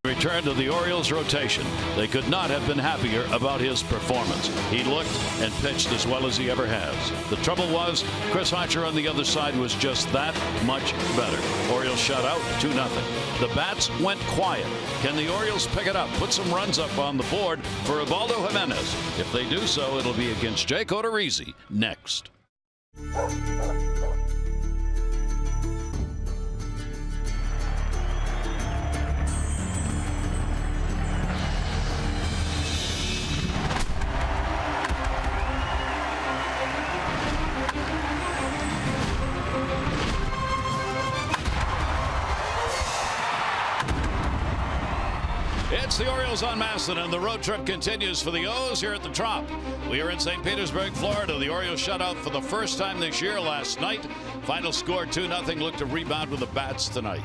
Return to the Orioles rotation. They could not have been happier about his performance. He looked and pitched as well as he ever has. The trouble was, Chris Archer on the other side was just that much better. Orioles shut out 2-0. The bats went quiet. Can the Orioles pick it up, put some runs up on the board for Ubaldo Jimenez? If they do so, it'll be against Jake Odorizzi next. It's the Orioles on Masson, and the road trip continues for the O's here at the Trop. We are in St. Petersburg, Florida. The Orioles shut out for the first time this year last night. Final score 2-0. Look to rebound with the bats tonight.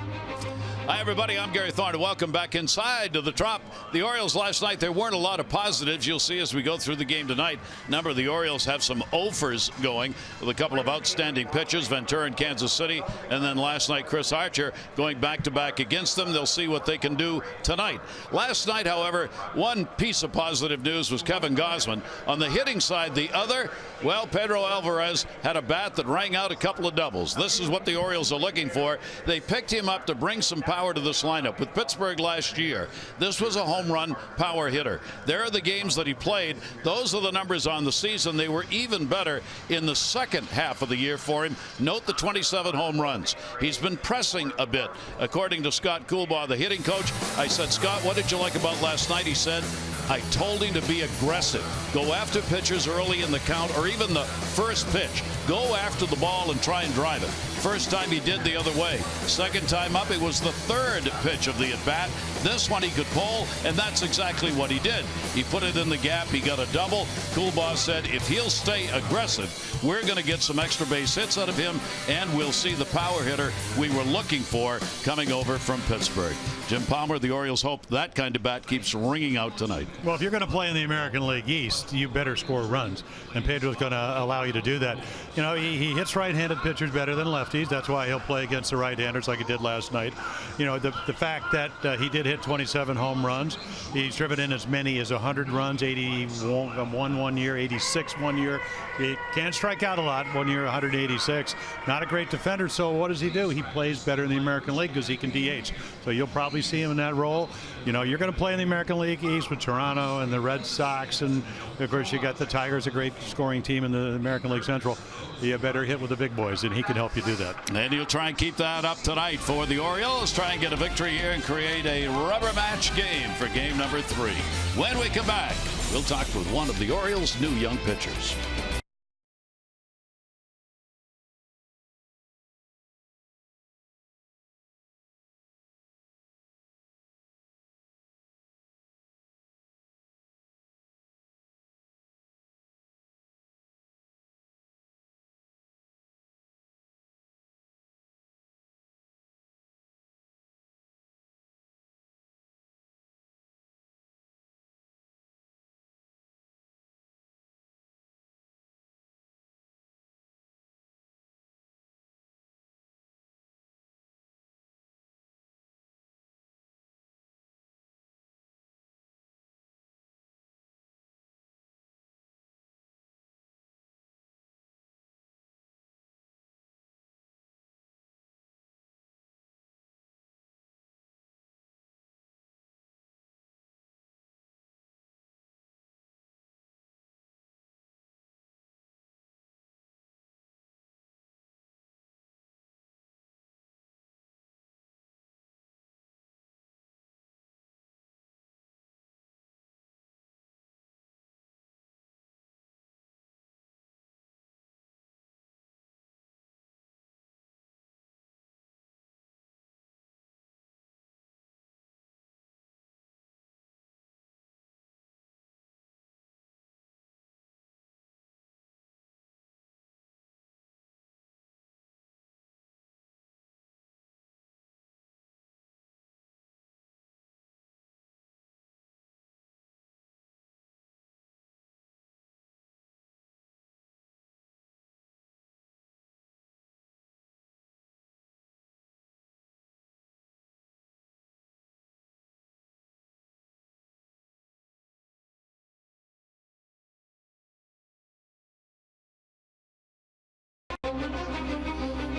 Hi, everybody. I'm Gary Thorne. Welcome back inside to the Trop. The Orioles last night, there weren't a lot of positives. You'll see as we go through the game tonight. A number of the Orioles have some offers going with a couple of outstanding pitchers, Ventura in Kansas City, and then last night Chris Archer going back-to-back against them. They'll see what they can do tonight. Last night, however, one piece of positive news was Kevin Gausman. On the hitting side, the other, well, Pedro Alvarez had a bat that rang out a couple of doubles. This is what the Orioles are looking for. They picked him up to bring some power to this lineup. With Pittsburgh last year, this was a home run power hitter. There are the games that he played. Those are the numbers on the season. They were even better in the second half of the year for him. Note the 27 home runs. He's been pressing a bit. According to Scott Coolbaugh, the hitting coach, I said, Scott, what did you like about last night? He said, I told him to be aggressive. Go after pitchers early in the count, or even the first pitch. Go after the ball and try and drive it. First time he did the other way. Second time up, it was the third pitch of the at-bat. This one he could pull, and that's exactly what he did. He put it in the gap. He got a double. Coolbaugh said if he'll stay aggressive, we're going to get some extra base hits out of him, and we'll see the power hitter we were looking for coming over from Pittsburgh. Jim Palmer, the Orioles hope that kind of bat keeps ringing out tonight. Well, if you're going to play in the American League East, you better score runs, and Pedro's going to allow you to do that. You know, he hits right-handed pitchers better than lefties. That's why he'll play against the right-handers like he did last night. You know, the fact that he did hit 27 home runs, he's driven in as many as 100 runs, 81 one year, 86 one year. He can't strike out a lot. 1 year, 186. Not a great defender, so what does he do? He plays better in the American League because he can DH. So you'll probably see him in that role. You know, you're going to play in the American League East with Toronto and the Red Sox, and of course you got the Tigers, a great scoring team in the American League Central. You better hit with the big boys, and he can help you do that. And he'll try and keep that up tonight for the Orioles. Try and get a victory here and create a rubber match game for game number 3. When we come back, we'll talk with one of the Orioles' new young pitchers.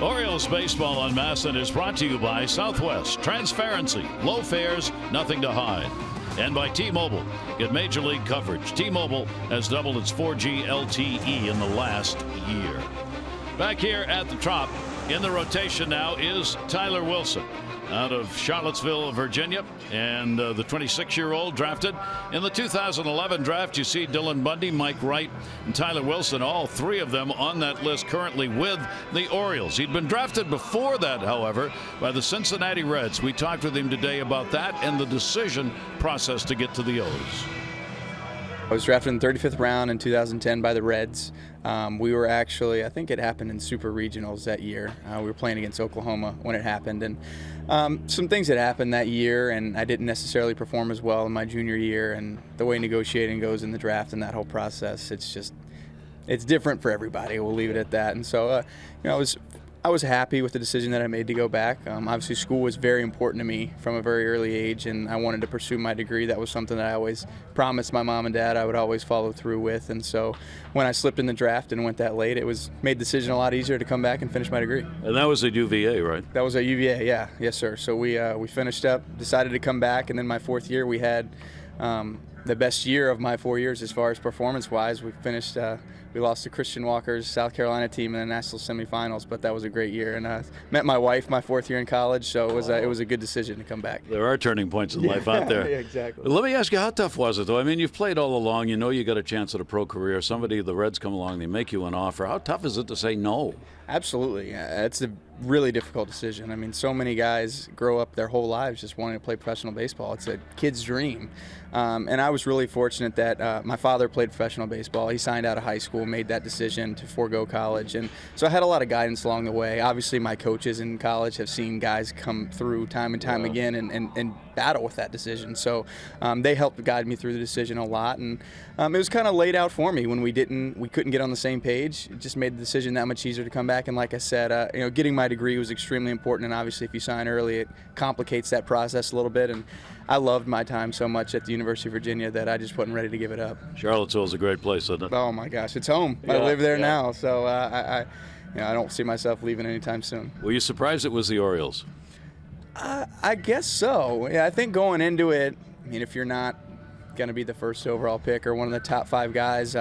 Orioles baseball on MASN is brought to you by Southwest. Transparency, low fares, nothing to hide. And by T-Mobile. Get Major League coverage. T-Mobile has doubled its 4G LTE in the last year. Back here at the Trop, in the rotation now is Tyler Wilson out of Charlottesville, Virginia, and the 26-year-old drafted in the 2011 draft. You see Dylan Bundy, Mike Wright, and Tyler Wilson, all three of them on that list currently with the Orioles. He'd been drafted before that, however, by the Cincinnati Reds. We talked with him today about that and the decision process to get to the O's. I was drafted in the 35th round in 2010 by the Reds. We were actually, I think it happened in Super Regionals that year. We were playing against Oklahoma when it happened, and some things had happened that year, and I didn't necessarily perform as well in my junior year. And the way negotiating goes in the draft and that whole process, it's different for everybody. We'll leave it at that. And so, I was happy with the decision that I made to go back. Obviously, school was very important to me from a very early age, and I wanted to pursue my degree. That was something that I always promised my mom and dad I would always follow through with. And so when I slipped in the draft and went that late, it made the decision a lot easier to come back and finish my degree. And that was at UVA, right? That was at UVA, yeah. Yes, sir. So we finished up, decided to come back, and then my fourth year we had the best year of my 4 years as far as performance-wise. We finished we lost to Christian Walker's South Carolina team in the national semifinals, but that was a great year. And I met my wife my fourth year in college, so it was a good decision to come back. There are turning points in life out there. Yeah, exactly. Let me ask you, how tough was it, though? I mean, you've played all along. You know you got a chance at a pro career. Somebody, the Reds come along, they make you an offer. How tough is it to say no? Absolutely. It's a really difficult decision. I mean, so many guys grow up their whole lives just wanting to play professional baseball. It's a kid's dream. And I was really fortunate that my father played professional baseball. He signed out of high school, made that decision to forego college. And so I had a lot of guidance along the way. Obviously, my coaches in college have seen guys come through time and time again and battle with that decision. So they helped guide me through the decision a lot. And it was kind of laid out for me when we couldn't get on the same page. It just made the decision that much easier to come back. And like I said, getting my degree was extremely important. And obviously, if you sign early, it complicates that process a little bit. And I loved my time so much at the University of Virginia that I just wasn't ready to give it up. Charlottesville's a great place, isn't it? Oh my gosh, it's home. Yeah, I live there now, so I don't see myself leaving anytime soon. Were you surprised it was the Orioles? I guess so. Yeah, I think going into it, I mean, if you're not going to be the first overall pick or one of the top 5 guys,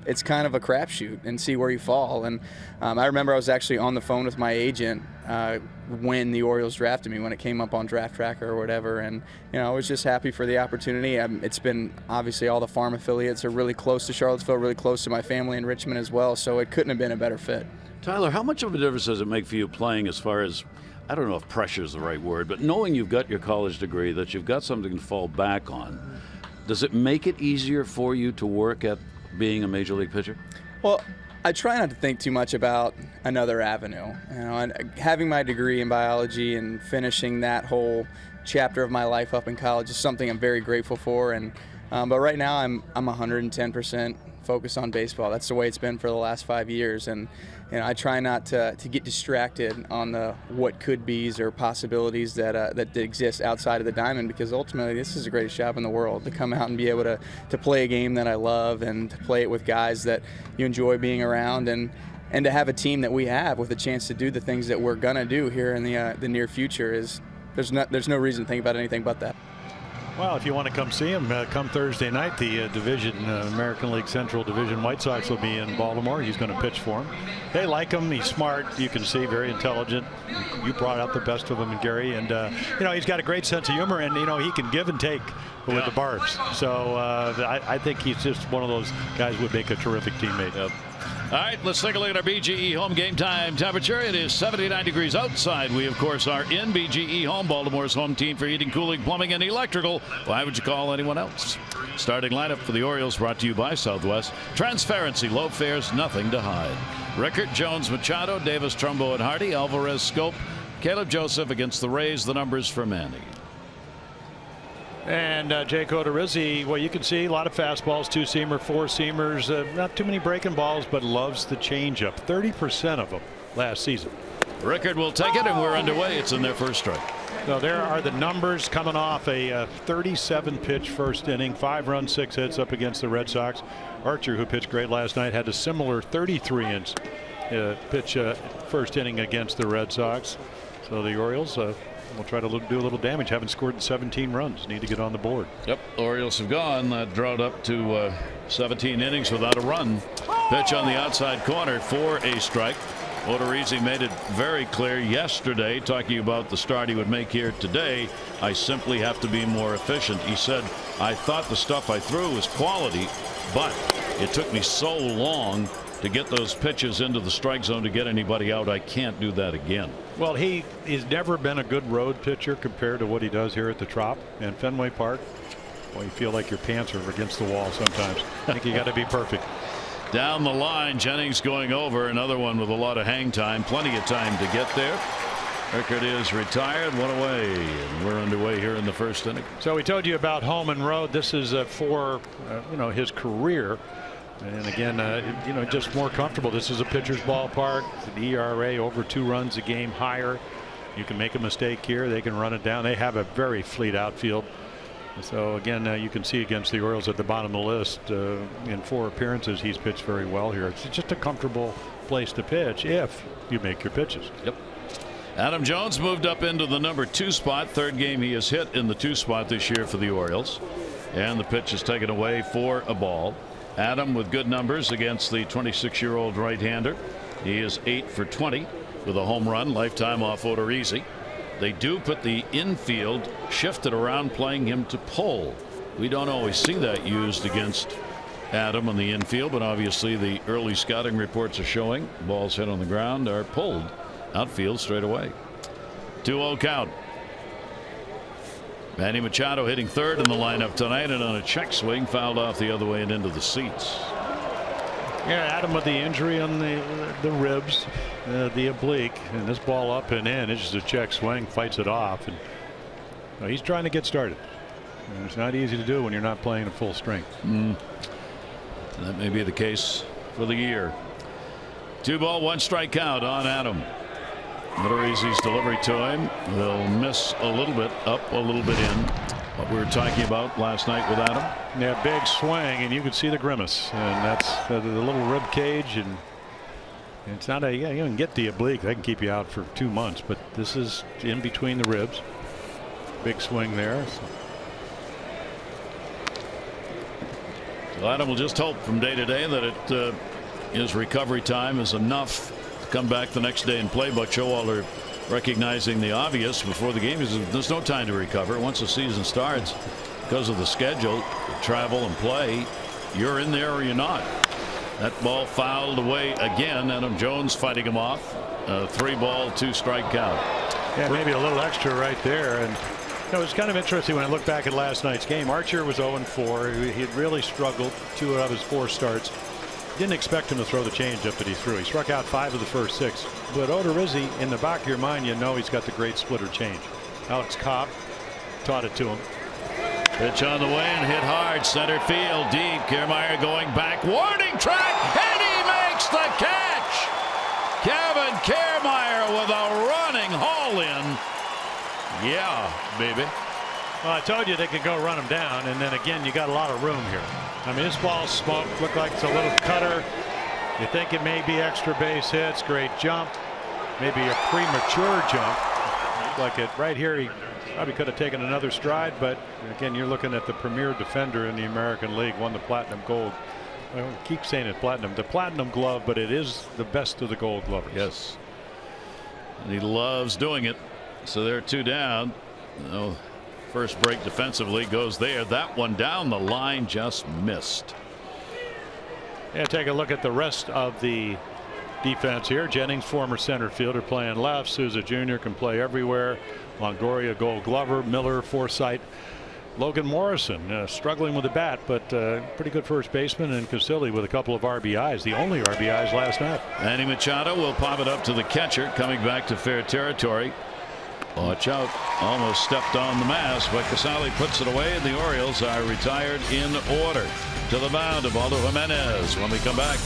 it's kind of a crapshoot and see where you fall. And I remember I was actually on the phone with my agent when the Orioles drafted me, when it came up on Draft Tracker or whatever, and I was just happy for the opportunity. It's been, obviously, all the farm affiliates are really close to Charlottesville, really close to my family in Richmond as well, so it couldn't have been a better fit. Tyler, how much of a difference does it make for you playing as far as, I don't know if pressure is the right word, but knowing you've got your college degree, that you've got something to fall back on, does it make it easier for you to work at being a major league pitcher? Well, I try not to think too much about another avenue. And having my degree in biology and finishing that whole chapter of my life up in college is something I'm very grateful for. And but right now I'm 110% focused on baseball. That's the way it's been for the last 5 years. And I try not to get distracted on the what could be's or possibilities that exist outside of the diamond, because ultimately this is the greatest job in the world, to come out and be able to play a game that I love and to play it with guys that you enjoy being around, and to have a team that we have with a chance to do the things that we're gonna do here in the near future. There's no reason to think about anything but that. Well, if you want to come see him, come Thursday night, the American League Central Division White Sox will be in Baltimore. He's going to pitch for him. They like him. He's smart. You can see, very intelligent. You brought out the best of him in Gary, and he's got a great sense of humor, and he can give and take with the barbs. So I think he's just one of those guys who would make a terrific teammate. Yep. All right, let's take a look at our BGE home game time temperature. It is 79 degrees outside. We, of course, are in BGE Home, Baltimore's home team for heating, cooling, plumbing, and electrical. Why would you call anyone else? Starting lineup for the Orioles, brought to you by Southwest. Transparency, low fares, nothing to hide. Rickert, Jones, Machado, Davis, Trumbo, and Hardy. Alvarez, Scope, Caleb Joseph against the Rays. The numbers for Manny. And Jake Odorizzi, well, you can see a lot of fastballs, 2-seamer, 4-seamers, not too many breaking balls, but loves the changeup. 30% of them last season. Rickert will take it, and we're underway. It's in their first strike. So there are the numbers coming off a 37-pitch first inning, 5 runs, 6 hits up against the Red Sox. Archer, who pitched great last night, had a similar 33 pitch first inning against the Red Sox. So the Orioles will try to do a little damage. Haven't scored 17 runs. Need to get on the board. Yep, Orioles have gone. That drought up to 17 innings without a run. Pitch on the outside corner for a strike. Odorizzi made it very clear yesterday, talking about the start he would make here today. I simply have to be more efficient. He said, I thought the stuff I threw was quality, but it took me so long to get those pitches into the strike zone to get anybody out. I can't do that again. Well, he's never been a good road pitcher compared to what he does here at the Trop and Fenway Park. Well, you feel like your pants are against the wall sometimes. I think you got to be perfect. Down the line, Jennings going over, another one with a lot of hang time, plenty of time to get there. Rickard is retired, one away, and we're underway here in the first inning. So we told you about home and road. This is for his career, and again, just more comfortable. This is a pitcher's ballpark. The ERA over 2 runs a game higher. You can make a mistake here, they can run it down. They have a very fleet outfield. So again, you can see against the Orioles at the bottom of the list, in 4 appearances he's pitched very well here. It's just a comfortable place to pitch if you make your pitches. Yep. Adam Jones moved up into the number 2 spot. 3rd game he has hit in the 2 spot this year for the Orioles, and the pitch is taken away for a ball. Adam with good numbers against the 26-year-old right-hander. He is 8 for 20 with a home run, lifetime off Odorizzi. They do put the infield shifted around, playing him to pull. We don't always see that used against Adam on the infield, but obviously the early scouting reports are showing balls hit on the ground are pulled outfield straight away. 2-0 count. Manny Machado hitting 3rd in the lineup tonight, and on a check swing fouled off the other way and into the seats. Yeah, Adam with the injury on the ribs, the oblique, and this ball up and in. It's just a check swing, fights it off, and he's trying to get started. And it's not easy to do when you're not playing at full strength. That may be the case for the year. 2-ball, 1-strike count on Adam. Odorizzi's delivery to him will miss a little bit up, a little bit in. What we were talking about last night with Adam. Yeah, big swing, and you can see the grimace, and that's the little rib cage, and it's not you can get the oblique. That can keep you out for 2 months, but this is in between the ribs. Big swing there. So Adam will just hope from day to day that his recovery time is enough to come back the next day and play. But Showalter recognizing the obvious before the game is there's no time to recover. Once the season starts, because of the schedule, travel and play, you're in there or you're not. That ball fouled away again. Adam Jones fighting him off. 3-ball, 2-strike count. Yeah, maybe a little extra right there. And it was kind of interesting when I look back at last night's game. Archer was 0-4. He had really struggled 2 out of his 4 starts. Didn't expect him to throw the changeup that he threw. He struck out 5 of the first 6. But Odorizzi, in the back of your mind, he's got the great splitter change. Alex Cobb taught it to him. Pitch on the way and hit hard, center field deep. Kiermaier going back, warning track, and he makes the catch. Kevin Kiermaier with a running haul in. Yeah, baby. Well, I told you they could go run him down, and then again, you got a lot of room here. I mean, this ball's smoked. Looked like it's a little cutter. You think it may be extra base hits. Great jump. Maybe a premature jump. Looked like it right here. He probably could have taken another stride, but again, you're looking at the premier defender in the American League. Won the platinum gold. I keep saying it platinum. The platinum glove, but it is the best of the gold glovers. Yes. And he loves doing it. So they're 2 down. First break defensively goes there. That one down the line just missed. Yeah, take a look at the rest of the defense here. Jennings, former center fielder, playing left. Souza Jr. can play everywhere. Longoria, Gold Glover. Miller, Forsythe. Logan Morrison struggling with the bat, but pretty good first baseman, and Casilli with a couple of RBIs, the only RBIs last night. Manny Machado will pop it up to the catcher, coming back to fair territory. Watch out, almost stepped on the mask, but CASALIC puts it away, and the Orioles are retired in order. To the mound, Ubaldo Jimenez when we come back.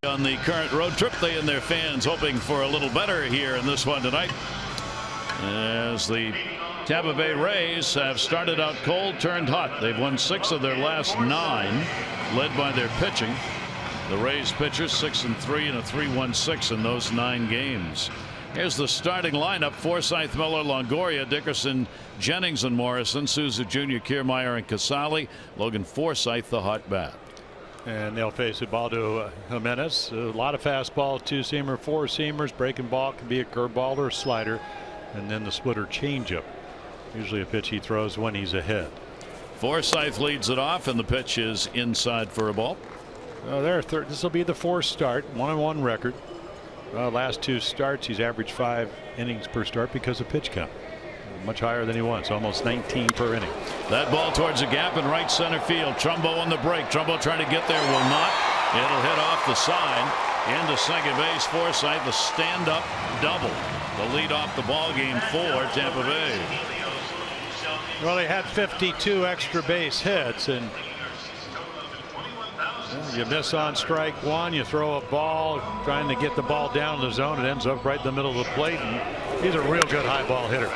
On the current road trip, they and their fans hoping for a little better here in this one tonight, as the Tampa Bay Rays have started out cold, turned hot. They've won 6 of their last 9, led by their pitching. The Rays pitchers 6-3 and a 3.16 in those 9 games. Here's the starting lineup: Forsythe, Miller, Longoria, Dickerson, Jennings, and Morrison. Souza Jr., Kiermaier, and Casali. Logan Forsythe, the hot bat. And they'll face Ubaldo Jimenez. A lot of fastball, 2-seamer, 4-seamers. Breaking ball can be a curveball or a slider, and then the splitter changeup. Usually a pitch he throws when he's ahead. Forsythe leads it off, and the pitch is inside for a ball. This will be the 4th start, 1-1 record. Last 2 starts, he's averaged 5 innings per start because of pitch count. Much higher than he wants, almost 19 per inning. That ball towards the gap in right center field. Trumbo on the break. Trumbo trying to get there, will not. It'll hit off the side into second base. Forsythe, the stand-up double to lead off the ball game for Tampa Bay. Well, they had 52 extra base hits, and you miss on strike 1, you throw a ball trying to get the ball down the zone. It ends up right in the middle of the plate, and he's a real good high ball hitter.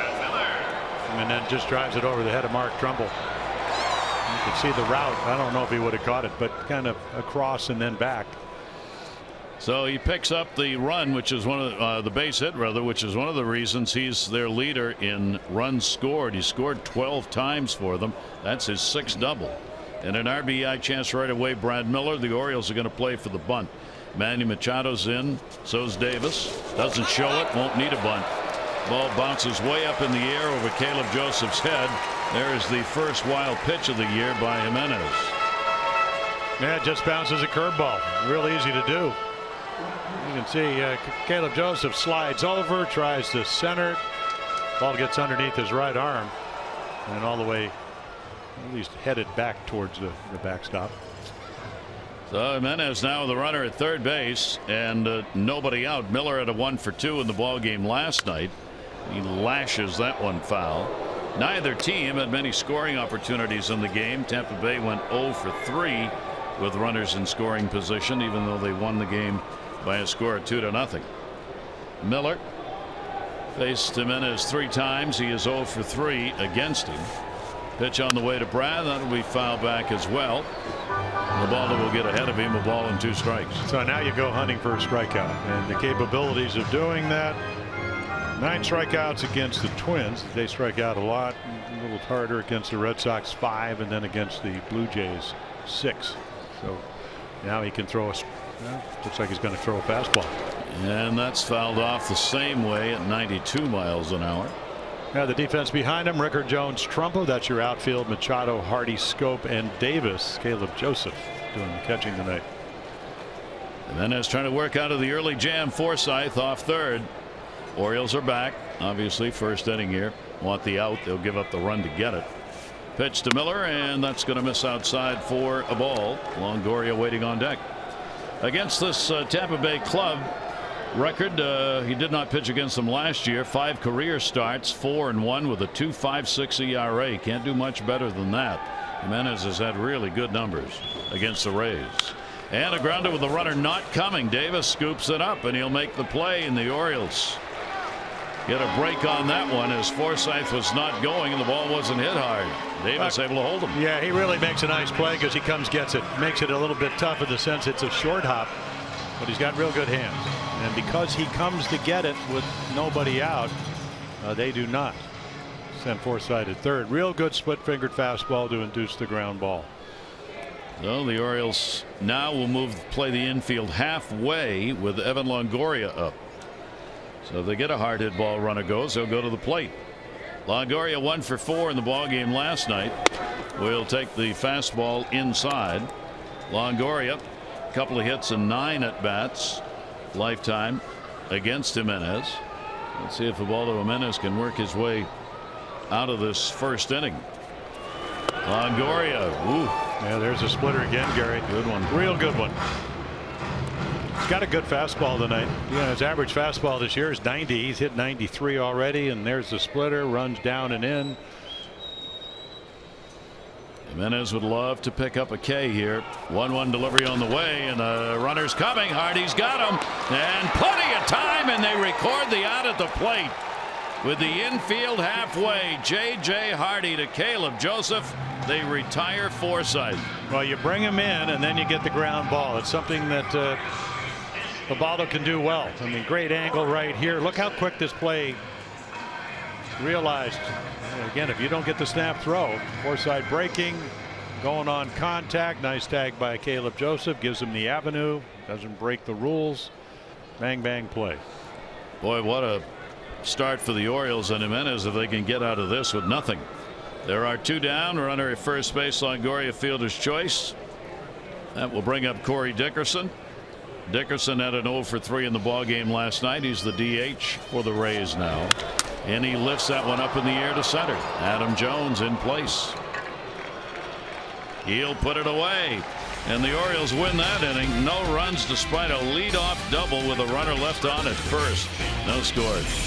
And then just drives it over the head of Mark Trumbull. You can see the route. I don't know if he would have caught it, but kind of across and then back. So he picks up the run, which is one of the base hit, rather, which is one of the reasons he's their leader in runs scored. He scored 12 times for them. That's his 6th double. And an RBI chance right away. Brad Miller. The Orioles are going to play for the bunt. Manny Machado's in. So's Davis. Doesn't show it. Won't need a bunt. Ball bounces way up in the air over Caleb Joseph's head. There is the first wild pitch of the year by Jimenez. Yeah, it just bounces a curveball. Real easy to do. You can see Caleb Joseph slides over, tries to center. Ball gets underneath his right arm and all the way, at least headed back towards the backstop. So Jimenez now the runner at third base, and nobody out. Miller had a 1 for 2 in the ball game last night. He lashes that one foul. Neither team had many scoring opportunities in the game. Tampa Bay went 0 for 3 with runners in scoring position, even though they won the game by a score of 2-0. Miller faced Jimenez 3 times. He is 0 for 3 against him. Pitch on the way to Brad. That'll be foul back as well. The ball will get ahead of him. A ball and 2 strikes. So now you go hunting for a strikeout, and the capabilities of doing that. 9 strikeouts against the Twins. They strike out a lot. A little harder against the Red Sox, 5, and then against the Blue Jays, 6. So now he can throw a. Looks like he's going to throw a fastball. And that's fouled off the same way at 92 miles an hour. Now the defense behind him: Rickard, Jones, Trumbo. That's your outfield. Machado, Hardy, Scope, and Davis. Caleb Joseph doing the catching tonight. And then as trying to work out of the early jam. Forsythe off third. Orioles are back. Obviously first inning here. Want the out. They'll give up the run to get it. Pitch to Miller, and that's going to miss outside for a ball. Longoria waiting on deck. Against this Tampa Bay club record, he did not pitch against them last year. 5 career starts, 4-1 with a 2.56 ERA. Can't do much better than that. Jimenez has had really good numbers against the Rays. And a grounder with the runner not coming. Davis scoops it up, and he'll make the play, and the Orioles get a break on that one as Forsythe was not going and the ball wasn't hit hard. Davis able to hold him. Yeah, he really makes a nice play because he comes, gets it, makes it a little bit tough in the sense it's a short hop, but he's got real good hands. And because he comes to get it with nobody out, they do not send Forsythe at third. Real good split-fingered fastball to induce the ground ball. So the Orioles now will play the infield halfway with Evan Longoria up. So if they get a hard hit ball, runner goes, they'll go to the plate. Longoria 1 for 4 in the ball game last night. Will take the fastball inside. Longoria, a couple of hits and 9 at bats lifetime against Jimenez. Let's see if Ubaldo Jimenez can work his way out of this first inning. Longoria. Ooh. Yeah, there's a splitter again, Gary. Good one. Real good one. He's got a good fastball tonight. Yeah, his average fastball this year is 90. He's hit 93 already, and there's the splitter, runs down and in. Jimenez would love to pick up a K here. 1-1 delivery on the way, and the runner's coming. Hardy's got him, and plenty of time, and they record the out at the plate. With the infield halfway, J.J. Hardy to Caleb Joseph. They retire Forsythe. Well, you bring him in, and then you get the ground ball. It's something that Ubaldo can do well. I mean, great angle right here. Look how quick this play realized. Again, if you don't get the snap throw, Forsythe breaking, going on contact. Nice tag by Caleb Joseph. Gives him the avenue. Doesn't break the rules. Bang, bang play. Boy, what a start for the Orioles and Jimenez if they can get out of this with nothing. There are 2 down. Runner at first base. Longoria fielder's choice. That will bring up Corey Dickerson. Dickerson had an 0 for 3 in the ball game last night. He's the DH for the Rays now, and he lifts that one up in the air to center. Adam Jones in place. He'll put it away, and the Orioles win that inning. No runs despite a leadoff double with a runner left on at first. No scores.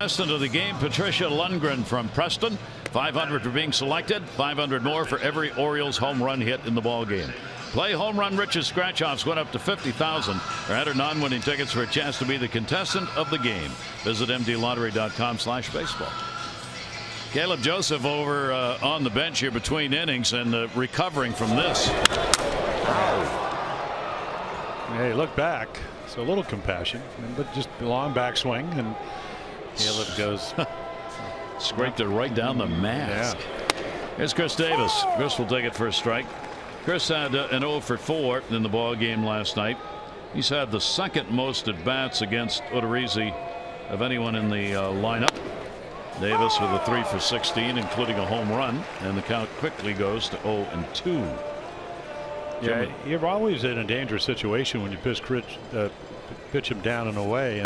Of the game, Patricia Lundgren from Preston. 500 for being selected. 500 more for every Orioles home run hit in the ball game. Play Home Run Rich's scratch-offs went up to 50,000. Or enter non-winning tickets for a chance to be the contestant of the game. Visit mdlottery.com/baseball. Caleb Joseph over on the bench here between innings and recovering from this. Hey, look back. So a little compassion, but just a long backswing, and Caleb goes. Scraped it right down the mask. Yeah. Here's Chris Davis. Chris will take it for a strike. Chris had an 0 for 4 in the ball game last night. He's had the second most at bats against Odorizzi of anyone in the lineup. Davis with a 3 for 16, including a home run, and the count quickly goes to 0-2. Yeah, you're always in a dangerous situation when you pitch him down and away,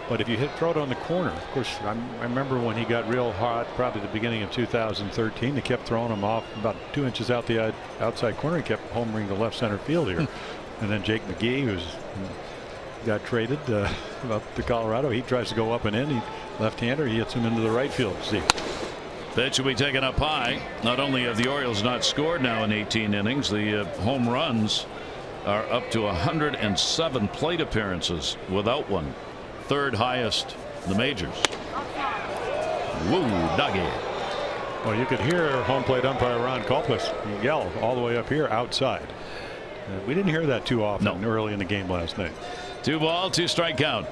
but if you throw it on the corner, of course, I remember when he got real hot, probably the beginning of 2013, they kept throwing him off about 2 inches out the outside corner. He kept homering to left center field here. And then Jake McGee, who's got traded up to Colorado, he tries to go up and in. He left-hander, he hits him into the right field seat. Pitch will be taken up high. Not only have the Orioles not scored now in 18 innings, the home runs are up to 107 plate appearances without one. Third highest in the majors. Woo, doggy. Well, you could hear home plate umpire Ron Culpus yell all the way up here outside. We didn't hear that too often early in the game last night. 2 ball, 2 strike count.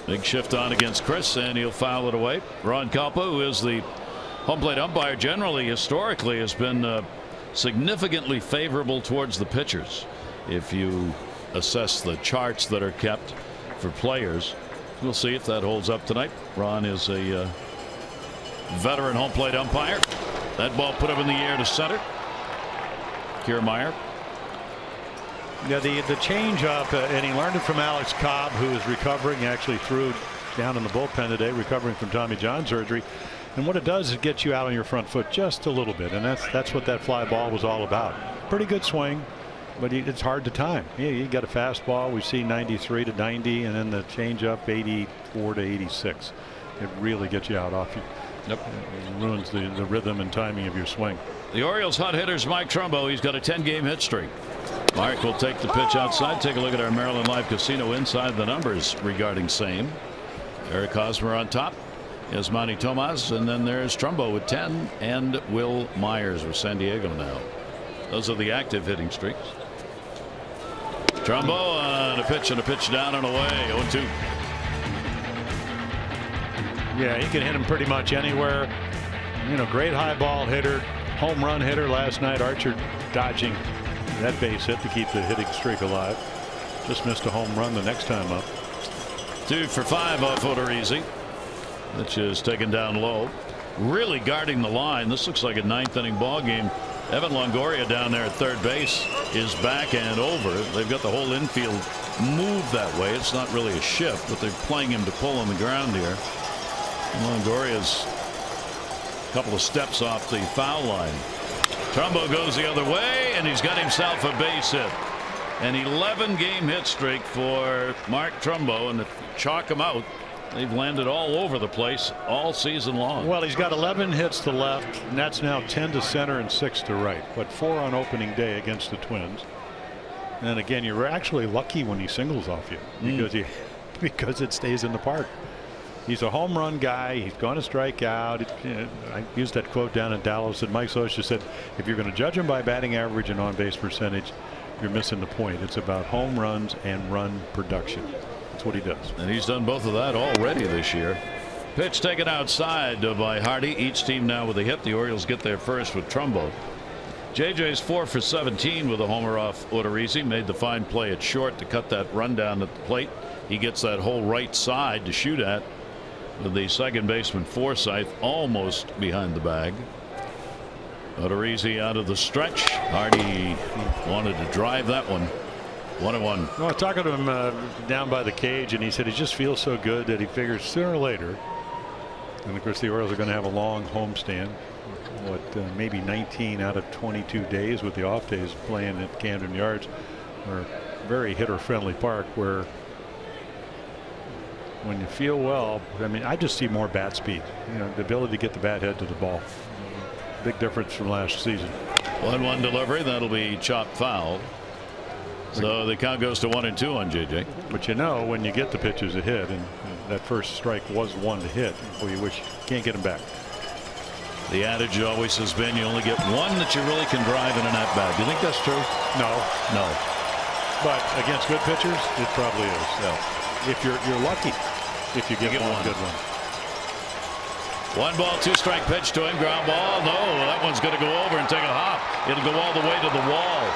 Big shift on against Chris, and he'll foul it away. Ron Culpa, who is the home plate umpire, generally historically has been significantly favorable towards the pitchers. If you assess the charts that are kept for players, we'll see if that holds up tonight. Ron is a veteran home plate umpire. That ball put up in the air to center. Kiermaier. Yeah, the change up, and he learned it from Alex Cobb, who is recovering. He actually threw down in the bullpen today, recovering from Tommy John surgery. And what it does is get you out on your front foot just a little bit, and that's what that fly ball was all about. Pretty good swing, but it's hard to time. Yeah, you got a fastball. We see 93 to 90, and then the changeup 84 to 86. It really gets you out off you. Yep. It ruins the rhythm and timing of your swing. The Orioles hot hitter's Mike Trumbo. He's got a 10-game hit streak. Mark will take the pitch outside. Take a look at our Maryland Live Casino inside the numbers regarding same. Eric Hosmer on top. Is Manny Tomas, and then there's Trumbo with 10, and Will Myers with San Diego now. Those are the active hitting streaks. Trumbo on a pitch and a pitch down and away. 0-2. Yeah, he can hit him pretty much anywhere. You know, great high ball hitter, home run hitter last night. Archer dodging that base hit to keep the hitting streak alive. Just missed a home run the next time up. 2 for 5 off Odorizzi, which is taken down low. Really guarding the line. This looks like a 9th inning ball game. Evan Longoria down there at third base is back and over. They've got the whole infield moved that way. It's not really a shift, but they're playing him to pull on the ground here. Longoria's a couple of steps off the foul line. Trumbo goes the other way, and he's got himself a base hit. An 11-game hit streak for Mark Trumbo, and to chalk him out, they've landed all over the place all season long. Well, he's got 11 hits to left, and that's now 10 to center and 6 to right, but 4 on opening day against the Twins. And again, you're actually lucky when he singles off you because it stays in the park. He's a home run guy. He's going to strike out. I used that quote down in Dallas, and Mike Scioscia said, if you're going to judge him by batting average and on base percentage, you're missing the point. It's about home runs and run production. That's what he does. And he's done both of that already this year. Pitch taken outside by Hardy. Each team now with a hit. The Orioles get there first with Trumbo. JJ's 4 for 17 with a homer off Odorizzi. Made the fine play at short to cut that run down at the plate. He gets that whole right side to shoot at, with the second baseman Forsythe almost behind the bag. Odorizzi out of the stretch. Hardy wanted to drive that one. 1-1. Well, I was talking to him down by the cage, and he said he just feels so good that he figures sooner or later, and of course the Orioles are going to have a long homestand. Maybe 19 out of 22 days with the off days playing at Camden Yards, or very hitter friendly park, where when you feel well, I mean, I just see more bat speed, the ability to get the bat head to the ball. Big difference from last season. 1-1 delivery. That'll be chopped foul. So the count goes to 1-2 on JJ. But when you get the pitches a hit, and that first strike was one to hit, well, you wish you can't get him back. The adage always has been you only get one that you really can drive in an at bat. Do you think that's true? No. But against good pitchers, it probably is. Yeah. If you're lucky, if you get one good one. 1 ball, 2 strike pitch to him. Ground ball. No, that one's going to go over and take a hop. It'll go all the way to the wall.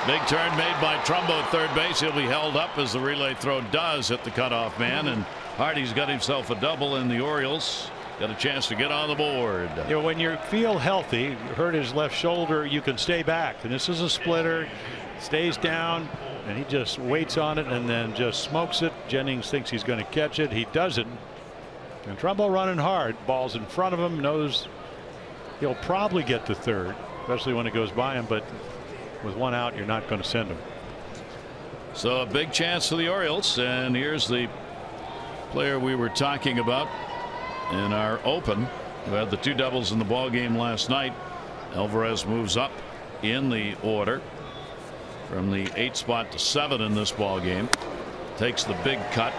Big turn made by Trumbo at third base. He'll be held up as the relay throw does hit the cutoff man, and Hardy's got himself a double, and the Orioles got a chance to get on the board. When you feel healthy, hurt his left shoulder, you can stay back, and this is a splitter. Stays down, and he just waits on it and then just smokes it. Jennings thinks he's going to catch it. He doesn't. And Trumbo running hard. Ball's in front of him. Knows he'll probably get to third, especially when it goes by him. But with one out, you're not going to send him. So a big chance for the Orioles. And here's the player we were talking about in our open, who had the 2 doubles in the ball game last night. Alvarez moves up in the order from the 8th spot to 7 in this ball game. Takes the big cut,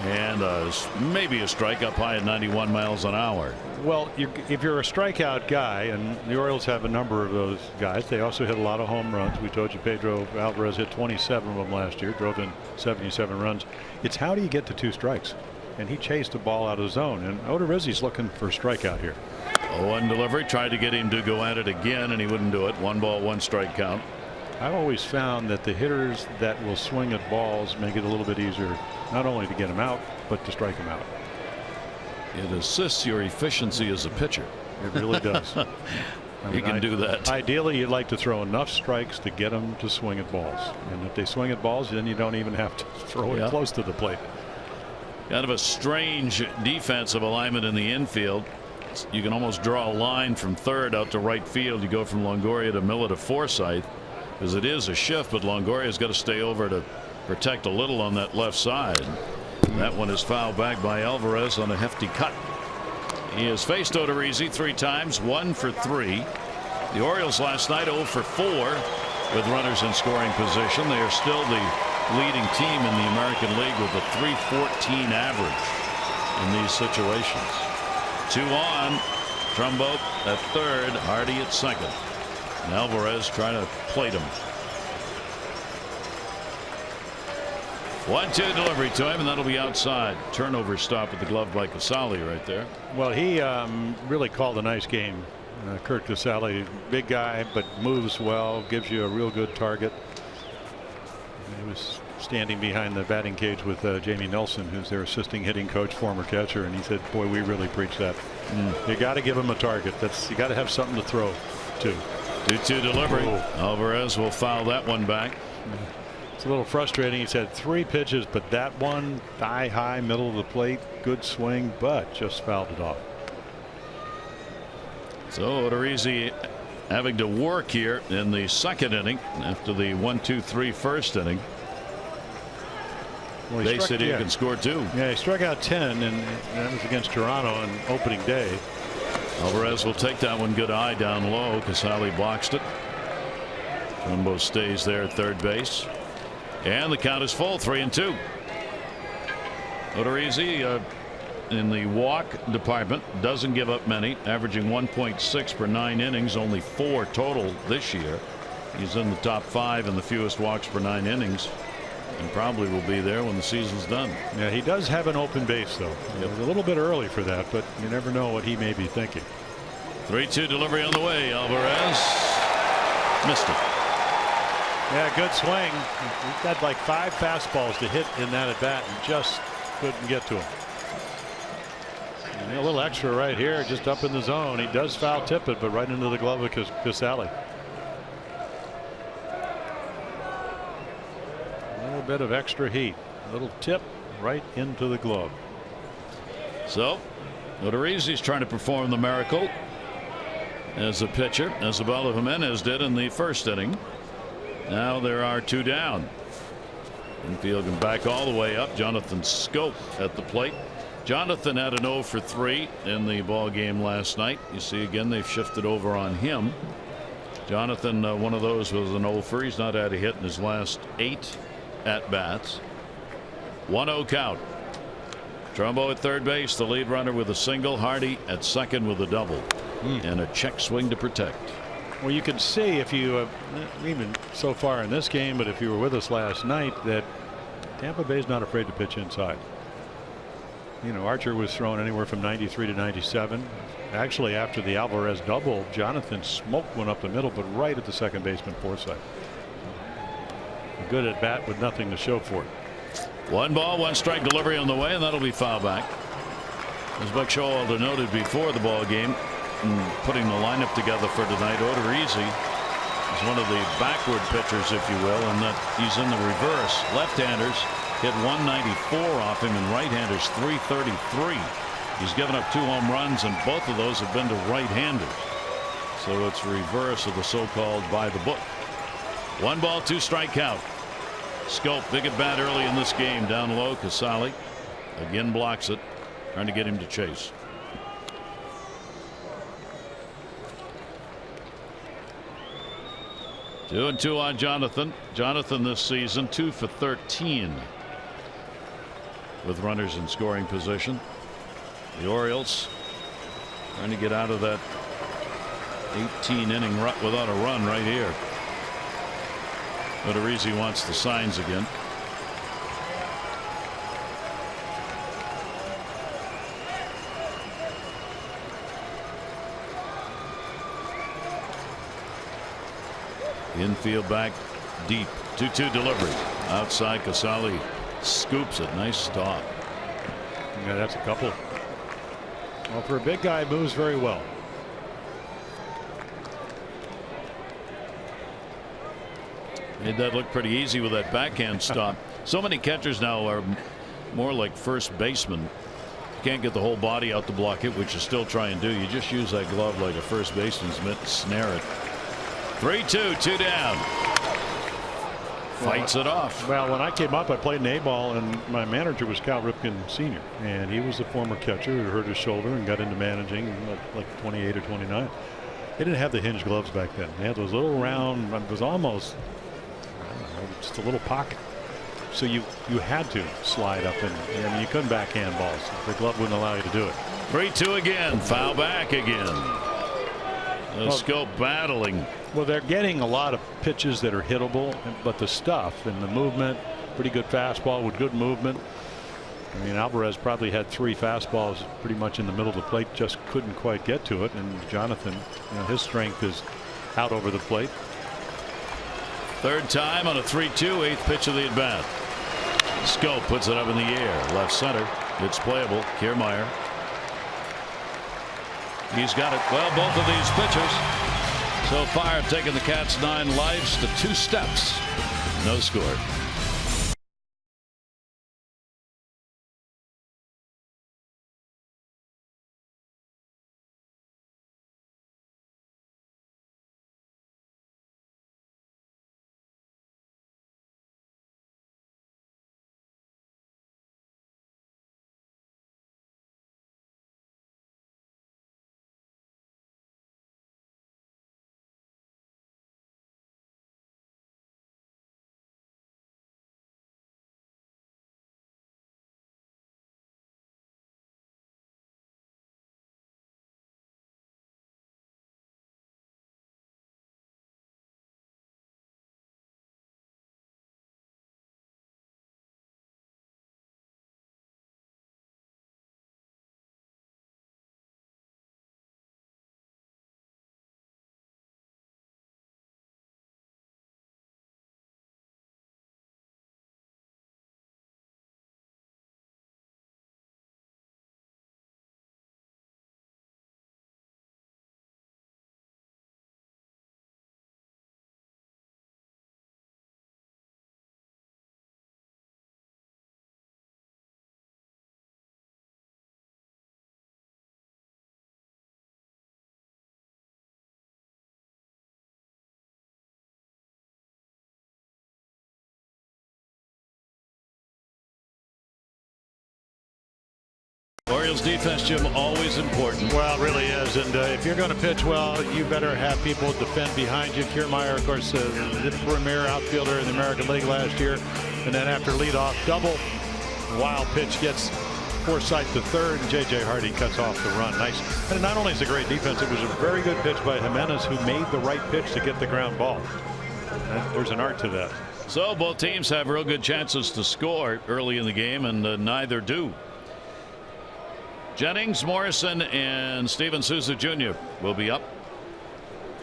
and maybe a strike up high at 91 miles an hour. Well, if you're a strikeout guy, and the Orioles have a number of those guys, they also hit a lot of home runs. We told you Pedro Alvarez hit 27 of them last year, drove in 77 runs. It's how do you get to 2 strikes? And he chased the ball out of the zone, and Odorizzi's looking for a strikeout here. 0-1 delivery. Tried to get him to go at it again, and he wouldn't do it. 1 ball, 1 strike count. I've always found that the hitters that will swing at balls make it a little bit easier, not only to get them out, but to strike them out. It assists your efficiency as a pitcher. It really does. You can do that. Ideally, you'd like to throw enough strikes to get them to swing at balls. And if they swing at balls, then you don't even have to throw it close to the plate. Kind of a strange defensive alignment in the infield. You can almost draw a line from third out to right field. You go from Longoria to Miller to Forsythe, because it is a shift, but Longoria's got to stay over to protect a little on that left side. That one is fouled back by Alvarez on a hefty cut. He has faced Odorizzi 3 times, 1 for 3. The Orioles last night 0 for 4 with runners in scoring position. They are still the leading team in the American League with a .314 average in these situations. 2 on. Trumbo at third, Hardy at second. And Alvarez trying to plate him. 1-2 delivery to him, and that'll be outside. Turnover stop at the glove by Casali right there. Well, he really called a nice game. Curt Casali, big guy, but moves well, gives you a real good target. He was standing behind the batting cage with Jamie Nelson, who's their assisting hitting coach, former catcher, and he said, boy, we really preach that. You got to give him a target. You got to have something to throw to. 2-2 delivery. Alvarez will foul that one back. It's a little frustrating. He's had 3 pitches, but that one thigh high, middle of the plate, good swing, but just fouled it off. So Odorizzi having to work here in the second inning after the 1-2-3 first inning. Well, they said he can score 2. Yeah, he struck out 10, and that was against Toronto on opening day. Alvarez will take that one. Good eye down low. Casali boxed it. Trumbo stays there at third base. And the count is full, 3-2. Odorizzi in the walk department doesn't give up many, averaging 1.6 per 9 innings, only 4 total this year. He's in the top 5 in the fewest walks per 9 innings, and probably will be there when the season's done. Yeah, he does have an open base, though. It was a little bit early for that, but you never know what he may be thinking. 3-2 delivery on the way. Alvarez missed it. Yeah, good swing. He's got like 5 fastballs to hit in that at bat and just couldn't get to him. And a little extra right here, just up in the zone. He does foul tip it, but right into the glove of Casali. A little bit of extra heat, a little tip right into the glove. So Odorizzi's trying to perform the miracle as a pitcher, as Isabella Jimenez did in the first inning. Now there are 2 down. Infield can back all the way up. Jonathan Schoop at the plate. Jonathan had an 0 for 3 in the ball game last night. You see again they've shifted over on him. Jonathan, one of those was an 0 for. He's not had a hit in his last 8 at bats. 1-0 count. Trumbo at third base, the lead runner with a single. Hardy at second with a double, and a check swing to protect. Well, you can see if you even so far in this game, but if you were with us last night, that Tampa Bay's not afraid to pitch inside. You know, Archer was thrown anywhere from 93 to 97. Actually, after the Alvarez double, Jonathan smoked one up the middle, but right at the second baseman Forsythe. A good at bat with nothing to show for it. 1 ball, 1 strike delivery on the way, and that'll be foul back. As Buck Showalter noted before the ball game, putting the lineup together for tonight, Odorizzi is one of the backward pitchers, if you will, and that he's in the reverse. Left-handers hit 194 off him, and right-handers 333. He's given up 2 home runs, and both of those have been to right-handers. So it's reverse of the so-called by the book. 1 ball, 2 strike count. Schoop, big at bat early in this game, down low. Casali again blocks it, trying to get him to chase. Two and two on Jonathan. Jonathan this season 2 for 13 with runners in scoring position. The Orioles trying to get out of that 18 inning rut without a run right here. Odorizzi wants the signs again. Infield back deep. 2-2 delivery. Outside, Casali scoops it. Nice stop. Yeah, that's a couple. Well, for a big guy, moves very well. Made that look pretty easy with that backhand stop. So many catchers now are more like first baseman. You can't get the whole body out to block it, which you still try and do. You just use that glove like a first baseman's mitt to snare it. 3-2, 2 down. Fights it off. Well, when I came up, I played in A-ball, and my manager was Cal Ripken Sr., and he was a former catcher who hurt his shoulder and got into managing like 28 or 29. They didn't have the hinge gloves back then. They had those little round, it was almost, I don't know, just a little pocket. So you had to slide up, and I mean, you couldn't backhand balls. The glove wouldn't allow you to do it. 3-2 again. Foul back again. The scope battling. Well, they're getting a lot of pitches that are hittable, but the stuff and the movement, pretty good fastball with good movement. I mean, Alvarez probably had 3 fastballs pretty much in the middle of the plate, just couldn't quite get to it. And Jonathan, you know, his strength is out over the plate. Third time on a 3-2, 8th pitch of the at bat. Scope puts it up in the air, left center. It's playable. Kiermaier. He's got it. Well, both of these pitchers so far have taken the Cats 9 lives to 2 steps. No score. Orioles defense, Jim, always important. Well, it really is. And if you're going to pitch well, you better have people defend behind you. Kiermaier, of course, the premier outfielder in the American League last year. And then after leadoff double, wild pitch gets Forsythe to third, and J.J. Hardy cuts off the run. Nice. And not only is it a great defense, it was a very good pitch by Jimenez, who made the right pitch to get the ground ball. And there's an art to that. So both teams have real good chances to score early in the game, and neither do. Jennings, Morrison, and Steven Souza Jr. will be up.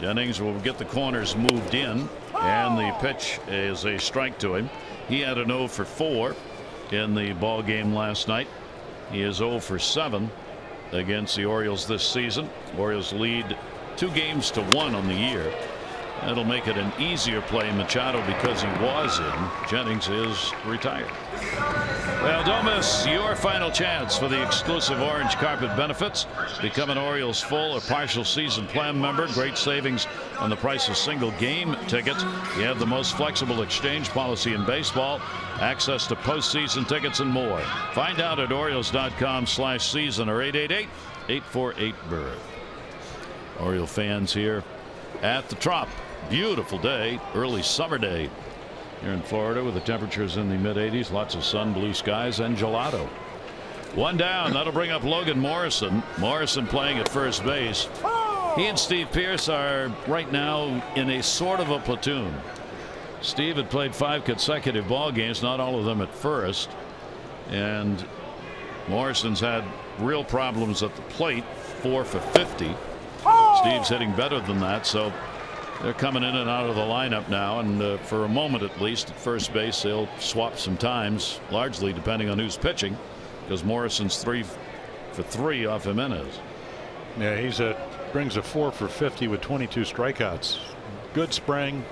Jennings will get the corners moved in, and the pitch is a strike to him. He had an 0 for 4 in the ball game last night. He is 0 for 7 against the Orioles this season. Orioles lead 2 games to 1 on the year. That'll make it an easier play. Machado, because he was in. Jennings is retired. Well, don't miss your final chance for the exclusive orange carpet benefits. Become an Orioles full or partial season plan member. Great savings on the price of single game tickets. You have the most flexible exchange policy in baseball. Access to postseason tickets and more. Find out at Orioles.com/season or 888-848-BIRD. Oriole fans here at the Trop. Beautiful day, early summer day here in Florida with the temperatures in the mid-80s. Lots of sun, blue skies, and gelato. 1 down. That'll bring up Logan Morrison. Morrison playing at first base. He and Steve Pearce are right now in a sort of a platoon. Steve had played 5 consecutive ball games, not all of them at first, and Morrison's had real problems at the plate. 4 for 50. Steve's hitting better than that, so they're coming in and out of the lineup now, and for a moment at least at first base they'll swap some times, largely depending on who's pitching, because Morrison's 3 for 3 off Jimenez. Yeah, he's brings a 4 for 50 with 22 strikeouts. Good spring.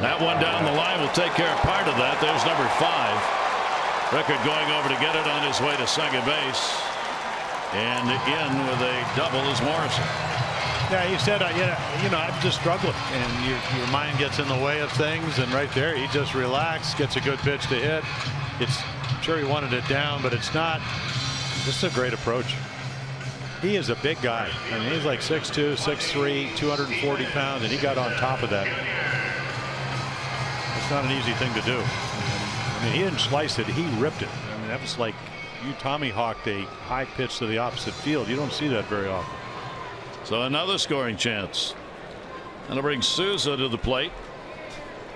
That one down the line will take care of part of that. There's number 5. Rickard going over to get it on his way to second base. And in with a double is Morrison. Yeah, he said, I'm just struggling, and your mind gets in the way of things, and right there he just relaxed, gets a good pitch to hit. I'm sure he wanted it down, but it's not. This is a great approach. He is a big guy. I mean, he's like 6'2", 6'3", 240 pounds, and he got on top of that. It's not an easy thing to do. I mean, he didn't slice it, he ripped it. I mean, that was like you Tommy hawked a high pitch to the opposite field. You don't see that very often. So another scoring chance. That'll bring Souza to the plate.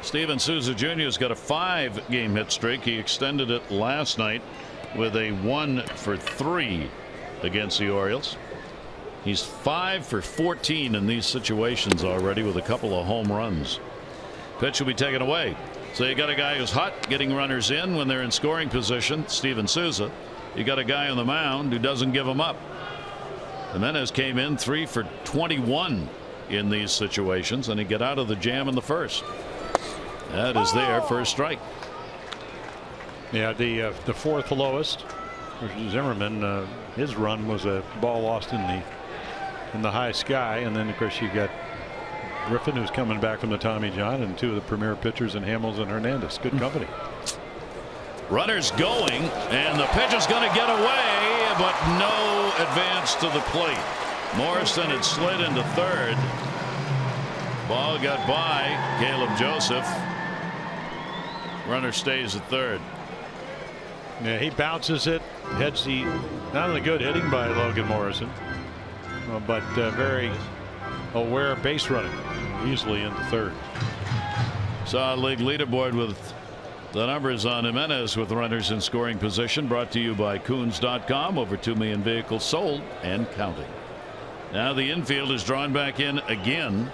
Steven Souza Jr. has got a 5-game hit streak. He extended it last night with a 1-for-3 against the Orioles. He's 5 for 14 in these situations already, with a couple of home runs. Pitch will be taken away. So you got a guy who's hot, getting runners in when they're in scoring position, Steven Souza. You got a guy on the mound who doesn't give them up. Jimenez came in 3 for 21 in these situations, and he got out of the jam in the first. That is there for a strike. Yeah, the fourth lowest, Zimmerman, his run was a ball lost in the high sky, and then of course you got Griffin, who's coming back from the Tommy John, and two of the premier pitchers in Hamels and Hernandez. Good company. Runners going, and the pitch is going to get away, but no advance to the plate. Morrison had slid into third. Ball got by Caleb Joseph. Runner stays at third. Yeah, he bounces it. Heads the not only good hitting by Logan Morrison, but very aware base running, easily into third. Saw a league leaderboard with the numbers on Jimenez with runners in scoring position, brought to you by Coons.com. Over 2 million vehicles sold and counting. Now the infield is drawn back in again.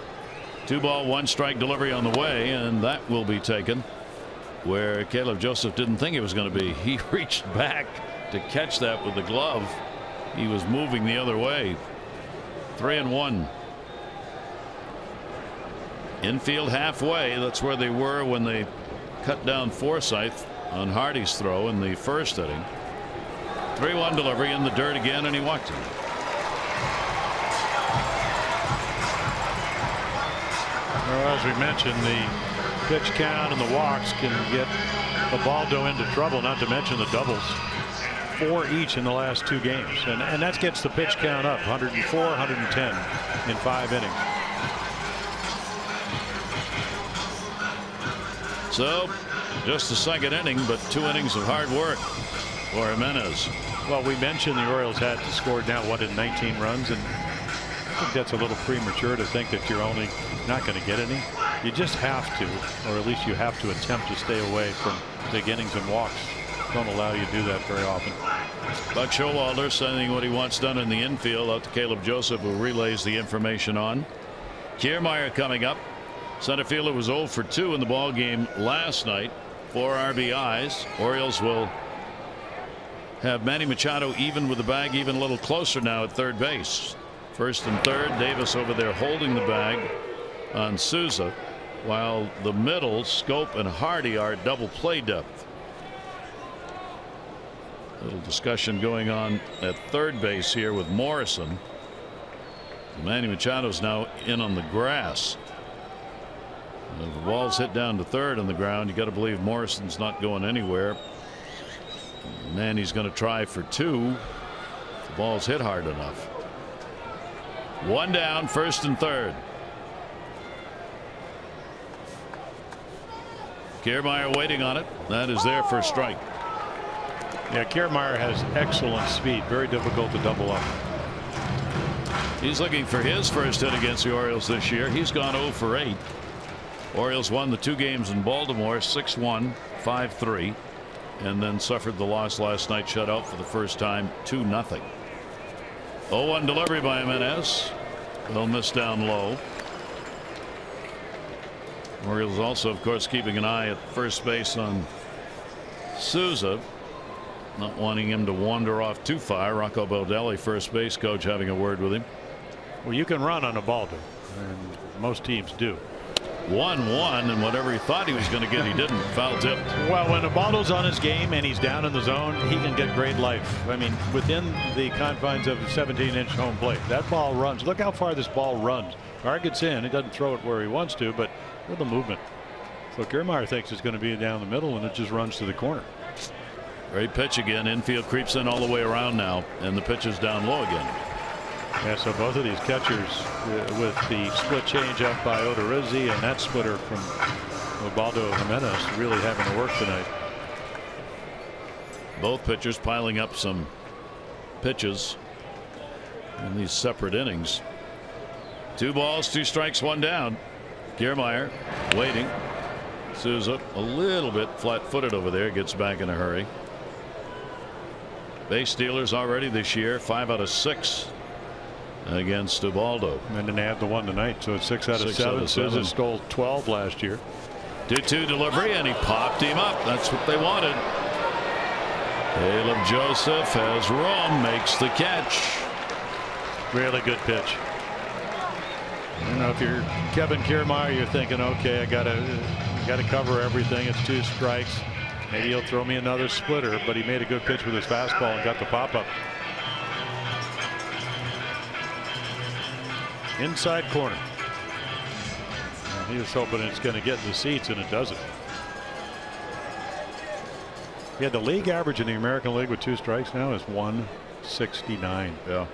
2-ball 1-strike delivery on the way, and that will be taken where Caleb Joseph didn't think it was going to be. He reached back to catch that with the glove. He was moving the other way. 3-1. Infield halfway. That's where they were when they cut down Forsythe on Hardy's throw in the first inning. 3-1 delivery in the dirt again, and he walked him. Well, as we mentioned, the pitch count and the walks can get Ubaldo into trouble, not to mention the doubles. 4 each in the last 2 games, and that gets the pitch count up 104, 110 in 5 innings. So just the second inning, but 2 innings of hard work for Jimenez. Well, we mentioned the Orioles had to score now 19 runs, and I think that's a little premature to think that you're only not going to get any. You just have to, or at least you have to attempt to stay away from big innings and walks. Don't allow you to do that very often. Buck Showalter sending what he wants done in the infield out to Caleb Joseph, who relays the information on. Kiermaier coming up. Center fielder was 0 for 2 in the ball game last night. 4 RBIs. Orioles will have Manny Machado even with the bag, even a little closer now at third base. First and third, Davis over there holding the bag on Souza, while the middle, Scope and Hardy are at double play depth. Little discussion going on at third base here with Morrison. Manny Machado's now in on the grass. If the ball's hit down to third on the ground, you got to believe Morrison's not going anywhere. Manny's going to try for 2. If the ball's hit hard enough. 1 down, first and third. Kiermaier waiting on it. That is there for a strike. Yeah, Kiermaier has excellent speed. Very difficult to double up. He's looking for his first hit against the Orioles this year. He's gone 0 for 8. Orioles won the 2 games in Baltimore, 6-1, 5-3, and then suffered the loss last night, shut out for the first time, 2-0. 0-1 delivery by Jimenez. They'll miss down low. Orioles also, of course, keeping an eye at first base on Souza, not wanting him to wander off too far. Rocco Baldelli, first base coach, having a word with him. Well, you can run on Ubaldo, and most teams do. 1-1, and whatever he thought he was going to get, he didn't. Foul tip. Well, when Ubaldo's on his game and he's down in the zone, he can get great life. I mean, within the confines of a 17-inch home plate, that ball runs. Look how far this ball runs. Car gets in. He doesn't throw it where he wants to, but with the movement. So Kiermaier thinks it's going to be down the middle, and it just runs to the corner. Great pitch again. Infield creeps in all the way around now, and the pitch is down low again. Yeah, so both of these catchers with the split change up by Odorizzi and that splitter from Ubaldo Jimenez really having to work tonight. Both pitchers piling up some pitches in these separate innings. 2 balls, 2 strikes, 1 down. Kiermaier waiting. Souza a little bit flat-footed over there, gets back in a hurry. Base stealers already this year, 5 out of 6 against Ubaldo. And then they have the one tonight, so it's 6 out of 7. Souza stole 12 last year. 2-2 delivery, and he popped him up. That's what they wanted. Caleb Joseph has room, makes the catch. Really good pitch. You know, if you're Kevin Kiermaier, you're thinking, okay, I gotta cover everything. It's 2 strikes. Maybe he'll throw me another splitter, but he made a good pitch with his fastball and got the pop up. Inside corner. And he was hoping it's going to get in the seats, and it doesn't. Yeah, the league average in the American League with 2 strikes now is 169. Yeah.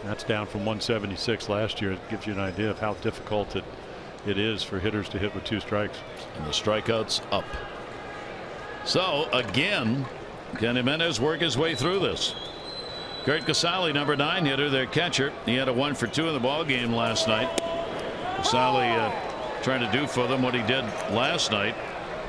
That's down from 176 last year. It gives you an idea of how difficult it is for hitters to hit with 2 strikes. And the strikeouts up. So again, can Jimenez work his way through this? Curt Casali, number 9 hitter, their catcher. He had a 1 for 2 in the ball game last night. Casali trying to do for them what he did last night,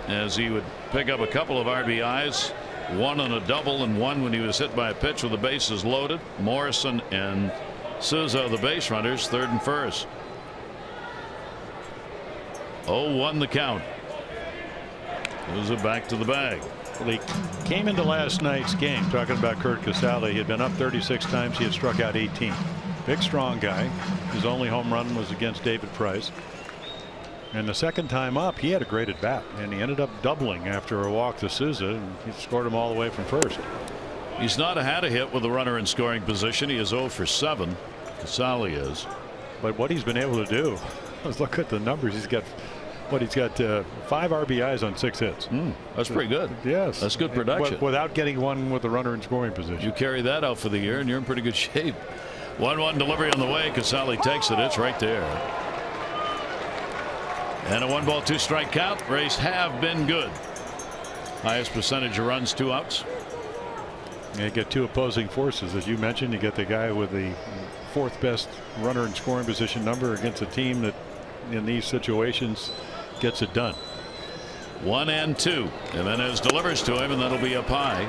as he would pick up a couple of RBIs, 1 on a double and 1 when he was hit by a pitch with the bases loaded. Morrison and Souza, the base runners, 3rd and 1st. 0-1 the count. Souza back to the bag. Well, he came into last night's game talking about Curt Casali. He had been up 36 times. He had struck out 18. Big, strong guy. His only home run was against David Price. And the second time up, he had a great at bat, and he ended up doubling after a walk to Souza, and he scored him all the way from first. He's not had a hit with a runner in scoring position. He is 0 for 7. Casali is. But what he's been able to do, let's look at the numbers. He's got 5 RBIs on 6 hits. That's pretty good. Yes. That's good production. Without getting one with a runner in scoring position. You carry that out for the year, and you're in pretty good shape. 1-1 delivery on the way. Casali takes it. It's right there. And a 1 ball 2 strike count. Rays have been good. Highest percentage of runs, 2 outs. Yeah, you get 2 opposing forces, as you mentioned. You get the guy with the 4th best runner in scoring position number against a team that in these situations gets it done. 1-2. Jimenez delivers to him, and that'll be up high.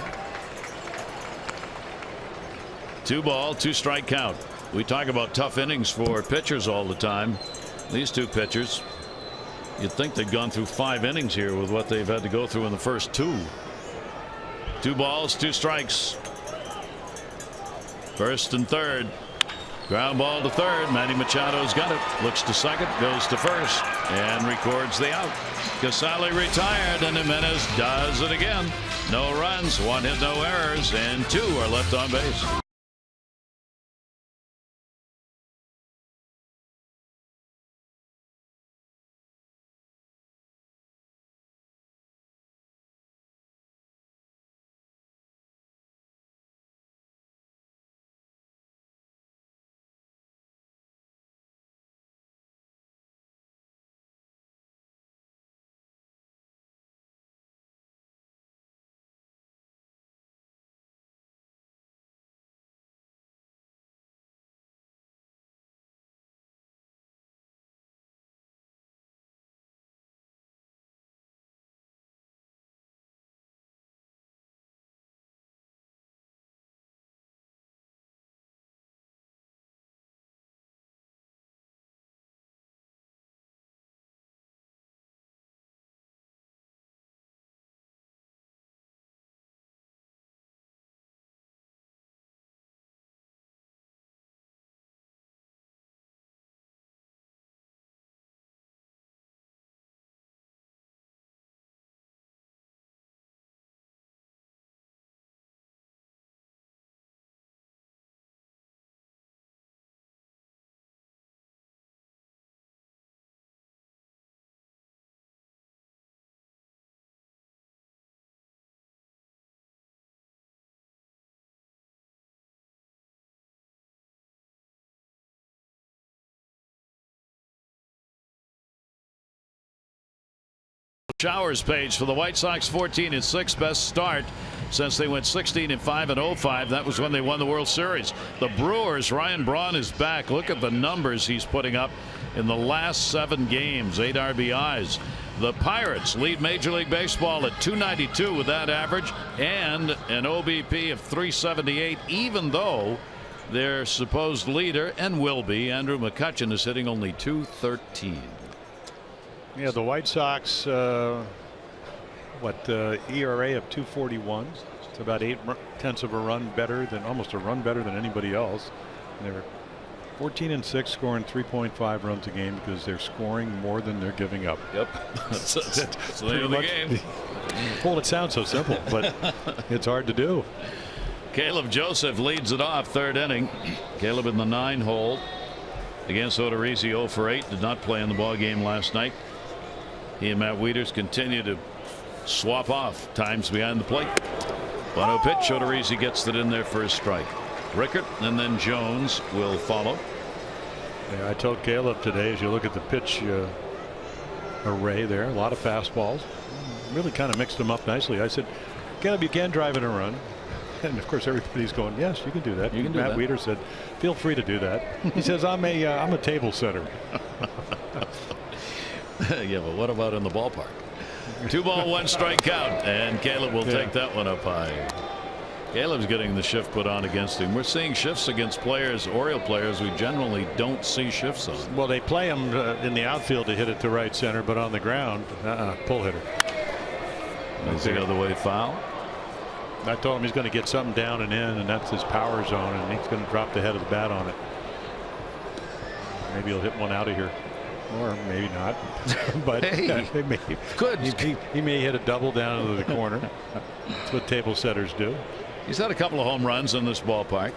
2 ball 2 strike count. We talk about tough innings for pitchers all the time. These 2 pitchers, you'd think they'd gone through 5 innings here with what they've had to go through in the first 2. 2 balls 2 strikes. 1st and 3rd. Ground ball to 3rd. Manny Machado's got it. Looks to 2nd. Goes to 1st. And records the out. Casali retired, and Jimenez does it again. No runs, 1 hit, no errors, and 2 are left on base. Showers page for the White Sox. 14-6, best start since they went 16-5 in 05. That was when they won the World Series. The Brewers, Ryan Braun is back. Look at the numbers he's putting up in the last 7 games. 8 RBIs. The Pirates lead Major League Baseball at 292 with that average and an OBP of 378, even though their supposed leader and will be Andrew McCutchen is hitting only 213. Yeah, the White Sox, ERA of 2.41. It's about 0.8 of a run better than, almost a run better than anybody else. And they're 14-6, scoring 3.5 runs a game because they're scoring more than they're giving up. Yep, that's the name of the game. Well, it sounds so simple, but it's hard to do. Caleb Joseph leads it off, 3rd inning. Caleb in the 9-hole against Odorizzi. 0 for 8. Did not play in the ball game last night. He and Matt Wieters continue to swap off times behind the plate. 1-0 pitch. Odorizzi gets it in there for a strike. Rickert and then Jones will follow. Yeah, I told Caleb today, as you look at the pitch array there, a lot of fastballs. Really kind of mixed them up nicely. I said, Caleb, you can drive in a run. And of course everybody's going, yes, you can do that. You can do Matt that. Wieters said, feel free to do that. He says, I'm a table setter. Yeah, but what about in the ballpark? 2 ball 1 strike count, and Caleb will take that one up high. Caleb's getting the shift put on against him. We're seeing shifts against players, Oriole players, we generally don't see shifts on. Well, they play him in the outfield to hit it to right center, but on the ground, pull hitter. That's the other way foul. I told him he's going to get something down and in, and that's his power zone, and he's going to drop the head of the bat on it. Maybe he'll hit one out of here. Or maybe not. But hey, he may hit a double down into the corner. That's what table setters do. He's had a couple of home runs in this ballpark.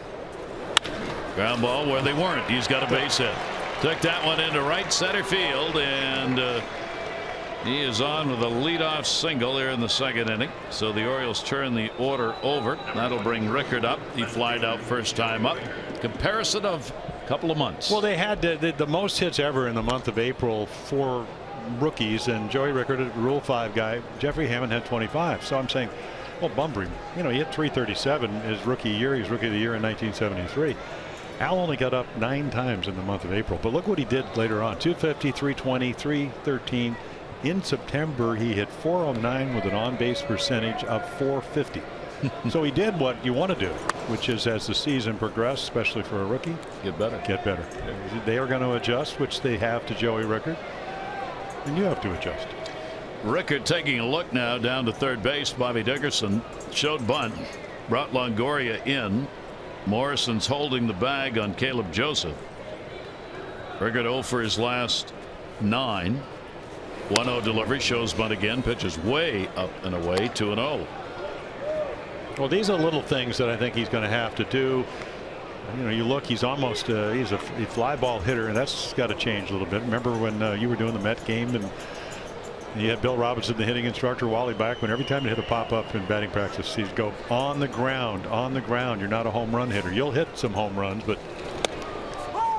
Ground ball where they weren't. He's got a base hit. Took that one into right center field, and he is on with a leadoff single there in the 2nd inning. So the Orioles turn the order over. That'll bring Rickert up. He flied out first time up. Comparison of a couple of months. Well, they had the most hits ever in the month of April for rookies, and Joey Rickert, a Rule 5 guy. Jeffrey Hammond had 25. So I'm saying, well, Bumbry, he hit 337 his rookie year. He was Rookie of the Year in 1973. Al only got up 9 times in the month of April, but look what he did later on. 250, 320, 313. In September, he hit 409 with an on-base percentage of 450. So he did what you want to do, which is, as the season progressed, especially for a rookie, get better. Get better. They are going to adjust, which they have to Joey Rickert, and you have to adjust. Rickert taking a look now down to 3rd base. Bobby Dickerson showed bunt, brought Longoria in. Morrison's holding the bag on Caleb Joseph. Rickert 0 for his last 9. 1-0 delivery, shows bunt again, pitches way up and away, 2-0. Well, these are little things that I think he's going to have to do. You look, he's almost he's a fly ball hitter, and that's got to change a little bit. Remember when you were doing the Met game and you had Bill Robinson, the hitting instructor, Wally Backman. Every time you hit a pop up in batting practice, he'd go on the ground, on the ground. You're not a home run hitter. You'll hit some home runs, but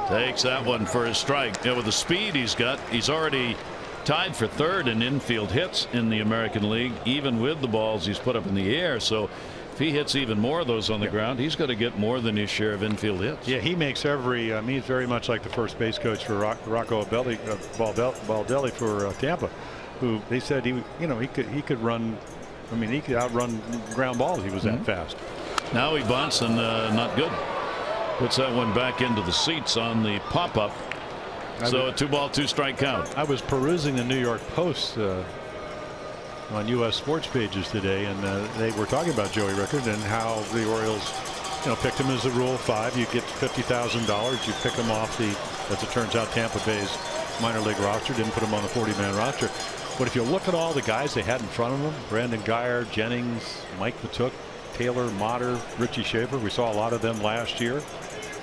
takes that one for a strike. With the speed he's got, he's already tied for 3rd in infield hits in the American League, even with the balls he's put up in the air. So if he hits even more of those on the ground, he's going to get more than his share of infield hits. Yeah, he makes every. He's very much like the first base coach for Rocco Baldelli for Tampa, who they said he could run. He could outrun ground balls. He was that fast. Now he bunts and not good. Puts that one back into the seats on the pop up. So a 2 ball 2 strike count. I was perusing the New York Post on U.S. sports pages today, and they were talking about Joey Rickert and how the Orioles, picked him as a Rule 5. You get $50,000. You pick him off the, as it turns out, Tampa Bay's minor league roster. Didn't put him on the 40-man roster. But if you look at all the guys they had in front of them, Brandon Geyer, Jennings, Mike Matuk, Taylor, Motter, Richie Schaefer, we saw a lot of them last year.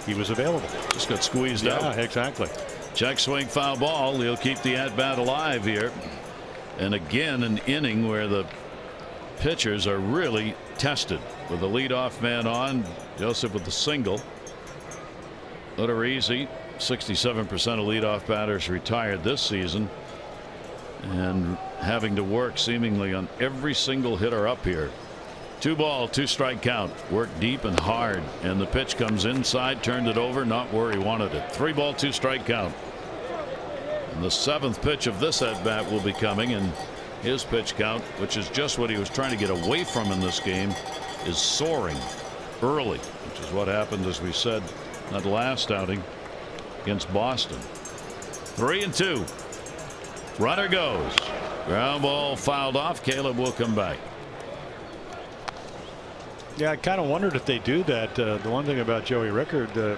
He was available. Just got squeezed out. Yeah, exactly. Check swing, foul ball. He'll keep the at-bat alive here. And again, an inning where the pitchers are really tested. With the leadoff man on, Joseph with the single. Odorizzi, 67% of leadoff batters retired this season. And having to work seemingly on every single hitter up here. 2 ball, 2 strike count. Worked deep and hard, and the pitch comes inside, turned it over, not where he wanted it. 3 ball, 2 strike count. And the 7th pitch of this at bat will be coming, and his pitch count, which is just what he was trying to get away from in this game, is soaring early, which is what happened, as we said, that last outing against Boston. 3-2. Runner goes. Ground ball fouled off. Caleb will come back. Yeah, I kind of wondered if they do that. The one thing about Joey Rickard, you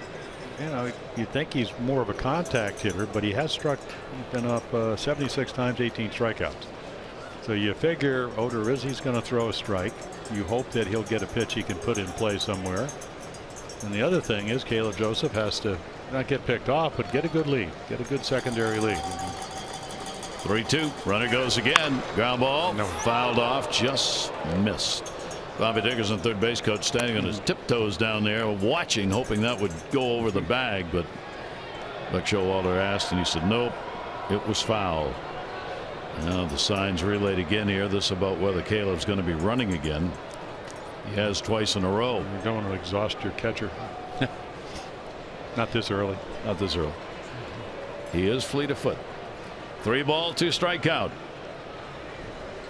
know, you think he's more of a contact hitter, but he has struck, he's been up 76 times, 18 strikeouts. So you figure Odorizzi's going to throw a strike. You hope that he'll get a pitch he can put in play somewhere. And the other thing is Caleb Joseph has to not get picked off, but get a good lead, get a good secondary lead. 3-2. Runner goes again. Ground ball. No. Fouled off. Just missed. Bobby Dickerson, third base coach, standing on his tiptoes down there, watching, hoping that would go over the bag. But Buck Showalter asked, and he said, nope, it was foul. Now the signs relayed again here. This about whether Caleb's going to be running again. He has twice in a row. You don't want to exhaust your catcher. Not this early. Not this early. He is fleet of foot. 3 ball, 2 strike count.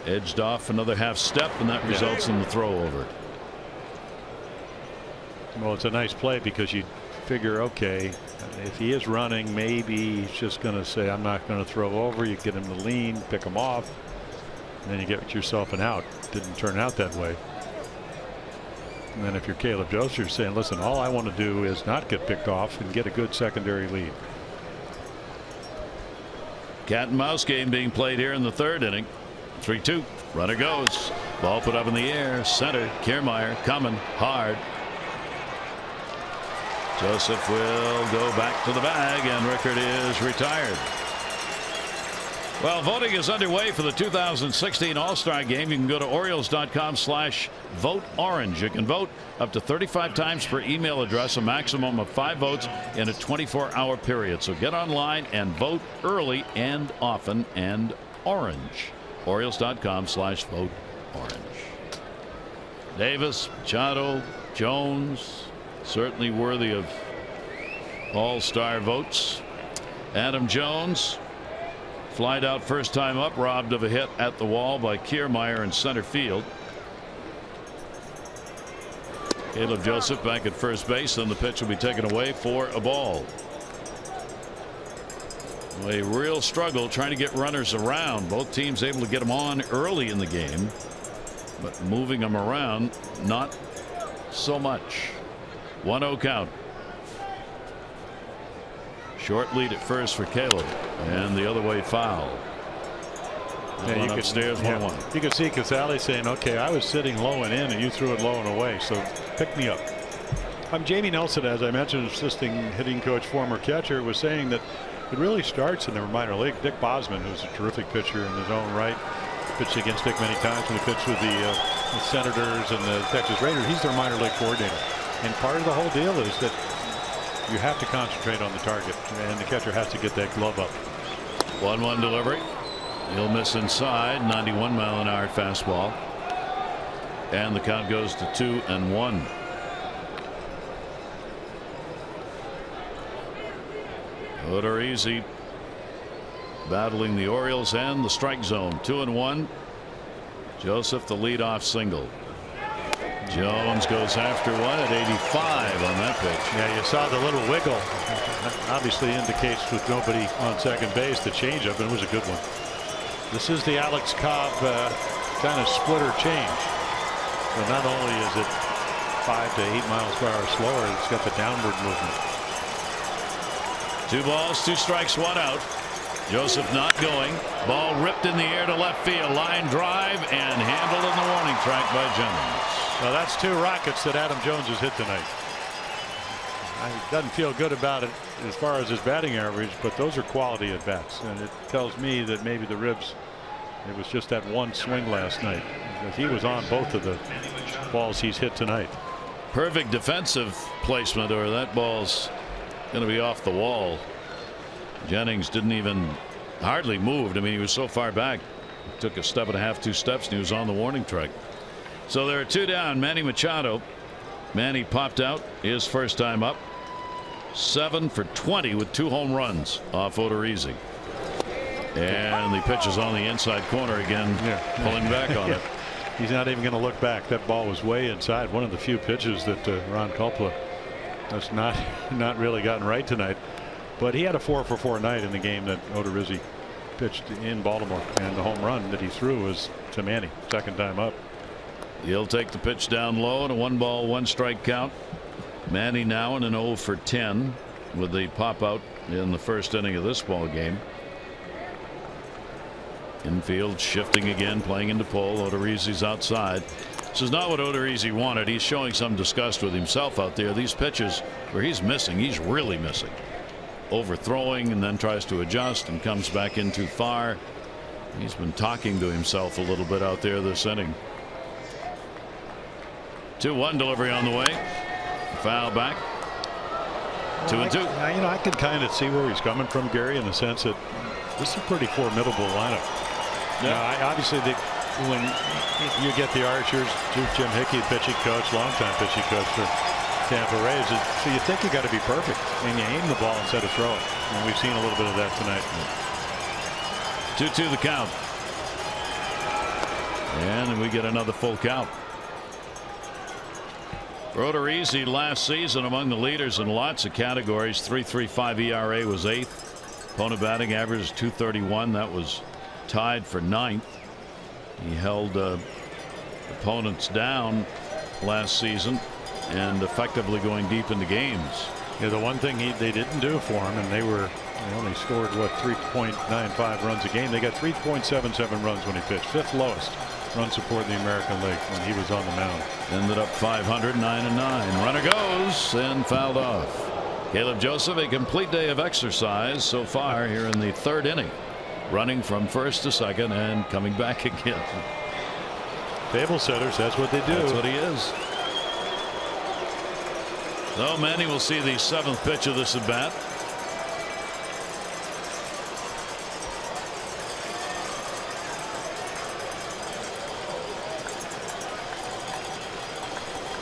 Edged off another half step, and that results in the throw over. Well, it's a nice play because you figure, okay, if he is running, maybe he's just going to say, I'm not going to throw over. You get him to lean, pick him off, and then you get yourself an out. Didn't turn out that way. And then if you're Caleb Joseph, you're saying, listen, all I want to do is not get picked off and get a good secondary lead. Cat and mouse game being played here in the 3rd inning. 3-2. Runner goes. Ball put up in the air. Center. Kiermaier coming hard. Joseph will go back to the bag, and Rickard is retired. Well, voting is underway for the 2016 All-Star Game. You can go to Orioles.com/vote-orange. You can vote up to 35 times per email address, a maximum of 5 votes in a 24-hour period. So get online and vote early and often and orange. Orioles.com/vote-orange. Davis, Machado, Jones, certainly worthy of All-Star votes. Adam Jones. Flied out first time up, robbed of a hit at the wall by Kiermaier in center field. Caleb Joseph back at first base, then the pitch will be taken away for a ball. A real struggle trying to get runners around. Both teams able to get them on early in the game, but moving them around not so much. 1-0 count. Short lead at first for Caleb, and the other way foul. Yeah, you upstairs 1-1. You can see Casali saying, okay, I was sitting low and in and you threw it low and away, so pick me up. Jamie Nelson, as I mentioned, assisting hitting coach, former catcher, was saying that it really starts in the minor league. Dick Bosman, who's a terrific pitcher in his own right, pitched against Dick many times when he pitched with the Senators and the Texas Rangers. He's their minor league coordinator, and part of the whole deal is that you have to concentrate on the target, and the catcher has to get that glove up. 1-1 delivery. He'll miss inside. 91-mile-an-hour fastball, and the count goes to 2-1. Odorizzi battling the Orioles and the strike zone. 2-1. Joseph the leadoff single. Jones goes after one at 85 on that pitch. Yeah, you saw the little wiggle. That obviously indicates with nobody on second base the changeup, and it was a good one. This is the Alex Cobb kind of splitter change. So not only is it 5 to 8 miles per hour slower, it's got the downward movement. 2 balls, 2 strikes, 1 out. Joseph not going. Ball ripped in the air to left field. Line drive and handled in the warning track by Jennings. Well, that's 2 rockets that Adam Jones has hit tonight. He doesn't feel good about it as far as his batting average, but those are quality at bats, and it tells me that maybe the ribs, it was just that one swing last night, because he was on both of the balls he's hit tonight. Perfect defensive placement, or that ball's going to be off the wall. Jennings didn't even hardly moved. I mean, he was so far back. Took a step and a half, 2 steps, and he was on the warning track. So there are 2 down. Manny Machado. Manny popped out his first time up. 7 for 20 with 2 home runs off Odorizzi. And the pitch is on the inside corner again, pulling back on it. He's not even going to look back. That ball was way inside. One of the few pitches that Ron Kulpa has not really gotten right tonight. But he had a 4-for-4 night in the game that Odorizzi pitched in Baltimore, and the home run that he threw was to Manny, second time up. He'll take the pitch down low, and a 1-ball, 1-strike count. Manny now in an 0 for 10 with the pop out in the first inning of this ball game. Infield shifting again, playing into pull. Odorizzi's outside. This is not what Odorizzi wanted. He's showing some disgust with himself out there. These pitches where he's missing, he's really missing. Overthrowing and then tries to adjust and comes back in too far. He's been talking to himself a little bit out there this inning. 2-1 delivery on the way. Foul back. 2-2. I can kind of see where he's coming from, Gary, in the sense that this is a pretty formidable lineup. Obviously, when you get the Archers, Jim Hickey, pitching coach, longtime pitching coach for Tampa Rays, so you think you got to be perfect, and you aim the ball instead of throw it. And we've seen a little bit of that tonight. 2-2 the count, and we get another full count. Odorizzi last season among the leaders in lots of categories. 3.35 ERA was 8th. Opponent batting average is .231. That was tied for 9th. He held opponents down last season and effectively going deep into games. Yeah, the one thing they didn't do for him, and they only scored 3.95 runs a game. They got 3.77 runs when he pitched, 5th lowest run support in the American League when he was on the mound. Ended up 500, 9-9. Runner goes and fouled off. Caleb Joseph, a complete day of exercise so far here in the 3rd inning, running from first to second and coming back again. Table setters, that's what they do. That's what he is. So Manny will see the 7th pitch of this at bat.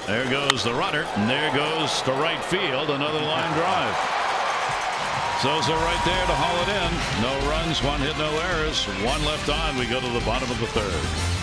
There goes the runner, and there goes to right field, another line drive. Souza right there to haul it in. No runs, 1 hit, no errors, 1 left on. We go to the bottom of the 3rd.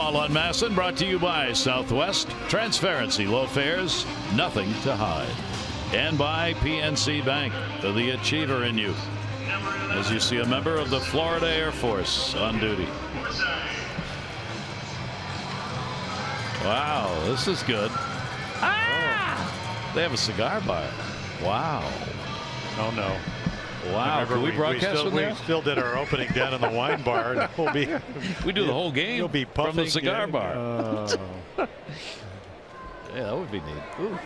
All on Masson, brought to you by Southwest. Transparency, low fares, nothing to hide. And by PNC Bank, the achiever in you. As you see a member of the Florida Air Force on duty. Wow, this is good. Ah! They have a cigar bar. Wow. Oh, no. Wow. Can we broadcast from there? We still did our opening down in the wine bar. And we'll be, we do the whole game you'll be puffing, from the cigar bar. Yeah, that would be neat. Ooh.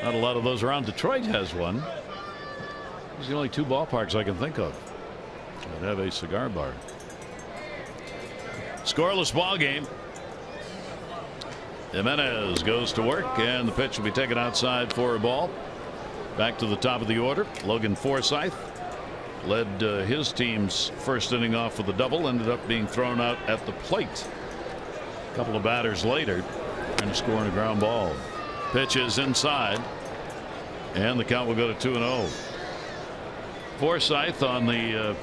Not a lot of those around. Detroit has one. These are the only 2 ballparks I can think of that have a cigar bar. Scoreless ball game. Jimenez goes to work, and the pitch will be taken outside for a ball. Back to the top of the order. Logan Forsythe led his team's first inning off with a double. Ended up being thrown out at the plate a couple of batters later, trying to score on a ground ball. Pitch is inside, and the count will go to 2-0. Forsythe on the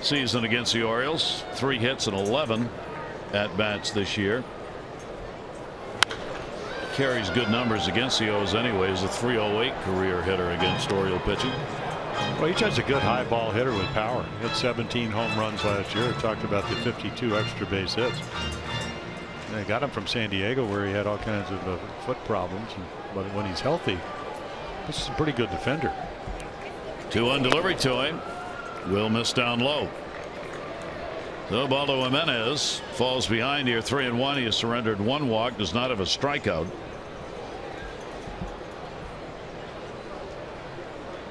season against the Orioles, 3 hits and 11 at bats this year. Carries good numbers against the O's anyways. A .308 career hitter against Oriole pitching. Well, he's just a good high ball hitter with power. He had 17 home runs last year. Talked about the 52 extra base hits. They got him from San Diego, where he had all kinds of foot problems. But when he's healthy, this is a pretty good defender. 2-1 delivery to him. Will miss down low. So Baldo Jimenez falls behind here, 3-1. He has surrendered 1 walk, does not have a strikeout.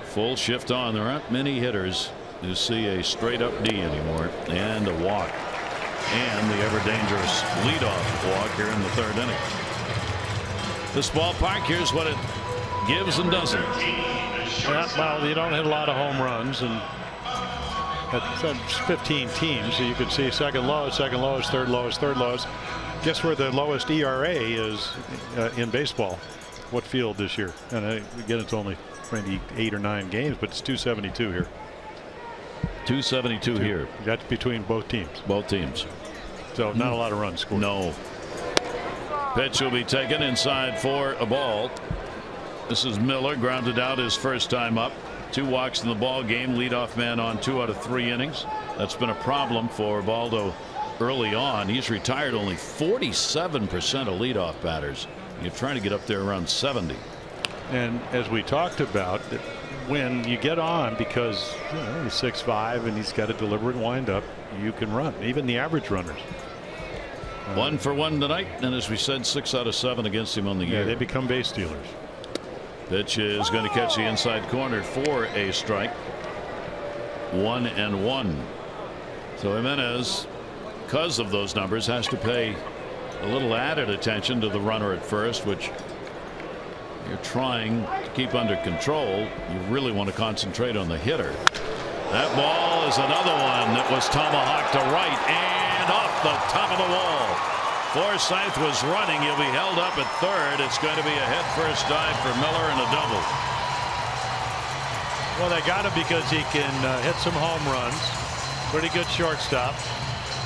Full shift on. There aren't many hitters who see a straight up D anymore, and a walk, and the ever dangerous leadoff walk here in the 3rd inning. This ballpark, here's what it gives and doesn't. Yeah, well, you don't hit a lot of home runs, and that's 15 teams, so you can see second lowest, third lowest, third lowest. Guess where the lowest ERA is in baseball? What field this year? And again, it's only maybe 8 or 9 games, but it's 272 here. 272 here. That's between both teams. Both teams. So not a lot of runs scored. No. Pitch will be taken inside for a ball. This is Miller, grounded out his first time up. 2 walks in the ball game. Leadoff man on 2 out of 3 innings. That's been a problem for Baldo early on. He's retired only 47% of leadoff batters. You're trying to get up there around 70. And as we talked about, when you get on, because he's 6'5" and he's got a deliberate windup, you can run. Even the average runners. 1 for 1 tonight, and as we said, 6 out of 7 against him on the year. They become base stealers. Pitch is going to catch the inside corner for a strike. 1-1. So Jimenez, because of those numbers, has to pay a little added attention to the runner at first, which you're trying to keep under control. You really want to concentrate on the hitter. That ball is another one that was tomahawked to right and off the top of the wall. Forsythe was running. He'll be held up at 3rd. It's going to be a head first dive for Miller and a double. Well, they got him because he can hit some home runs. Pretty good shortstop.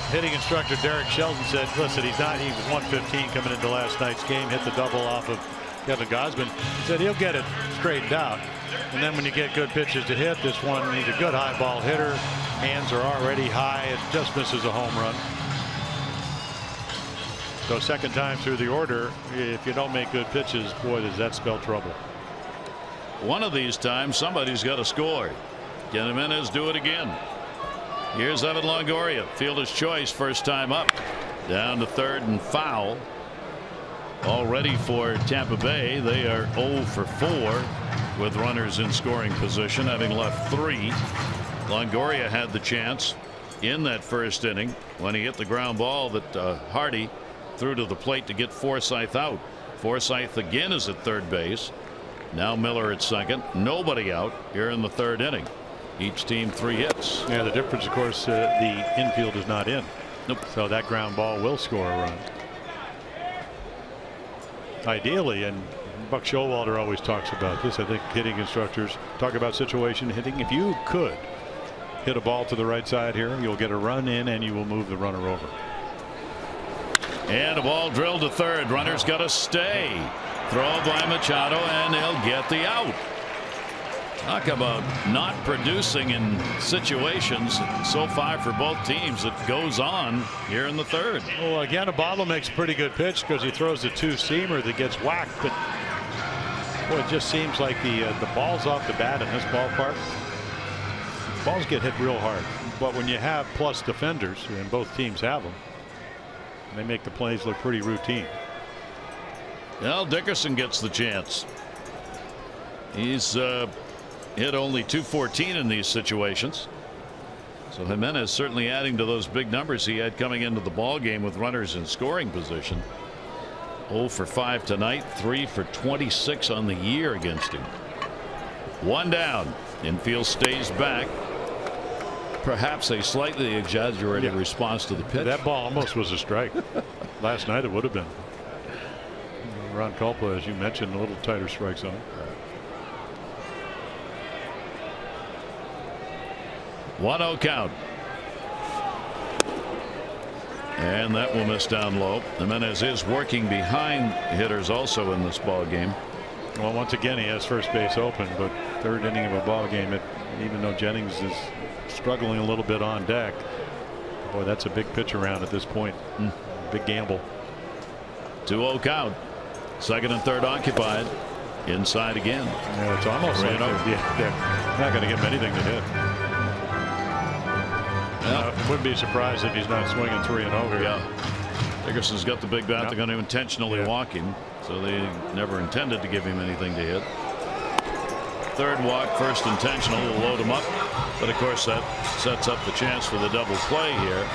Hitting instructor Derek Sheldon said, listen, he was 115 coming into last night's game, hit the double off of Kevin Gausman. He said he'll get it straightened out. And then when you get good pitches to hit, this one, he's a good high ball hitter. Hands are already high. It just misses a home run. So 2nd time through the order, if you don't make good pitches, boy, does that spell trouble. One of these times, somebody's got to score. Can Jimenez do it again? Here's Evan Longoria, fielder's choice, first time up. Down to 3rd and foul. Already for Tampa Bay, they are 0 for 4 with runners in scoring position, having left 3. Longoria had the chance in that first inning when he hit the ground ball that Hardy threw to the plate to get Forsythe out. Forsythe again is at 3rd base. Now Miller at 2nd. Nobody out here in the 3rd inning. Each team 3 hits. Yeah, the difference, of course, the infield is not in. Nope. So that ground ball will score a run. Ideally, and Buck Showalter always talks about this, I think hitting instructors talk about situation hitting. If you could hit a ball to the right side here, you'll get a run in and you will move the runner over. And a ball drilled to 3rd. Runner's got to stay. Throw by Machado, and they'll get the out. Talk about not producing in situations so far for both teams. It goes on here in the 3rd. Well, again, Abadal makes a pretty good pitch because he throws a 2-seamer that gets whacked. But boy, it just seems like the balls off the bat in this ballpark, balls get hit real hard. But when you have plus defenders, and both teams have them, they make the plays look pretty routine. Well, Dickerson gets the chance. He's hit only .214 in these situations. So Jimenez certainly adding to those big numbers he had coming into the ball game with runners in scoring position. 0 for 5 tonight, 3 for 26 on the year against him. One down. Infield stays back. Perhaps a slightly exaggerated response to the pitch. That ball almost was a strike. Last night it would have been. Ron Culpa, as you mentioned, a little tighter strike zone. 1-0 count. And that will miss down low. Jimenez is working behind hitters also in this ball game. Well, once again, he has first base open, but third inning of a ball game, even though Jennings is struggling a little bit on deck, boy, that's a big pitch around at this point. Big gamble. 2-0 count. Second and third occupied. Inside again. Yeah, it's almost like they're not going to give him anything to hit. Wouldn't be surprised if he's not swinging 3-0 here. Yeah. Dickerson's got the big bat. They're going to intentionally walk him, so they never intended to give him anything to hit. Third walk, first intentional, will load him up, but of course that sets up the chance for the double play here.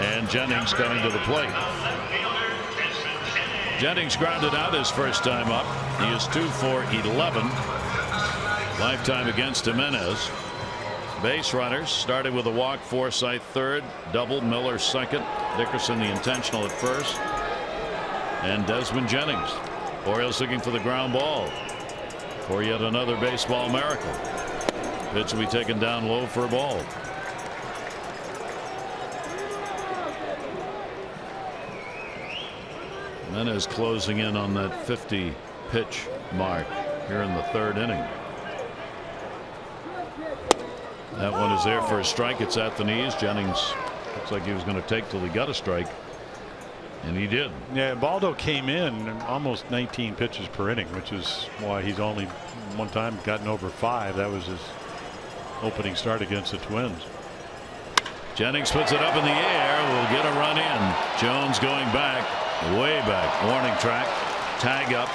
And Jennings coming to the plate. Jennings grounded out his first time up. He is 2 for 11. Lifetime against Jimenez. Base runners started with a walk. Forsythe third, double Miller second, Dickerson the intentional at first, and Desmond Jennings. Orioles looking for the ground ball for yet another baseball miracle. Pitch will be taken down low for a ball. Jimenez closing in on that 50 pitch mark here in the third inning. That one is there for a strike. It's at the knees. Jennings looks like he was going to take till he got a strike, and he did. Yeah, Baldo came in almost 19 pitches per inning, which is why he's only one time gotten over 5. That was his opening start against the Twins. Jennings puts it up in the air. Will get a run in. Jones going back, way back. Warning track. Tag up.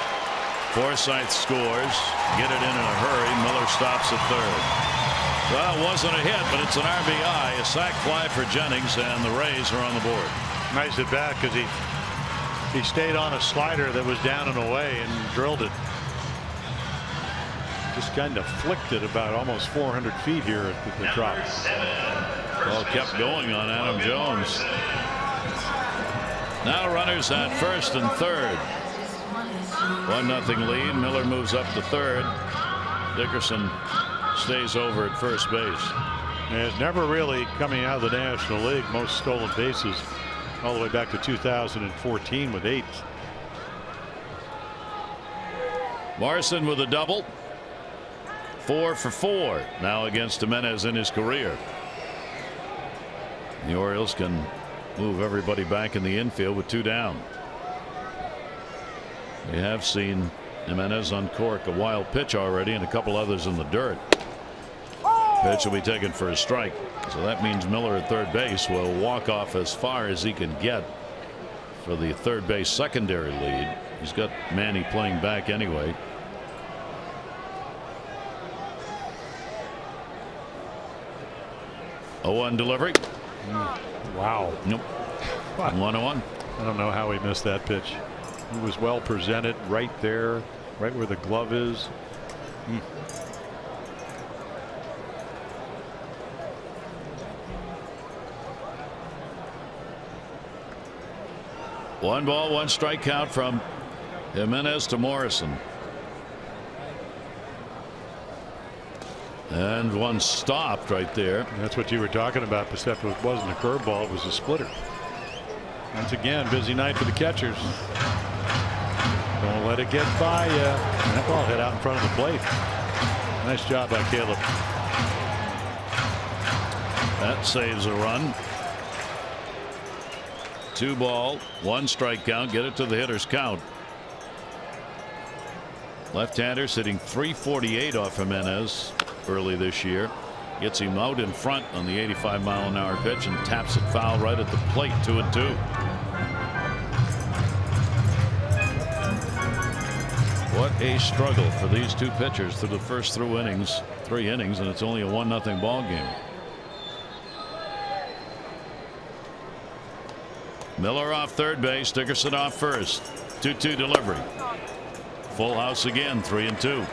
Forsythe scores. Get it in a hurry. Miller stops at third. Well, it wasn't a hit, but it's an RBI, a sac fly for Jennings, and the Rays are on the board. Nice at bat because he stayed on a slider that was down and away and drilled it. Just kind of flicked it about almost 400 feet here at the Trop. Ball kept going on Adam Jones. Now runners at first and third. 1-0 lead. Miller moves up to third. Dickerson stays over at first base. And it's never really coming out of the National League. Most stolen bases all the way back to 2014 with 8. Morrison with a double. 4 for 4 now against Jimenez in his career. The Orioles can move everybody back in the infield with 2 down. We have seen Jimenez uncork a wild pitch already and a couple others in the dirt. Pitch will be taken for a strike. So that means Miller at third base will walk off as far as he can get for the third base secondary lead. He's got Manny playing back anyway. A 1 delivery. Wow. Nope. 1-1. I don't know how he missed that pitch. He was well presented right there, right where the glove is. 1 ball, 1 strike count from Jimenez to Morrison. And one stopped right there. That's what you were talking about, except it wasn't a curveball, it was a splitter. Once again, busy night for the catchers. Don't let it get by you. That ball hit out in front of the plate. Nice job by Caleb. That saves a run. 2 ball, 1 strike count. Get it to the hitter's count. Left-hander sitting .348 off Jimenez early this year. Gets him out in front on the 85-mile-an-hour pitch and taps it foul right at the plate. 2-2. What a struggle for these two pitchers through the first 3 innings, and it's only a 1-0 ball game. Miller off third base, Dickerson off first. 2-2 delivery. Full house again, 3-2.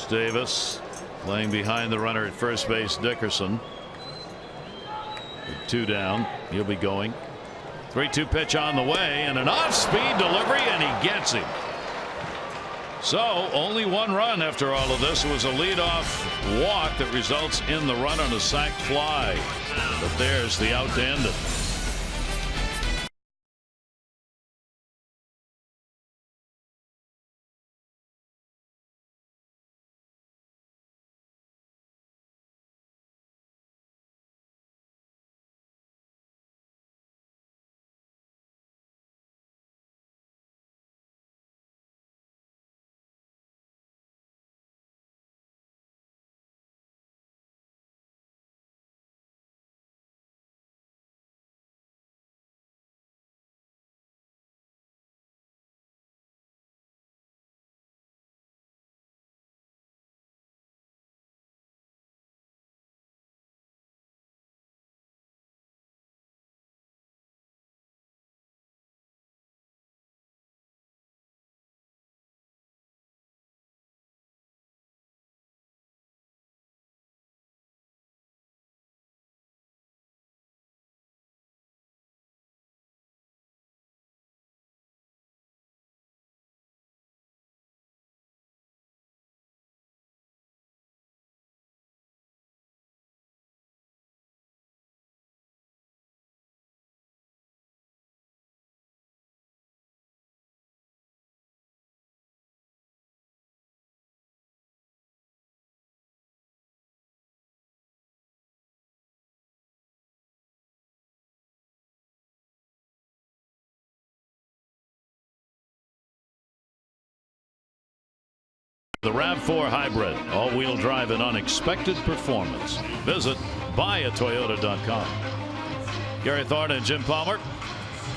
Davis playing behind the runner at first base, Dickerson. With 2 down, he'll be going. 3-2 pitch on the way, and an off-speed delivery, and he gets him. So only 1 run after all of this. It was a leadoff walk that results in the run on a sac fly. But there's the out to end it. The RAV4 Hybrid, all-wheel drive and unexpected performance. Visit buyatoyota.com. Gary Thornton and Jim Palmer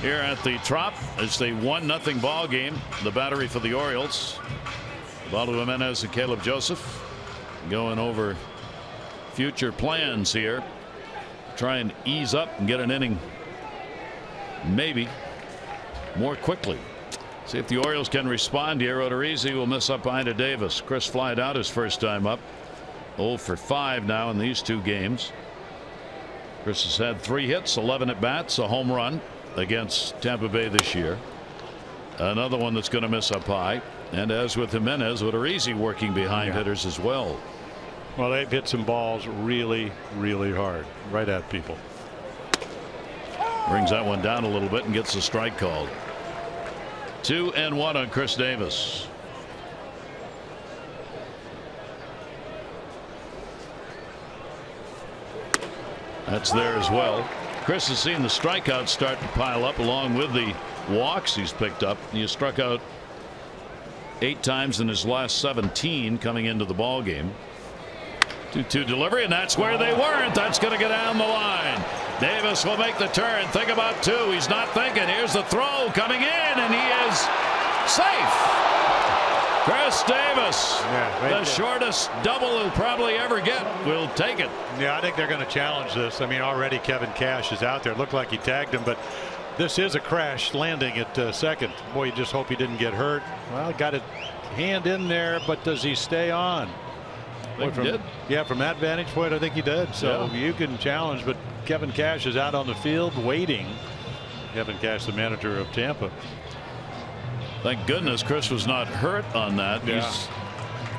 here at the Trop. It's the 1-0 ball game. The battery for the Orioles. Valdo Jimenez and Caleb Joseph going over future plans here. Try and ease up and get an inning maybe more quickly. See if the Orioles can respond here. Odorizzi will miss up behind a Davis. Chris flied out his first time up. 0 for 5 now in these 2 games. Chris has had 3 hits, 11 at bats, a home run against Tampa Bay this year. Another one that's going to miss up high. And as with Jimenez, Odorizzi working behind hitters as well. Well, they've hit some balls really, really hard, right at people. Brings that one down a little bit and gets the strike called. 2-1 on Chris Davis. That's there as well. Chris has seen the strikeouts start to pile up along with the walks he's picked up. He has struck out 8 times in his last 17 coming into the ball game. 2-2 delivery, and that's where they weren't. That's going to get down the line. Davis will make the turn. Think about 2. He's not thinking. Here's the throw coming in, and he is safe. Chris Davis, the shortest double he'll probably ever get. We'll take it. Yeah, I think they're going to challenge this. I mean, already Kevin Cash is out there. It looked like he tagged him, but this is a crash landing at second. Boy, you just hope he didn't get hurt. Well, got a hand in there, but does he stay on? Boy, from that vantage point, I think he did. So you can challenge, but Kevin Cash is out on the field waiting. Kevin Cash, the manager of Tampa. Thank goodness Chris was not hurt on that.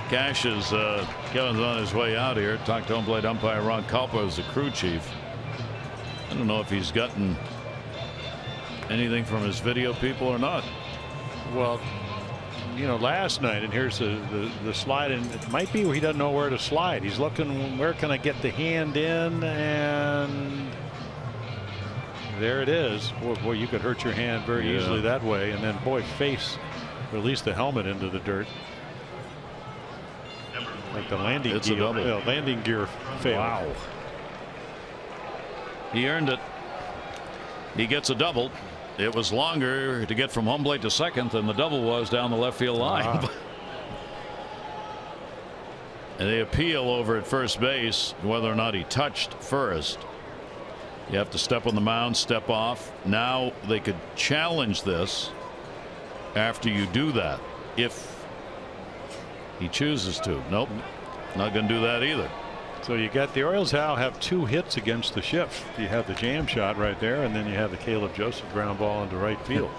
Cash is Kevin's on his way out here. Talked to home plate umpire Ron Kalpa as the crew chief. I don't know if he's gotten anything from his video people or not. Well, you know, last night, and here's the slide, and it might be where he doesn't know where to slide. He's looking, where can I get the hand in, and there it is. Boy, you could hurt your hand very easily that way, and then boy, face, or at least the helmet, into the dirt. Like the landing It's gear, a double. landing gear failed. Wow. He earned it. He gets a double. It was longer to get from home plate to second than the double was down the left field line. And they appeal over at first base whether or not he touched first. You have to step on the mound, step off. Now they could challenge this after you do that if he chooses to. Nope, not going to do that either. So you got the Orioles now have 2 hits against the shift. You have the jam shot right there, and then you have the Caleb Joseph ground ball into right field.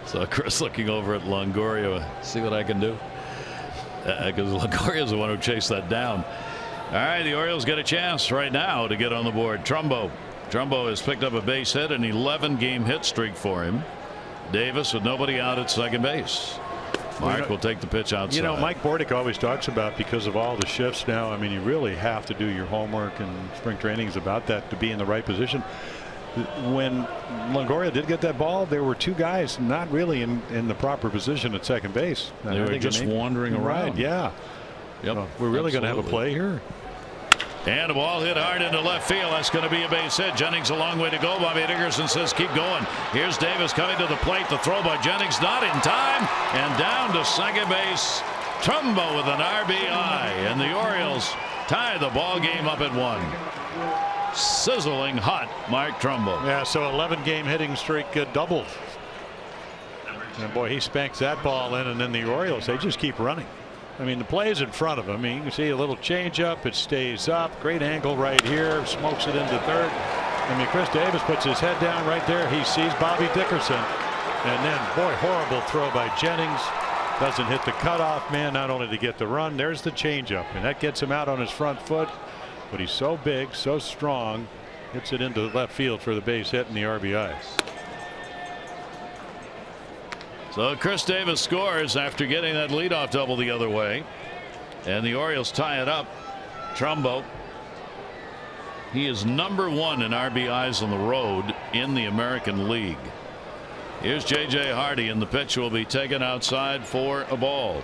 So Chris looking over at Longoria, see what I can do, because Longoria's the one who chased that down. All right, the Orioles get a chance right now to get on the board. Trumbo has picked up a base hit, an 11-game hit streak for him. Davis with nobody out at second base. Mark will take the pitch outside. You know, Mike Bordick always talks about, because of all the shifts now, I mean, you really have to do your homework, and spring training is about that, to be in the right position. When Longoria did get that ball, there were 2 guys not really in the proper position at second base. They were just wandering around. Right, yeah. Yep, so we're really going to have a play here. And a ball hit hard into left field. That's going to be a base hit. Jennings a long way to go. Bobby Dickerson says keep going. Here's Davis coming to the plate. The throw by Jennings not in time. And down to second base. Trumbo with an RBI. And the Orioles tie the ball game up at 1. Sizzling hot Mark Trumbo. Yeah, so 11-game hitting streak doubled. And boy, he spanks that ball in, and then the Orioles, they just keep running. I mean, the play is in front of him. I mean, you can see a little changeup. It stays up. Great angle right here. Smokes it into third. I mean, Chris Davis puts his head down right there. He sees Bobby Dickerson. And then, boy, horrible throw by Jennings. Doesn't hit the cutoff man, not only to get the run. There's the changeup, and that gets him out on his front foot. But he's so big, so strong. Hits it into left field for the base hit and the RBI. So Chris Davis scores after getting that leadoff double the other way, and the Orioles tie it up. Trumbo, he is #1 in RBIs on the road in the American League. Here's J.J. Hardy, and the pitch will be taken outside for a ball.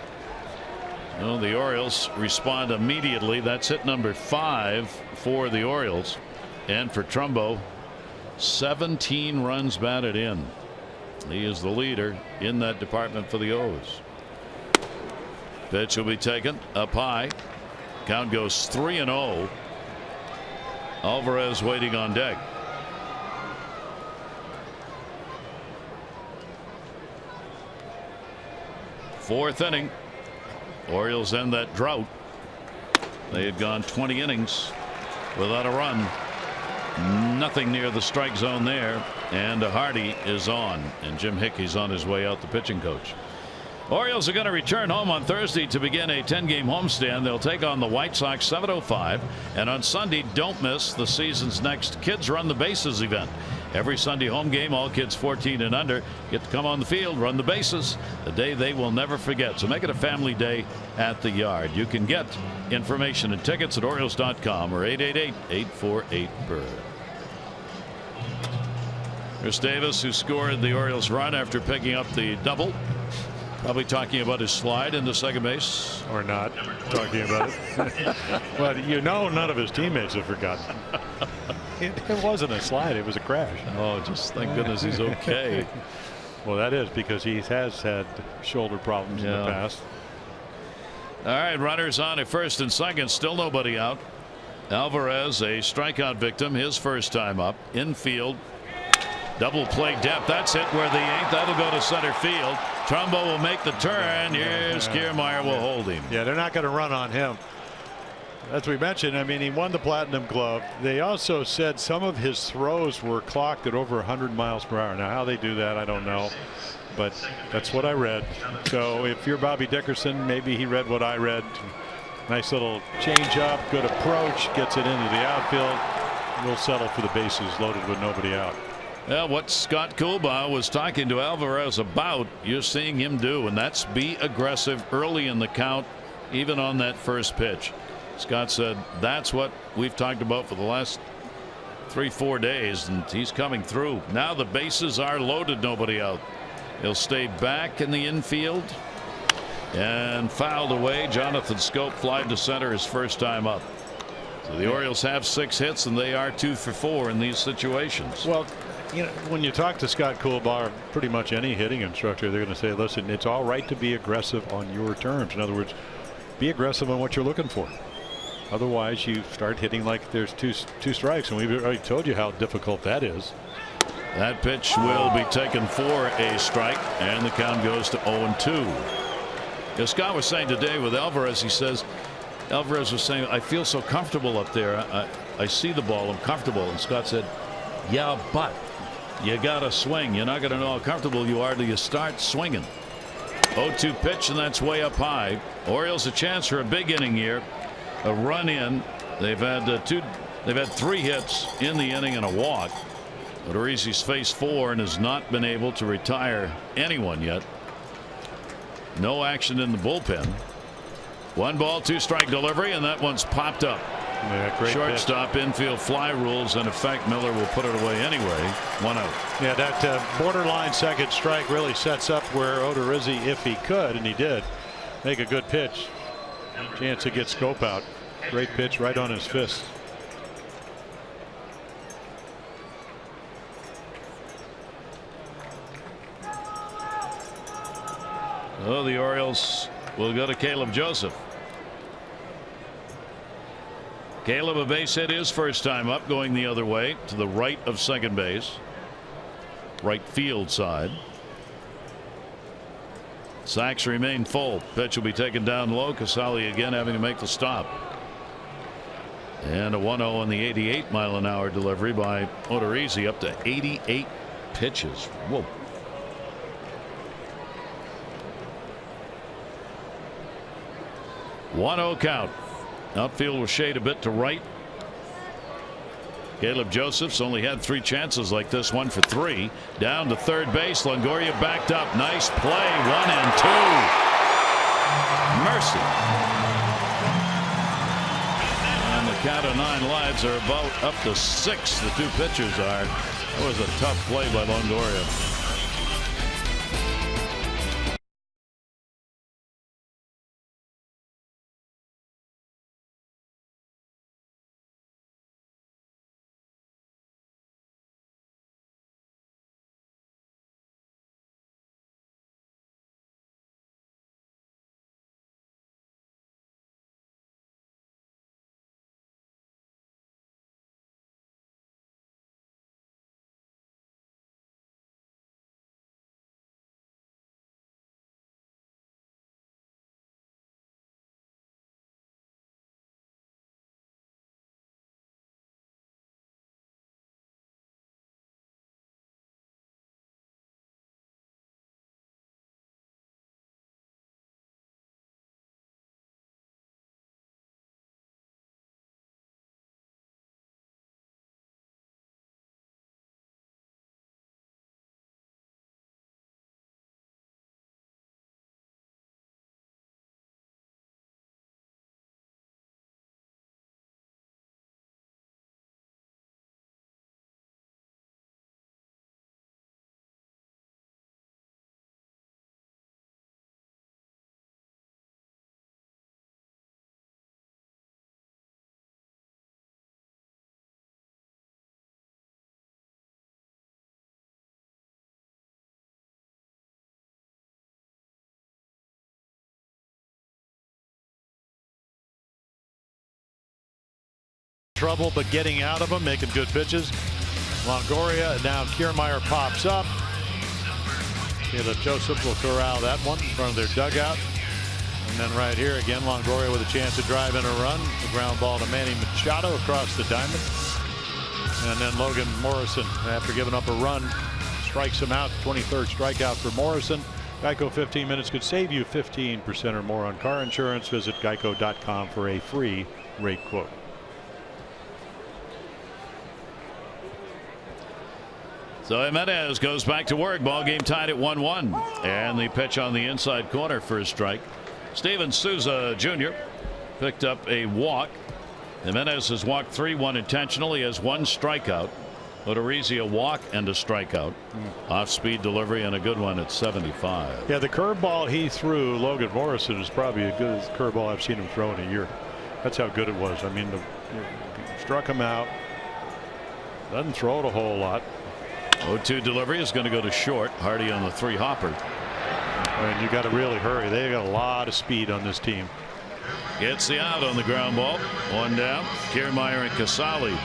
Well, the Orioles respond immediately. That's hit number 5 for the Orioles, and for Trumbo, 17 runs batted in. He is the leader in that department for the O's. Pitch will be taken up high. Count goes 3-0. Alvarez waiting on deck. Fourth inning. Orioles end that drought. They had gone 20 innings without a run. Nothing near the strike zone there, and Hardy is on, and Jim Hickey's on his way out, the pitching coach. Orioles are going to return home on Thursday to begin a 10-game homestand. They'll take on the White Sox 7:05, and on Sunday, don't miss the season's next Kids Run the Bases event. Every Sunday home game, all kids 14 and under get to come on the field, run the bases, a day they will never forget. So make it a family day at the Yard. You can get information and tickets at Orioles.com or 888-848-BIRD. Chris Davis, who scored the Orioles run after picking up the double, probably talking about his slide into second base. Or not talking about it. But you know, none of his teammates have forgotten. It wasn't a slide, it was a crash. Oh, just thank goodness he's okay. Well, that is because he has had shoulder problems in the past. All right, runners on at first and second, still nobody out. Alvarez, a strikeout victim, his first time up. Infield, double play depth. That's hit where the ain't. That'll go to center field. Trumbo will make the turn. Here's Kiermaier will hold him. Yeah, they're not going to run on him. As we mentioned, I mean, he won the Platinum Glove. They also said some of his throws were clocked at over 100 miles per hour. Now, how they do that, I don't know. But that's what I read. So if you're Bobby Dickerson, maybe he read what I read. Nice little change up, good approach, gets it into the outfield. We'll settle for the bases loaded with nobody out. Well, what Scott Coolbaugh was talking to Alvarez about, you're seeing him do, and that's be aggressive early in the count, even on that first pitch. Scott said that's what we've talked about for the last 3-4 days, and he's coming through. Now the bases are loaded, nobody out. He'll stay back in the infield. and fouled away. Jonathan Scope flied to center his first time up. So the Orioles have 6 hits, and they are 2 for 4 in these situations. Well, you know, when you talk to Scott Coolbar, pretty much any hitting instructor, they're going to say, listen, it's all right to be aggressive on your terms. In other words, be aggressive on what you're looking for. Otherwise, you start hitting like there's two strikes, and we've already told you how difficult that is. That pitch will be taken for a strike, and the count goes to 0-2. As Scott was saying today with Alvarez, he says, Alvarez was saying, I feel so comfortable up there. I see the ball. I'm comfortable. And Scott said, yeah, but you got to swing. You're not going to know how comfortable you are till you start swinging. 0-2 pitch, and that's way up high. Orioles a chance for a big inning here. A run in. They've had 3 hits in the inning and a walk. Odorizzi's faced 4 and has not been able to retire anyone yet. No action in the bullpen. 1 ball, 2 strike delivery, and that one's popped up. Yeah, great shortstop pitch. infield fly rules in effect. Miller will put it away anyway. 1 out. Yeah, that borderline second strike really sets up where Odorizzi, if he could, and he did, make a good pitch. Chance to get Scope out. Great pitch right on his fist. Oh, the Orioles will go to Caleb Joseph. Caleb, a base hit his first time up, going the other way to the right of second base. Right field side. Sacks remain full. Pitch will be taken down low. Casali again having to make the stop. And a 1-0 on the 88-mile-an-hour delivery by Odorizzi, up to 88 pitches. Whoa. One-0 count. Outfield will shade a bit to right. Caleb Joseph's only had 3 chances like this, 1 for 3. Down to third base. Longoria backed up. Nice play. 1 and 2. Mercy. And the count of 9 lives are about up to 6. The 2 pitchers are. That was a tough play by Longoria. Trouble, but getting out of them, making good pitches. Longoria, now Kiermaier pops up. Caleb Joseph will corral that one in front of their dugout. And then right here again, Longoria with a chance to drive in a run. The ground ball to Manny Machado across the diamond. And then Logan Morrison, after giving up a run, strikes him out. 23rd strikeout for Morrison. Geico 15 minutes could save you 15% or more on car insurance. Visit geico.com for a free rate quote. So Jimenez goes back to work. Ball game tied at 1-1. And the pitch on the inside corner for a strike. Steven Souza Jr. picked up a walk. Jimenez has walked 3, 1 intentional. He has 1 strikeout. Odorizzi a walk and a strikeout. Off-speed delivery and a good one at 75. Yeah, the curveball he threw, Logan Morrison, is probably as good as the curveball I've seen him throw in a year. That's how good it was. I mean, struck him out. Doesn't throw it a whole lot. 0-2 delivery is going to go to short. Hardy on the 3-hopper. And you got to really hurry. They got a lot of speed on this team. Gets the out on the ground ball. 1 down. Kiermaier and Casali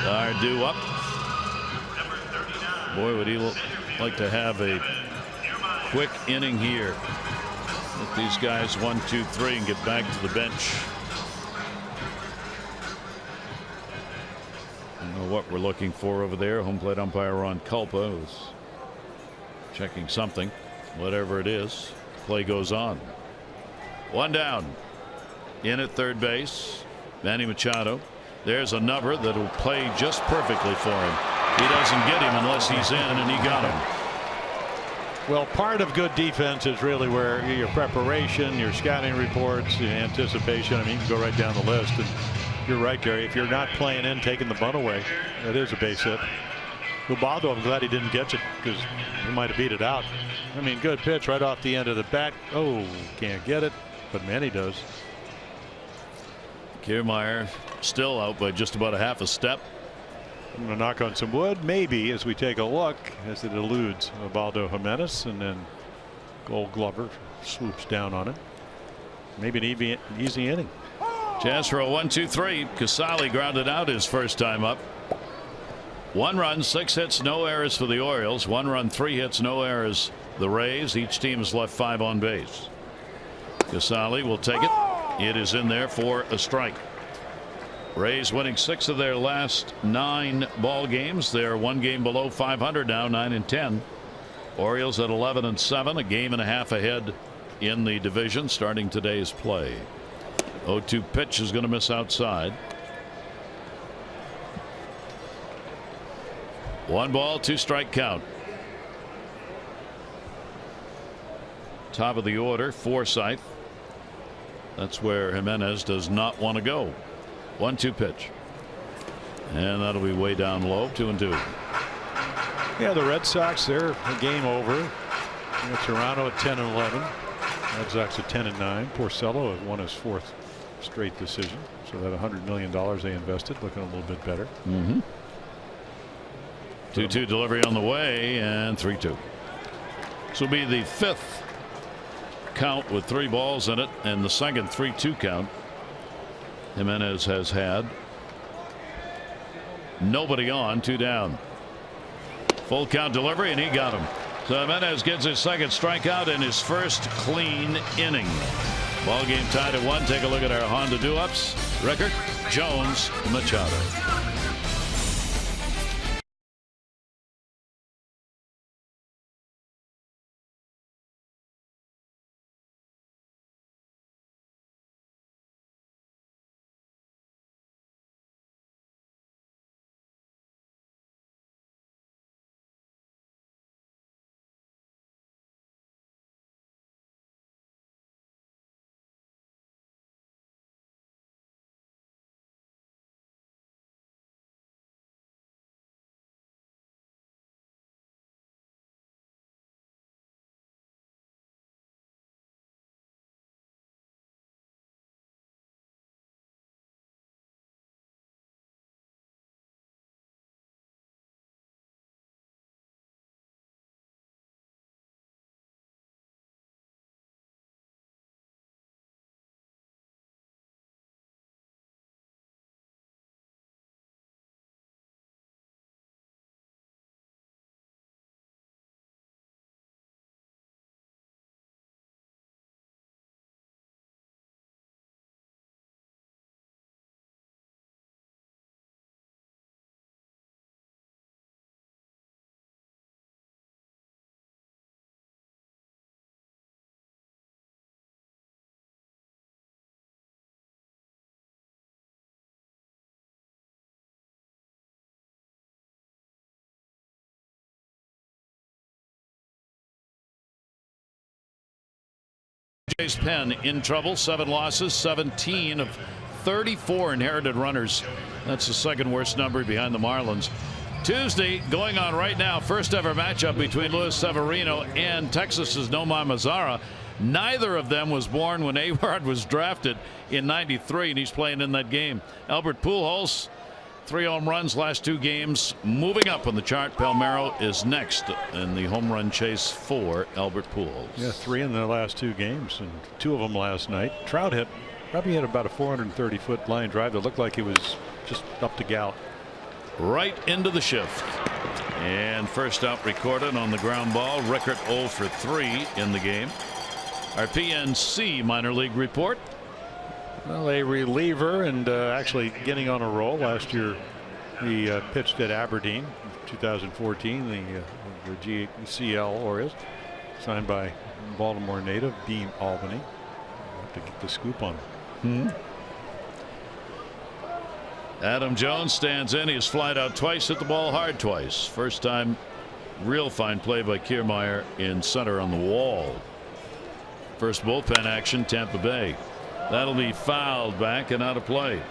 are due up. Boy, would he like to have a quick inning here. Let these guys 1, 2, 3 and get back to the bench. I don't know what we're looking for over there. Home plate umpire Ron Culpa is checking something. Whatever it is, play goes on. 1 down. In at third base, Manny Machado. There's a number that will play just perfectly for him. He doesn't get him unless he's in, and he got him. Well, part of good defense is really where your preparation, your scouting reports, your anticipation. I mean, you can go right down the list. And you're right, Gary. If you're not playing in, taking the bunt away, that is a base hit. Ubaldo, I'm glad he didn't catch it because he might have beat it out. I mean, good pitch right off the end of the bat. Oh, can't get it, but Manny does. Kiermaier still out by just about a half a step. I'm going to knock on some wood, maybe, as we take a look, as it eludes Ubaldo Jimenez, and then Gold Glover swoops down on it. Maybe an easy inning. Chance for a 1-2-3. Casali grounded out his first time up. 1 run, 6 hits, no errors for the Orioles. 1 run, 3 hits, no errors. The Rays. Each team has left 5 on base. Casali will take it. It is in there for a strike. Rays winning 6 of their last 9 ball games. They're 1 game below 500 now, 9-10. Orioles at 11-7, a game and a half ahead in the division starting today's play. 0-2 pitch is going to miss outside. 1 ball, 2 strike count. Top of the order, Forsythe. That's where Jimenez does not want to go. 1-2 pitch. And that'll be way down low. 2-2. Yeah, the Red Sox, they're a game over. Toronto at 10-11. Red Sox at 10-9. Porcello has won his 4th straight decision. So that $100 million they invested looking a little bit better. 2-2 delivery on the way, and 3-2. This will be the 5th count with 3 balls in it, and the second 3-2 count Jimenez has had. Nobody on, 2 down. Full count delivery, and he got him. So Jimenez gets his second strikeout in his first clean inning. Ball game tied at 1. Take a look at our Honda do-ups. Record: Jones, Machado. Jay's pen in trouble. 7 losses, 17 of 34 inherited runners. That's the second worst number behind the Marlins. Tuesday going on right now. First ever matchup between Luis Severino and Texas's Nomar Mazara. Neither of them was born when Award was drafted in '93, and he's playing in that game. Albert Pujols, 3 home runs last 2 games, moving up on the chart. Palmeiro is next in the home run chase for Albert Pujols. Yeah, 3 in the last 2 games, and 2 of them last night. Trout probably hit about a 430-foot line drive that looked like he was just up to Gal. Right into the shift. And first out recorded on the ground ball. Rickert 0 for 3 in the game. Our PNC minor league report. Well, a reliever and actually getting on a roll. Last year he pitched at Aberdeen, 2014, the GCL Orioles, signed by Baltimore native Beam Albany. I'll have to get the scoop on him. Adam Jones stands in. He has flied out twice, hit the ball hard twice. First time, real fine play by Kiermaier in center on the wall. First bullpen action, Tampa Bay. That'll be fouled back and out of play.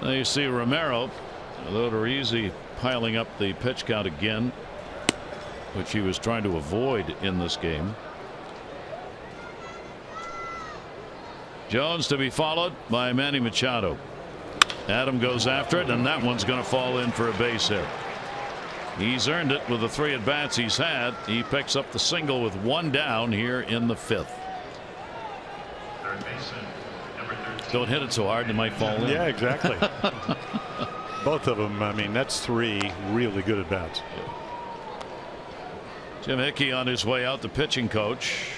Now you see Romero, Odorizzi piling up the pitch count again, which he was trying to avoid in this game. Jones to be followed by Manny Machado. Adam goes after it, and that one's going to fall in for a base hit. He's earned it with the 3 at bats he's had. He picks up the single with 1 down here in the 5th. Don't hit it so hard it might fall in. Yeah, exactly. Both of them. I mean, that's 3 really good at bats. Jim Hickey on his way out, the pitching coach.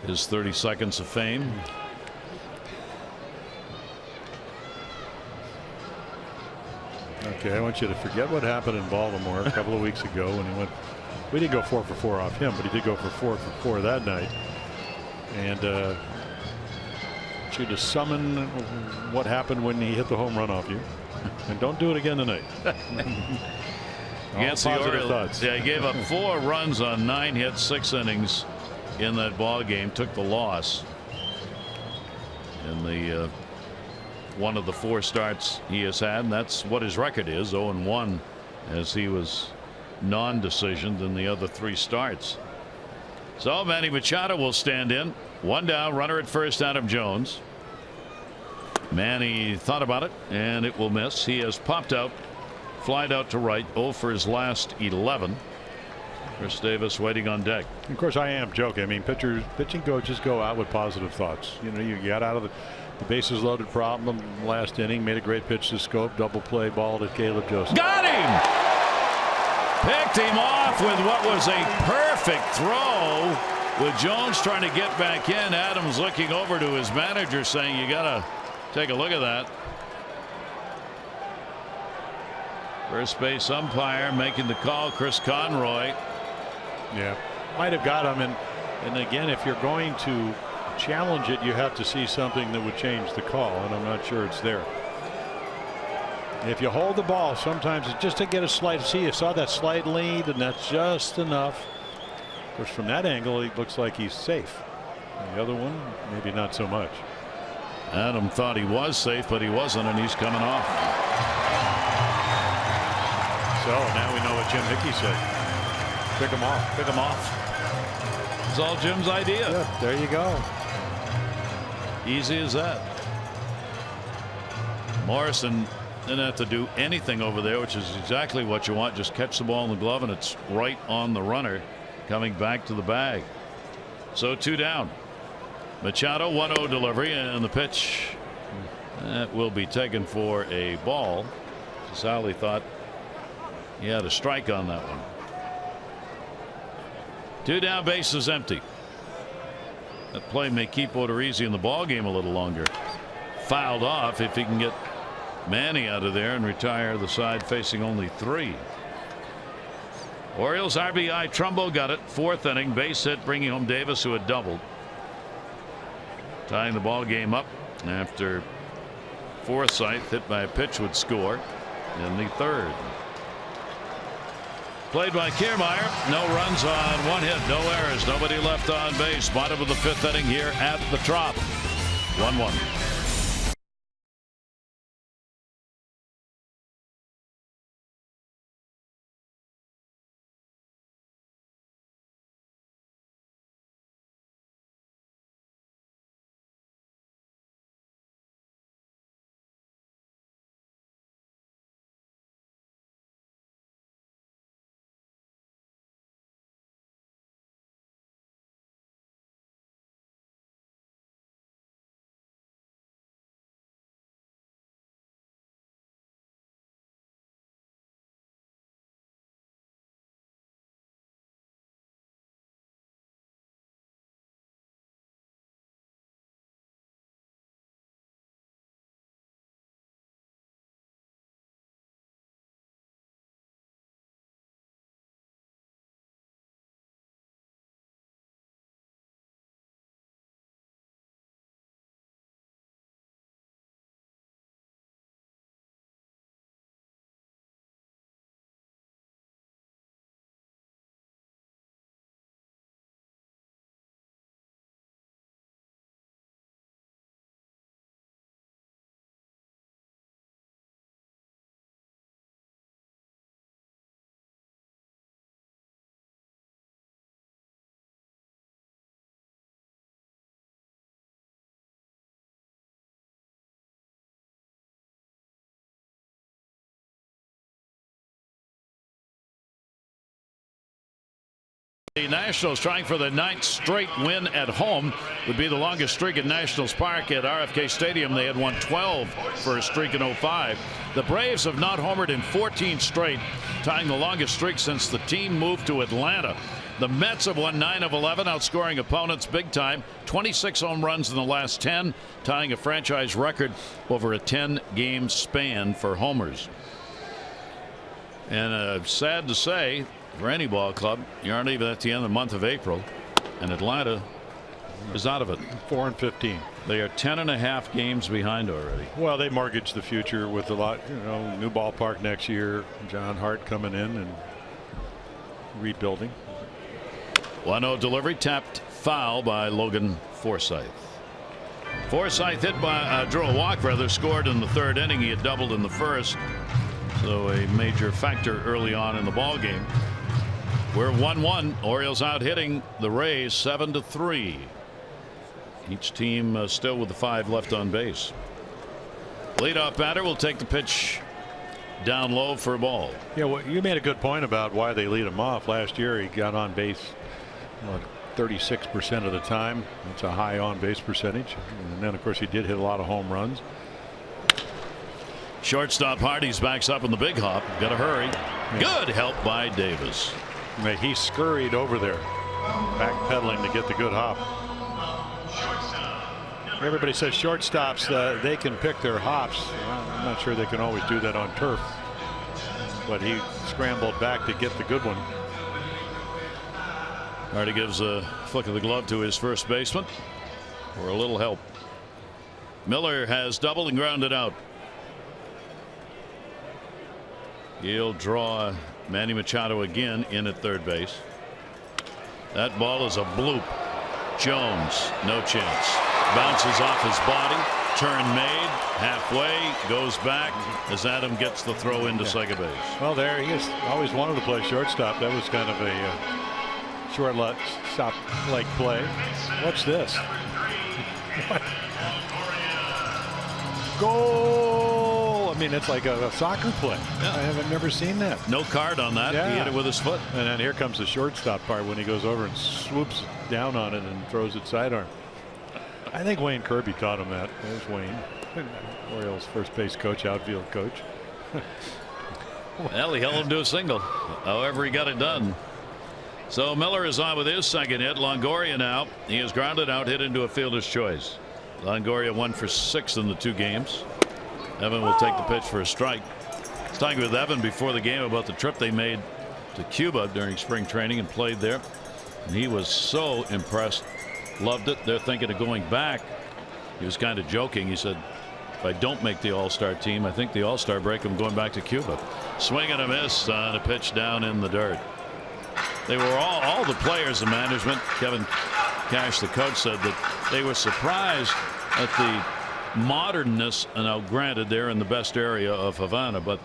His 30 seconds of fame. Okay, I want you to forget what happened in Baltimore a couple of weeks ago when he went. We didn't go 4 for 4 off him, but he did go for 4 for 4 that night. And should have summoned what happened when he hit the home run off you, and don't do it again tonight. Against the Orioles. Yeah, he gave up 4 runs on 9 hits, 6 innings in that ball game. Took the loss in the one of the 4 starts he has had, and that's what his record is, 0-1, as he was non-decisioned in the other 3 starts. So Manny Machado will stand in. 1 down, runner at first, Adam Jones. Manny thought about it, and it will miss. He has popped out, flied out to right, 0 for his last 11. Chris Davis waiting on deck. Of course, I am joking. I mean, pitching coaches go out with positive thoughts. You know, you got out of the bases loaded problem last inning, made a great pitch to Scope, double play ball to Caleb Joseph. Got him! Picked him off with what was a perfect throw, with Jones trying to get back in. Adams looking over to his manager saying, you gotta take a look at that. First base umpire making the call, Chris Conroy. Yeah, might have got him, and again, if you're going to challenge it, you have to see something that would change the call, and I'm not sure it's there. If you hold the ball, sometimes it's just to get a slight. See, you saw that slight lead, and that's just enough. Of course, from that angle, it looks like he's safe. And the other one, maybe not so much. Adam thought he was safe, but he wasn't, and he's coming off. So now we know what Jim Hickey said. Pick him off. Pick him off. It's all Jim's idea. Yeah, there you go. Easy as that. Morrison didn't have to do anything over there, which is exactly what you want. Just catch the ball in the glove, and it's right on the runner coming back to the bag. So 2 down. Machado 1-0 delivery, and the pitch that will be taken for a ball. Casali thought he had a strike on that one. 2 down, bases empty. That play may keep Odorizzi in the ball game a little longer. Fouled off if he can get Manny out of there and retire the side facing only 3. Orioles RBI. Trumbo got it. 4th inning, base hit, bringing home Davis, who had doubled, tying the ball game up after Forsythe hit by a pitch would score in the 3rd. Played by Kiermaier. No runs on 1 hit, no errors, nobody left on base. Bottom of the 5th inning here at the Trop. 1-1. The Nationals trying for the 9th straight win at home. Would be the longest streak at Nationals Park at RFK Stadium. They had won 12 for a streak in 05. The Braves have not homered in 14 straight, tying the longest streak since the team moved to Atlanta. The Mets have won 9 of 11, outscoring opponents big time. 26 home runs in the last 10, tying a franchise record over a 10-game span for homers. And sad to say, for any ball club, you aren't even at the end of the month of April, and Atlanta is out of it. 4-15. They are 10.5 games behind already. Well, they mortgaged the future with a lot, new ballpark next year. John Hart coming in and rebuilding. 1-0 delivery, tapped foul by Logan Forsythe. Forsythe drew a walk, scored in the 3rd inning. He had doubled in the 1st, so a major factor early on in the ball game. We're 1-1. Orioles out hitting the Rays 7-3. Each team still with the 5 left on base. Leadoff batter will take the pitch down low for a ball. Yeah, well, you made a good point about why they lead him off. Last year he got on base 36% of the time. It's a high on base percentage. And then of course he did hit a lot of home runs. Shortstop Hardy's backs up in the big hop. Got to hurry. Yeah. Good help by Davis. He scurried over there, backpedaling to get the good hop. Everybody says shortstops they can pick their hops. I'm not sure they can always do that on turf, but he scrambled back to get the good one. Hardy gives a flick of the glove to his first baseman for a little help. Miller has doubled and grounded out. He'll draw Manny Machado again in at 3rd base. That ball is a bloop. Jones, no chance. Bounces off his body. Turn made. Halfway. Goes back as Adam gets the throw into second base. Well, there he is. Always wanted to play shortstop. That was kind of a short stop like play. What's this? What? Goal! I mean, it's like a soccer play. Yeah. I haven't never seen that. No card on that. Yeah. He hit it with his foot. And then here comes the shortstop part when he goes over and swoops down on it and throws it sidearm. I think Wayne Kirby taught him that. There's Wayne, Orioles first base coach, outfield coach. Well, he held him to a single. However, he got it done. So Miller is on with his second hit. Longoria now. He is grounded out, hit into a fielder's choice. Longoria 1 for 6 in the 2 games. Evan will take the pitch for a strike. I was talking with Evan before the game about the trip they made to Cuba during spring training and played there. And he was so impressed. Loved it. They're thinking of going back. He was kind of joking. He said, if I don't make the All-Star team, I think the All-Star break, I'm going back to Cuba. Swing and a miss on a pitch down in the dirt. They were all the players and management. Kevin Cash, the coach, said that they were surprised at the modernness. And now granted, they're in the best area of Havana, but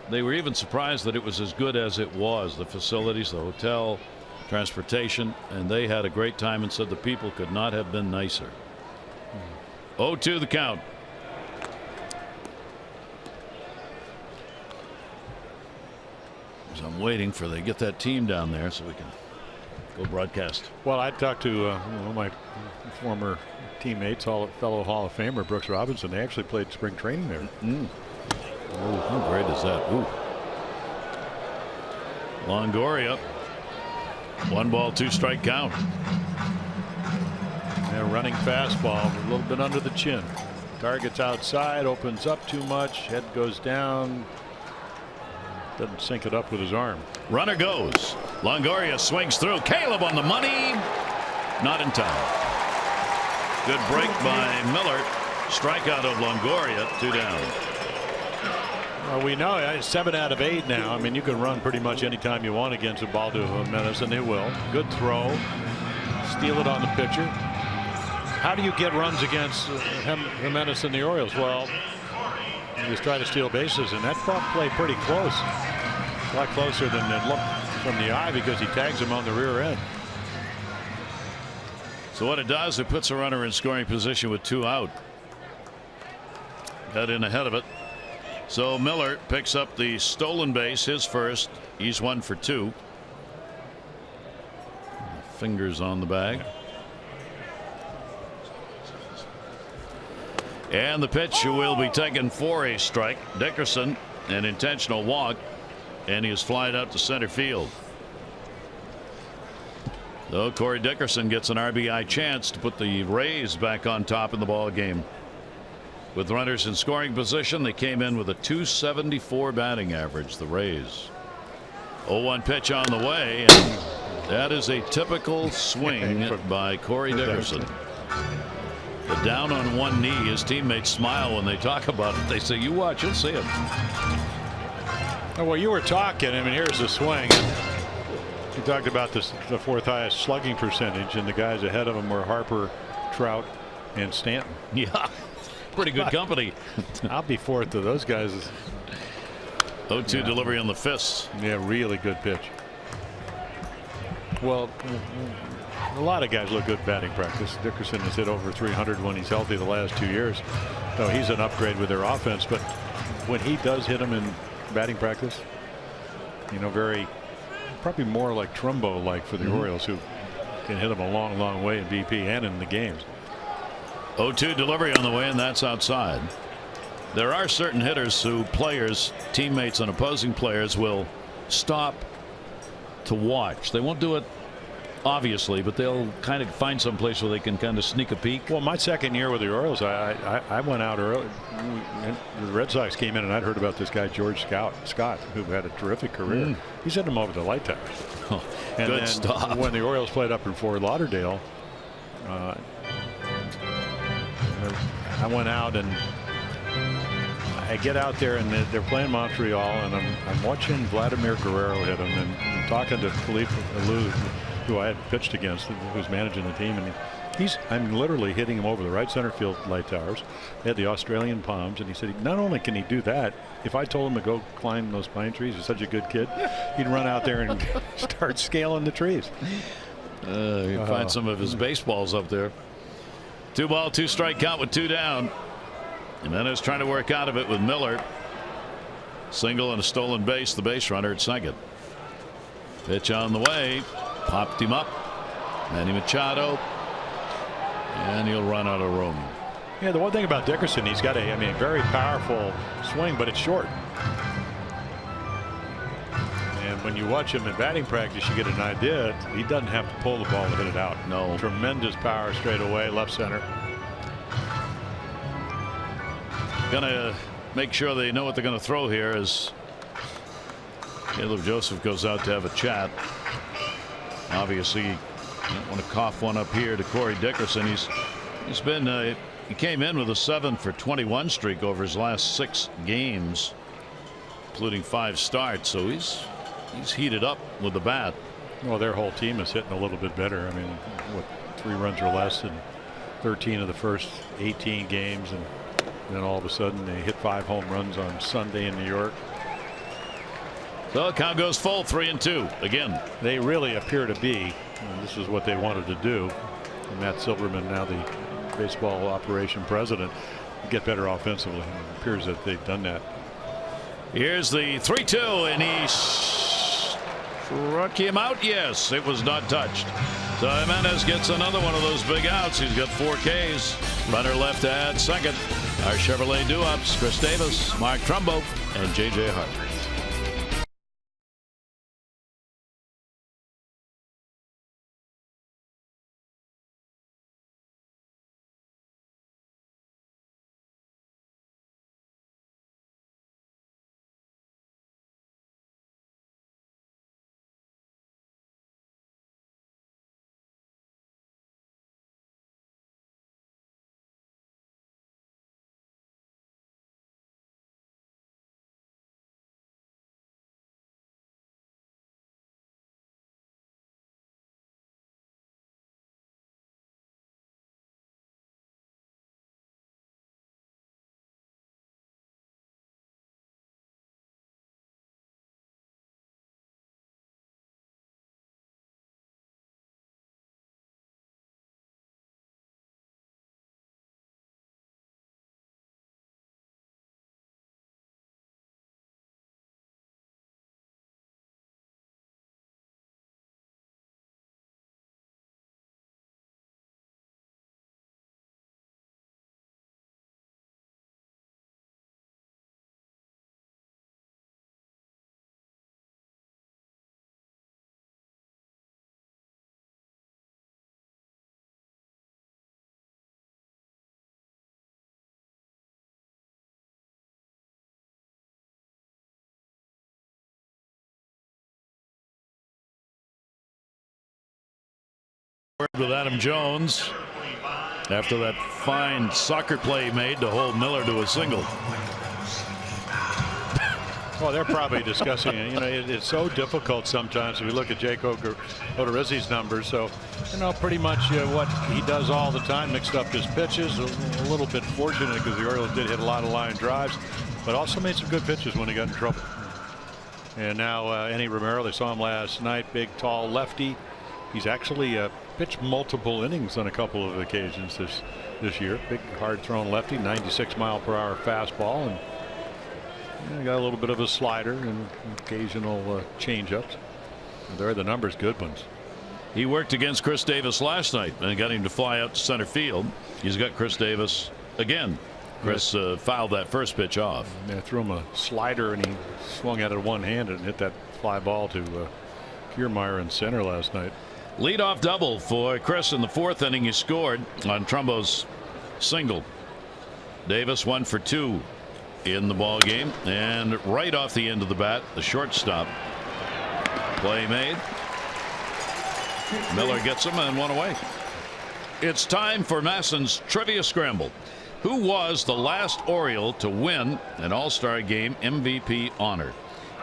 they were even surprised that it was as good as it was. The facilities, the hotel, transportation, and they had a great time and said the people could not have been nicer. 0-2 the count. So I'm waiting for they get that team down there so we can go broadcast. Well, I talked to one of my former teammates, fellow Hall of Famer Brooks Robinson. They actually played spring training there. Oh, how great is that? Ooh. Longoria. 1 ball, 2 strike count. Yeah, running fastball, a little bit under the chin. Target's outside, opens up too much, head goes down. Doesn't sync it up with his arm. Runner goes. Longoria swings through. Caleb on the money. Not in time. Good break by Miller. Strikeout of Longoria. 2 down. Well, we know 7 out of 8 now. I mean, you can run pretty much anytime you want against Ubaldo Jimenez, and they will. Good throw. Steal it on the pitcher. How do you get runs against Jimenez and the Orioles? Well, you just try to steal bases, and that ball played pretty close. A lot closer than it looked from the eye because he tags him on the rear end. So what it does, it puts a runner in scoring position with 2 out. Got in ahead of it. So Miller picks up the stolen base, his first. He's 1 for 2. Fingers on the bag. And the pitch will be taken for a strike. Dickerson, an intentional walk, and he is flied out to center field. Though Corey Dickerson gets an RBI chance to put the Rays back on top in the ball game. With runners in scoring position, they came in with a .274 batting average, the Rays. 0-1 pitch on the way, and that is a typical swing by Corey Dickerson. The down on one knee, his teammates smile when they talk about it. They say, you watch, you'll see it. Well, you were talking. I mean, here's the swing. You talked about the 4th highest slugging percentage, and the guys ahead of him were Harper, Trout, and Stanton. Yeah, pretty good company. I'll be 4th to those guys. 0-2 delivery on the fist. Yeah, really good pitch. Well, a lot of guys look good batting practice. Dickerson has hit over 300 when he's healthy the last 2 years. So he's an upgrade with their offense. But when he does hit them in batting practice, you know, probably more like Trumbo like for the Orioles, who can hit them a long way in BP and in the games. 0-2 delivery on the way, and that's outside. There are certain hitters who teammates and opposing players will stop to watch. They won't do it obviously, but they'll kind of find some place where they can kind of sneak a peek. Well, my second year with the Orioles, I went out early. The Red Sox came in, and I'd heard about this guy George Scott, who had a terrific career. He sent him over to light towers. Oh, and good then stop. When the Orioles played up in Fort Lauderdale, I went out and I get out there, and they're playing Montreal, and I'm watching Vladimir Guerrero hit him, and I'm talking to Philippe Alou, who I had pitched against, who's managing the team, and I'm literally hitting him over the right center field light towers. They had the Australian palms, and he said not only can he do that, if I told him to go climb those pine trees, he's such a good kid, he'd run out there and start scaling the trees. You find some of his baseballs up there. 2 ball, 2 strike count with 2 down. Jimenez trying to work out of it with Miller. Single and a stolen base, the base runner at second. Pitch on the way. Popped him up. Manny Machado. And he'll run out of room. Yeah, the one thing about Dickerson, he's got a very powerful swing, but it's short. And when you watch him in batting practice, you get an idea. He doesn't have to pull the ball to hit it out. No. Tremendous power straight away, left center. Gonna make sure they know what they're gonna throw here as Caleb Joseph goes out to have a chat. Obviously, you don't want to cough one up here to Corey Dickerson. He's been he came in with a 7-for-21 streak over his last 6 games, including 5 starts. So he's heated up with the bat. Well, their whole team is hitting a little bit better. I mean, what, 3 runs or less, and 13 of the first 18 games, and then all of a sudden they hit 5 home runs on Sunday in New York. So count goes full, 3-2 again. They really appear to be, and this is what they wanted to do. And Matt Silverman, now the baseball operation president, get better offensively. It appears that they've done that. Here's the 3-2, and he struck him out. Yes, it was not touched. So Jimenez gets another one of those big outs. He's got 4 Ks. Runner left at second. Our Chevrolet do-ups: Chris Davis, Mark Trumbo, and J.J. Hart. With Adam Jones after that fine soccer play made to hold Miller to a single. Well, they're probably discussing it. You know, it's so difficult sometimes if you look at Jake Odorizzi's numbers. So, you know, pretty much what he does all the time, mixed up his pitches. A little bit fortunate because the Orioles did hit a lot of line drives, but also made some good pitches when he got in trouble. And now Enny Romero, they saw him last night, big, tall lefty. He's actually pitched multiple innings on a couple of occasions this year. Big, hard-thrown lefty, 96-mile-per-hour fastball, and got a little bit of a slider and occasional change-ups. There are the numbers, good ones. He worked against Chris Davis last night and got him to fly out to center field. He's got Chris Davis again. Chris fouled that first pitch off. They threw him a slider, and he swung at it one-handed and hit that fly ball to Kiermaier in center last night. Leadoff double for Chris in the 4th inning. He scored on Trumbo's single. Davis 1 for 2 in the ball game, and right off the end of the bat, the shortstop. Play made. Miller gets him and 1 away. It's time for Masson's Trivia Scramble. Who was the last Oriole to win an All-Star Game MVP honor?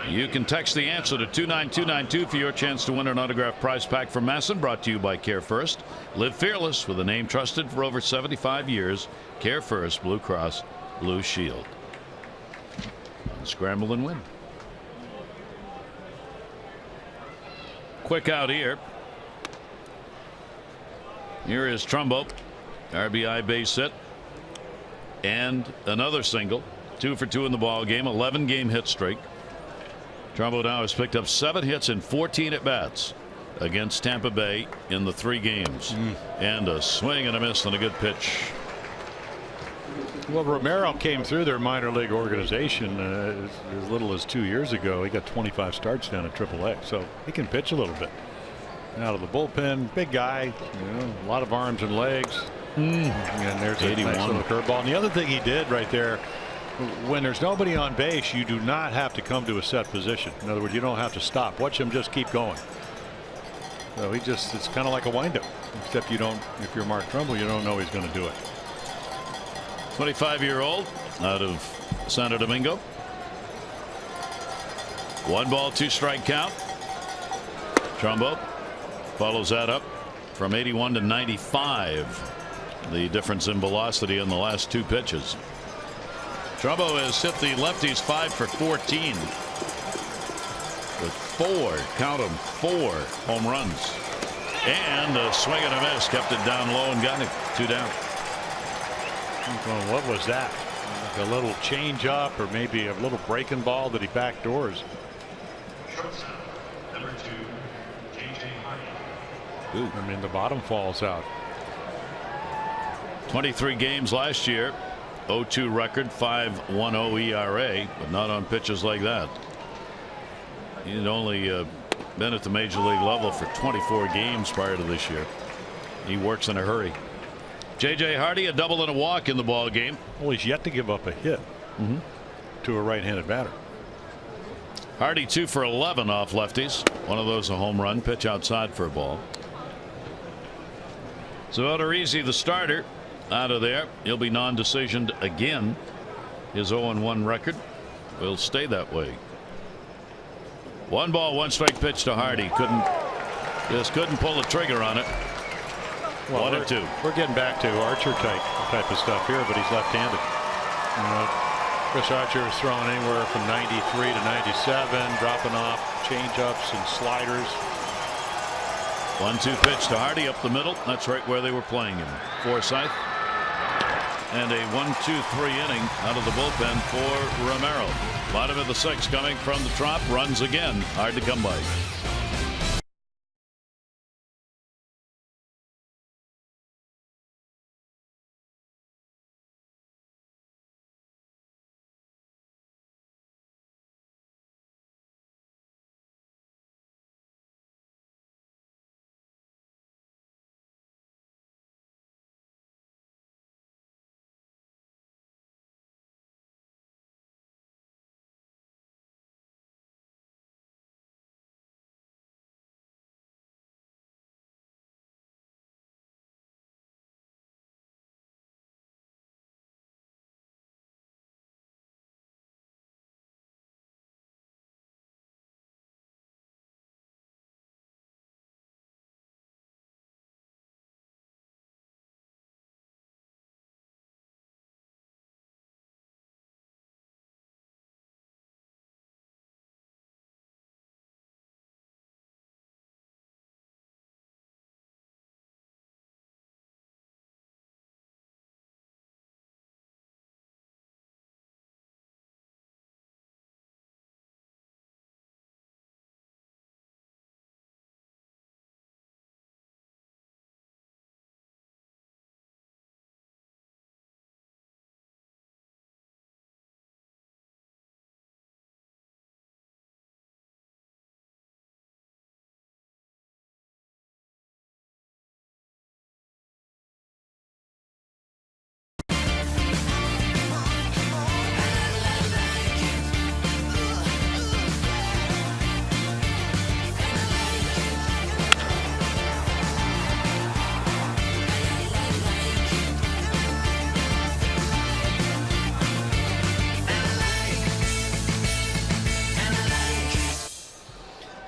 You can text the answer to 29292 for your chance to win an autographed prize pack from Masson, brought to you by Care First. Live fearless with a name trusted for over 75 years. Care First, Blue Cross Blue Shield. Scramble and win. Quick out here. Here is Trumbo. RBI base hit. And another single. 2 for 2 in the ball game. 11-game hit streak. Trumbo now has picked up 7 hits in 14 at bats against Tampa Bay in the 3 games. And a swing and a miss and a good pitch. Well, Romero came through their minor league organization as little as 2 years ago. He got 25 starts down at AAA, so he can pitch a little bit. Out of the bullpen, big guy, a lot of arms and legs. And there's a nice little curveball. And the other thing he did right there, when there's nobody on base, you do not have to come to a set position. In other words, you don't have to stop. Watch him just keep going. So it's kind of like a windup, except you don't, if you're Mark Trumbo, you don't know he's going to do it. 25-year-old out of Santo Domingo. 1 ball, 2 strike count. Trumbo follows that up from 81 to 95 The difference in velocity in the last 2 pitches. Trumbo has hit the lefties 5 for 14 with 4, count them, 4 home runs, and a swing and a miss kept it down low and got it 2 down. Well, what was that? Like a little change up or maybe a little breaking ball that he backdoors. Ooh. I mean, the bottom falls out. 23 games last year, 0-2 record, 5.10 ERA, but not on pitches like that. He'd only been at the major league level for 24 games prior to this year. He works in a hurry. J.J. Hardy, a double and a walk in the ball game. Well, he's yet to give up a hit to a right-handed batter. Hardy 2 for 11 off lefties. One of those a home run, pitch outside for a ball. So Odorizzi, the starter, out of there. He'll be non-decisioned again. His 0-1 record will stay that way. 1 ball, 1 strike pitch to Hardy. Couldn't pull the trigger on it. Well, 1-2. We're getting back to Archer type of stuff here, but he's left-handed. Chris Archer is throwing anywhere from 93 to 97, dropping off change-ups and sliders. 1-2 pitch to Hardy up the middle. That's right where they were playing him. Forsythe. And a 1-2-3 inning out of the bullpen for Romero. Bottom of the 6th coming from the Trop. Runs again. Hard to come by.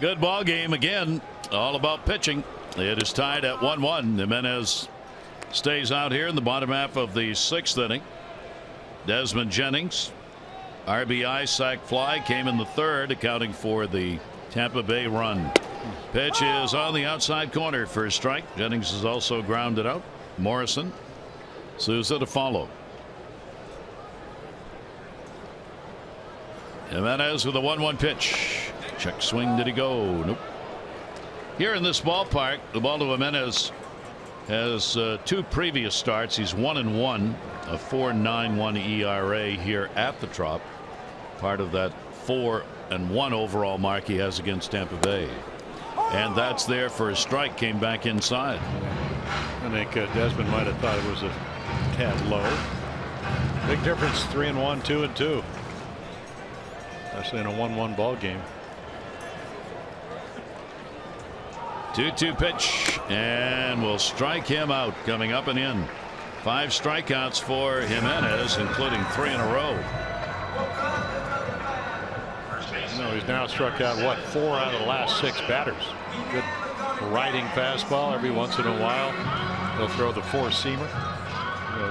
Good ball game again. All about pitching. It is tied at 1-1. Jimenez stays out here in the bottom half of the 6th inning. Desmond Jennings, RBI, sac fly, came in the 3rd, accounting for the Tampa Bay run. Pitch is on the outside corner for a strike. Jennings is also grounded out. Morrison, Souza to follow. Jimenez with a 1-1 pitch. Check swing. Did he go? Nope. Here in this ballpark, the ball to Jimenez has 2 previous starts. He's 1-1, a 4.91 ERA here at the Trop. Part of that 4-1 overall mark he has against Tampa Bay. And that's there for a strike. Came back inside. I think Desmond might have thought it was a tad low. Big difference, 3-1, 2-2. Especially in a 1-1 ball game. 2-2 pitch, and we'll strike him out. Coming up and in. 5 strikeouts for Jimenez, including 3 in a row. No, he's now struck out, what, 4 out of the last 6 batters. Good riding fastball every once in a while. He'll throw the 4-seamer.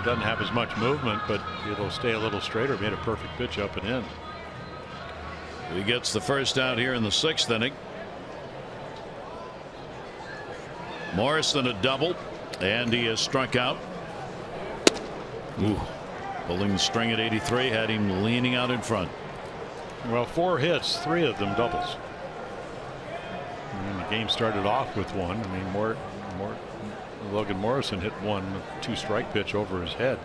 doesn't have as much movement, but it'll stay a little straighter. Made a perfect pitch up and in. He gets the first out here in the 6th inning. Morrison a double, and he is struck out. Ooh, pulling the string at 83 had him leaning out in front. Well, 4 hits, 3 of them doubles. And the game started off with one. I mean, Logan Morrison hit one 2-strike pitch over his head,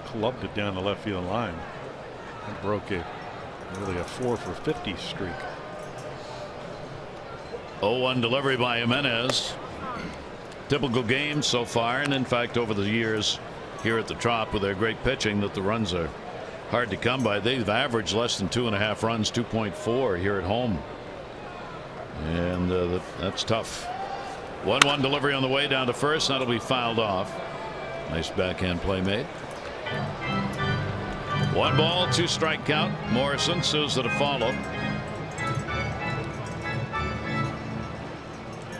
clubbed it down the left field line, and broke really a 4 for 50 streak. 0-1 delivery by Jimenez. Typical game so far, and in fact over the years here at the Trop with their great pitching, that the runs are hard to come by. They've averaged less than 2.5 runs, 2.4 here at home, and that's tough. 1-1 delivery on the way down to first. That'll be fouled off. Nice backhand play made. 1 ball, 2-strike count. Morrison, Souza to follow.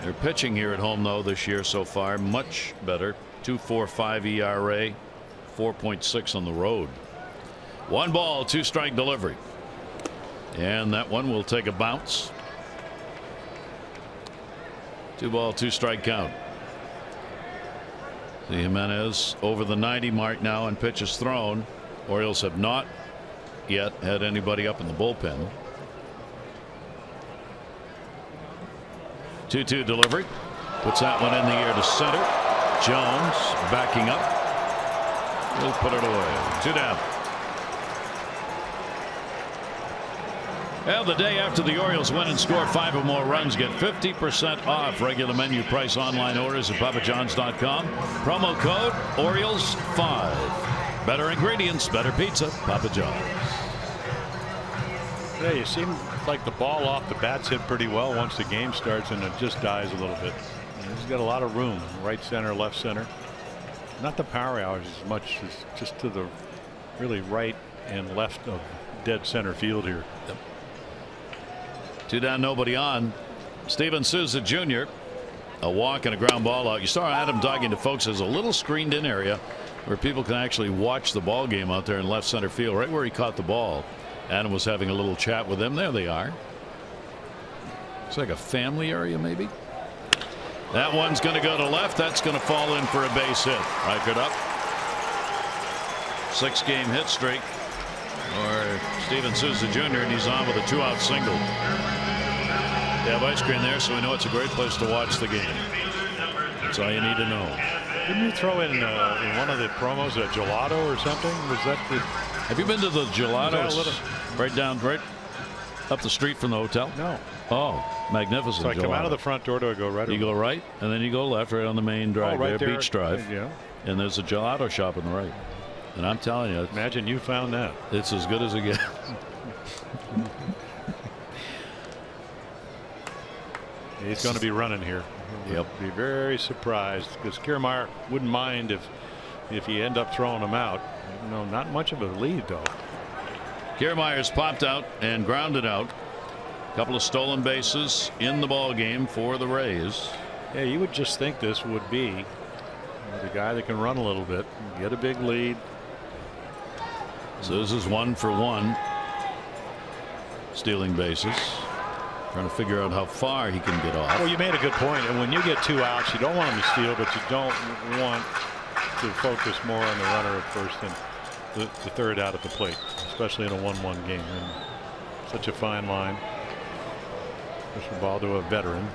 Their pitching here at home, though, this year so far much better. 2.45 ERA, 4.6 on the road. 1 ball, 2-strike delivery, and that one will take a bounce. 2 ball, 2-strike count. The Jimenez over the 90 mark now in pitches thrown. Orioles have not yet had anybody up in the bullpen. 2-2 delivery, puts that one in the air to center. Jones backing up, will put it away. 2 down. Well, the day after the Orioles win and score 5 or more runs, get 50% off regular menu price online orders at papajohns.com. Promo code Orioles5. Better ingredients, better pizza. Papa John's. Yeah, you seem like the ball off the bats hit pretty well once the game starts, and it just dies a little bit. And he's got a lot of room, right center, left center. Not the power hours as much as just to the really right and left of dead center field here. Yep. 2 down, nobody on. Steven Souza Jr. A walk and a ground ball out. You saw Adam talking to folks. There's a little screened in area where people can actually watch the ball game out there in left center field, right where he caught the ball. Adam was having a little chat with them. There they are. It's like a family area, maybe. That one's going to go to left. That's going to fall in for a base hit. Reichert up. 6-game hit streak or Steven Souza Jr. and he's on with a 2-out single. They have ice cream there, so we know it's a great place to watch the game. That's all you need to know. Didn't you throw in one of the promos a gelato or something? Was that the? Have you been to the gelatos right up the street from the hotel? No. Oh, magnificent. So I come gelato. out of the front door, do I go right? You go right, and then you go left, right on the main drive, right there, Beach Drive. Yeah. And there's a gelato shop on the right. And I'm telling you, imagine you found that. It's as good as it gets. He's going to be running here. Yep. Be very surprised because Kiermaier wouldn't mind if he end up throwing him out. No, not much of a lead though. Kiermaier's popped out and grounded out. A couple of stolen bases in the ball game for the Rays. Yeah, you would just think this would be the guy that can run a little bit, get a big lead. So this is 1 for 1. Stealing bases. Trying to figure out how far he can get off. Well, you made a good point. And when you get 2 outs, you don't want him to steal, but you don't want to focus more on the runner at first than the third out at the plate, especially in a 1-1 game. And such a fine line. Push the ball to a veteran.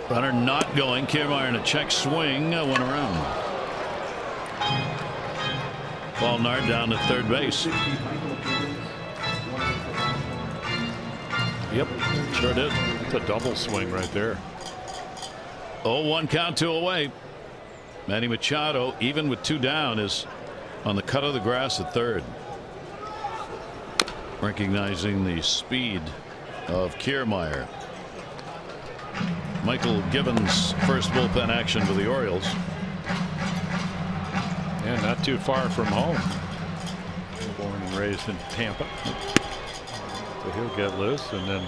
Runner not going. Kiermaier in a check swing. Went around. Ball Nard down to third base. Yep, sure did. It's a double swing right there. 0-1 count, 2 away. Manny Machado, even with 2 down, is on the cut of the grass at third. Recognizing the speed of Kiermaier. Michael Gibbons first bullpen action for the Orioles. And not too far from home. Born and raised in Tampa. So he'll get loose, and then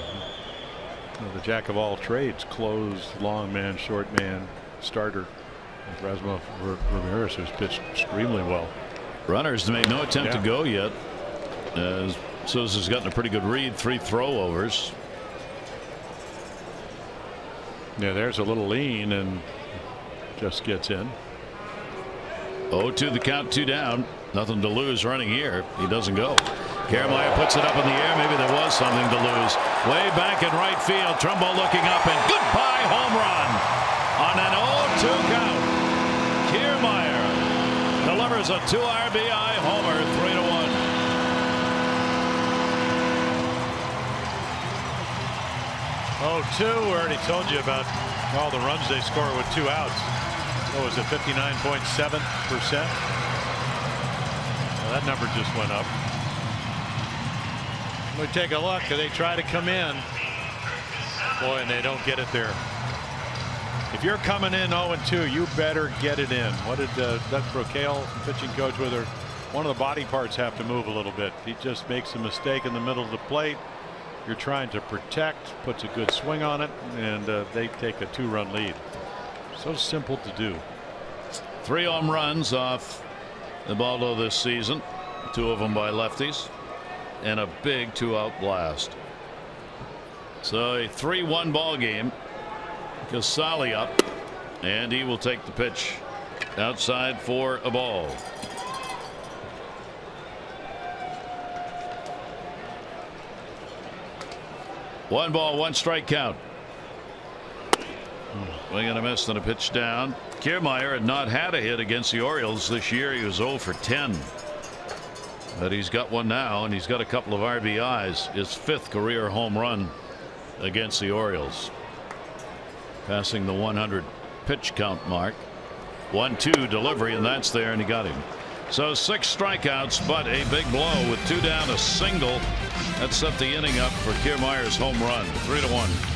the jack of all trades, close, long man, short man, starter, Ramirez has pitched extremely well. Runners made no attempt to go yet, as Souza's gotten a pretty good read. 3 throwovers. Yeah, there's a little lean and just gets in. 0-2 the count, 2 down. Nothing to lose running here. He doesn't go. Kiermaier puts it up in the air. Maybe there was something to lose. Way back in right field. Trumbo looking up, and goodbye home run on an 0-2 count. Kiermaier delivers a 2 RBI homer, 3-1. Oh, 2. We already told you about all the runs they score with 2 outs. What was it, 59.7%? Well, that number just went up. We take a look. They try to come in. Boy, and they don't get it there. If you're coming in 0-2, you better get it in. What did Doug Brocail, pitching coach, with her? One of the body parts have to move a little bit. He just makes a mistake in the middle of the plate. You're trying to protect, puts a good swing on it, and they take a 2-run lead. So simple to do. 3 home runs off Ubaldo this season, 2 of them by lefties, and a big 2-out blast. So a 3-1 ball game. Casali up, and he will take the pitch outside for a ball. One ball, 1 strike count. Swing and a miss and a pitch down. Kiermaier had not had a hit against the Orioles this year. He was 0 for 10. But he's got one now, and he's got a couple of RBIs. His 5th career home run against the Orioles. Passing the 100 pitch count mark. 1-2 delivery, and that's there, and he got him. So 6 strikeouts, but a big blow with 2 down, a single. That set the inning up for Kiermaier's home run. 3-1.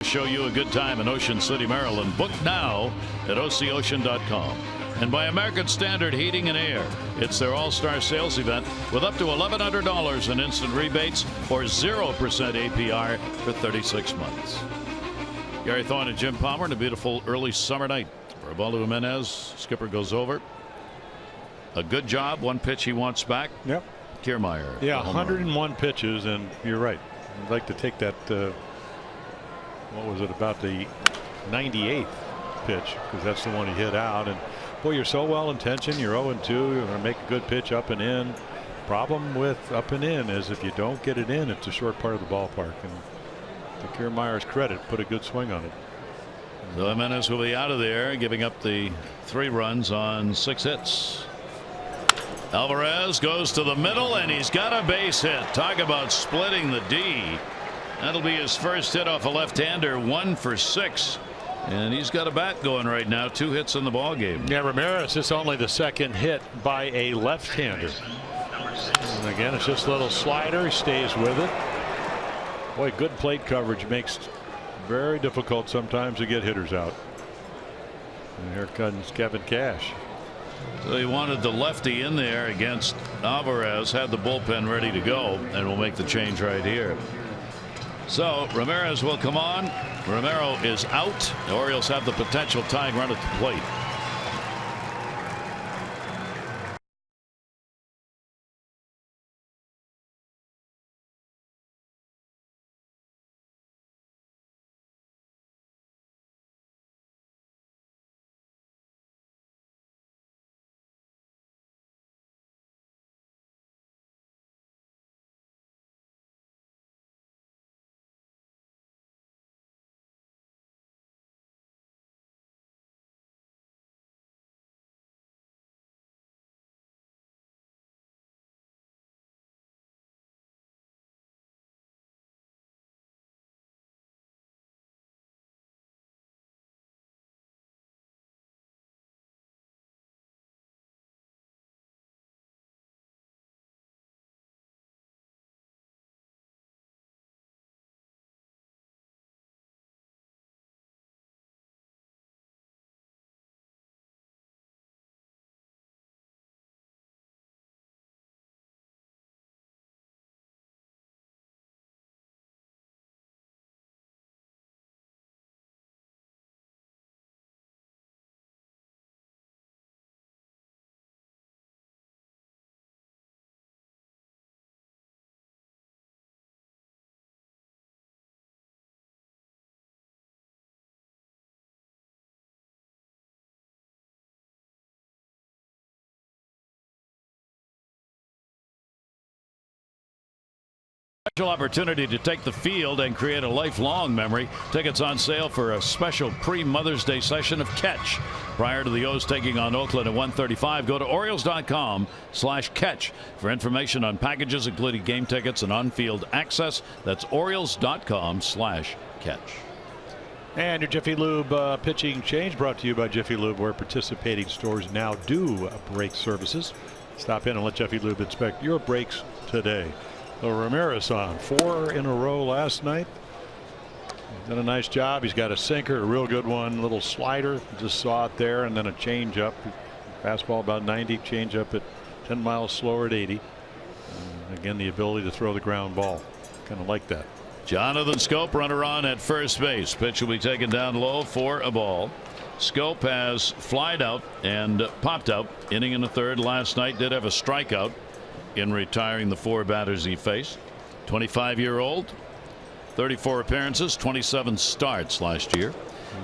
Show you a good time in Ocean City, Maryland. Book now at OCOcean.com. And by American Standard Heating and Air. It's their all-star sales event with up to $1,100 in instant rebates or 0% APR for 36 months. Gary Thorne and Jim Palmer on a beautiful early summer night. For Ubaldo Jimenez, skipper goes over. A good job. 1 pitch he wants back. Yep. Kiermaier. Yeah, 101 pitches, and you're right. I'd like to take that. What was it, about the 98th pitch, because that's the one he hit out. And boy, you're so well intentioned. You're 0-2. You're going to make a good pitch up and in. Problem with up and in is if you don't get it in, it's a short part of the ballpark. And to Kiermaier's credit, put a good swing on it. So Jimenez will be out of there, giving up the 3 runs on 6 hits. Alvarez goes to the middle, and he's got a base hit. Talk about splitting the D. That'll be his first hit off a left-hander, 1 for 6. And he's got a bat going right now. 2 hits in the ball game. Yeah, Ramirez is only the 2nd hit by a left-hander. And again, it's just a little slider. He stays with it. Boy, good plate coverage makes it very difficult sometimes to get hitters out. And here comes Kevin Cash. So he wanted the lefty in there against Alvarez, had the bullpen ready to go, and will make the change right here. So Ramirez will come on. Romero is out. The Orioles have the potential tying run at the plate. Special opportunity to take the field and create a lifelong memory. Tickets on sale for a special pre-Mother's Day session of Catch. Prior to the O's taking on Oakland at 1:35, go to Orioles.com/catch for information on packages including game tickets and on-field access. That's Orioles.com/catch. And your Jiffy Lube pitching change brought to you by Jiffy Lube, where participating stores now do brake services. Stop in and let Jiffy Lube inspect your brakes today. So Ramirez on 4 in a row last night. He's done a nice job. He's got a sinker, a real good one, little slider, just saw it there, and then a changeup. Fastball about 90, changeup at 10 miles slower at 80. And again, the ability to throw the ground ball. Kind of like that. Jonathan Schoop, runner on at first base. Pitch will be taken down low for a ball. Schoop has flied out and popped out. Inning in the third last night. Did have a strikeout in retiring the 4 batters he faced. 25-year-old, 34 appearances, 27 starts last year.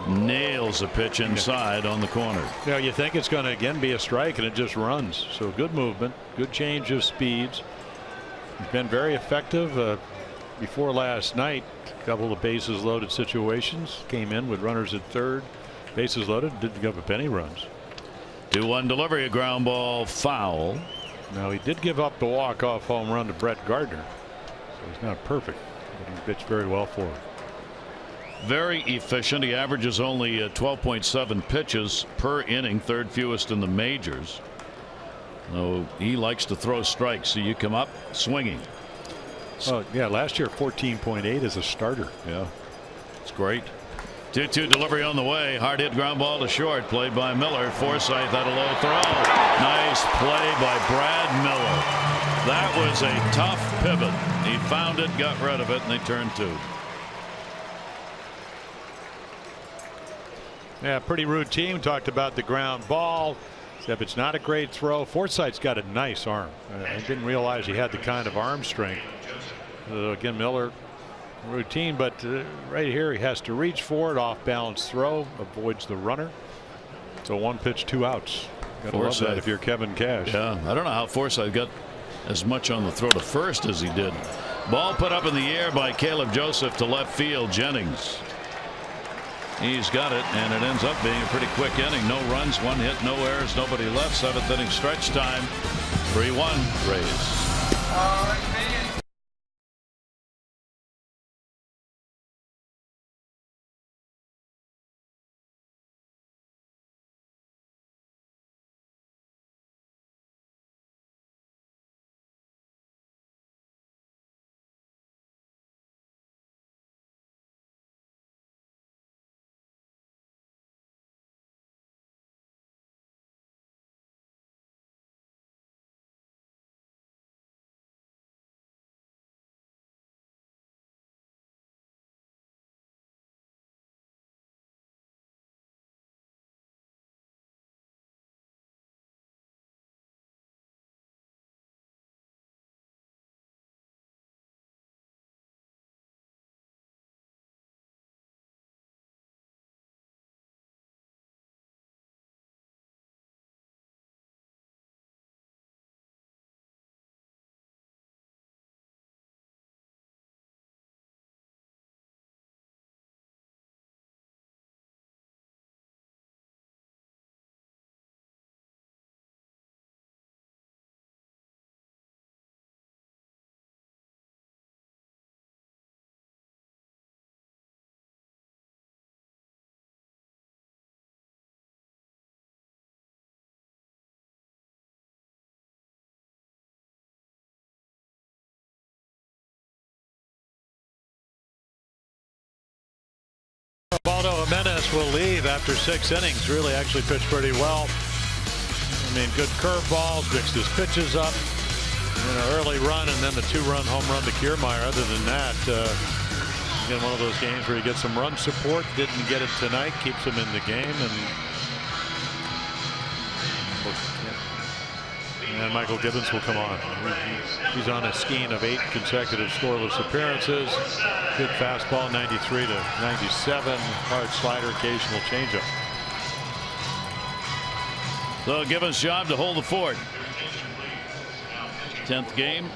Nails a pitch inside on the corner. You know, you think it's going to again be a strike, and it just runs. So good movement, good change of speeds. He's been very effective. Before last night, a couple of bases loaded situations. Came in with runners at third, bases loaded, didn't give up any runs. 2-1 delivery, a ground ball, foul. Now he did give up the walk-off home run to Brett Gardner, so he's not perfect, but he pitched very well for him. Very efficient. He averages only 12.7 pitches per inning, third fewest in the majors. So he likes to throw strikes, so you come up swinging. Oh yeah, last year 14.8 as a starter. Yeah, it's great. 2-2 delivery on the way. Hard hit ground ball to short, played by Miller. Forsythe had a low throw. Nice play by Brad Miller. That was a tough pivot. He found it, got rid of it, and they turned 2. Yeah, pretty routine. Talked about the ground ball, except it's not a great throw. Forsythe's got a nice arm. I didn't realize he had the kind of arm strength. Again, Miller, routine, but right here he has to reach for it. Off balance throw, avoids the runner. So 1 pitch, 2 outs. Gotta love that if you're Kevin Cash. Yeah, I don't know how Forsythe got as much on the throw to first as he did. Ball put up in the air by Caleb Joseph to left field. Jennings, he's got it, and it ends up being a pretty quick inning. No runs, 1 hit, no errors, nobody left. 7th inning stretch time. 3-1 Rays. Eduardo Jimenez will leave after 6 innings. Really actually pitched pretty well. I mean, good curveball, fixed his pitches up. Early run and then the 2-run home run to Kiermaier. Other than that, again, one of those games where you get some run support. Didn't get it tonight. Keeps him in the game. And Michael Gibbons will come on. He's on a skein of 8 consecutive scoreless appearances. Good fastball, 93 to 97. Hard slider, occasional changeup. So Gibbons' job to hold the fort. 10th game.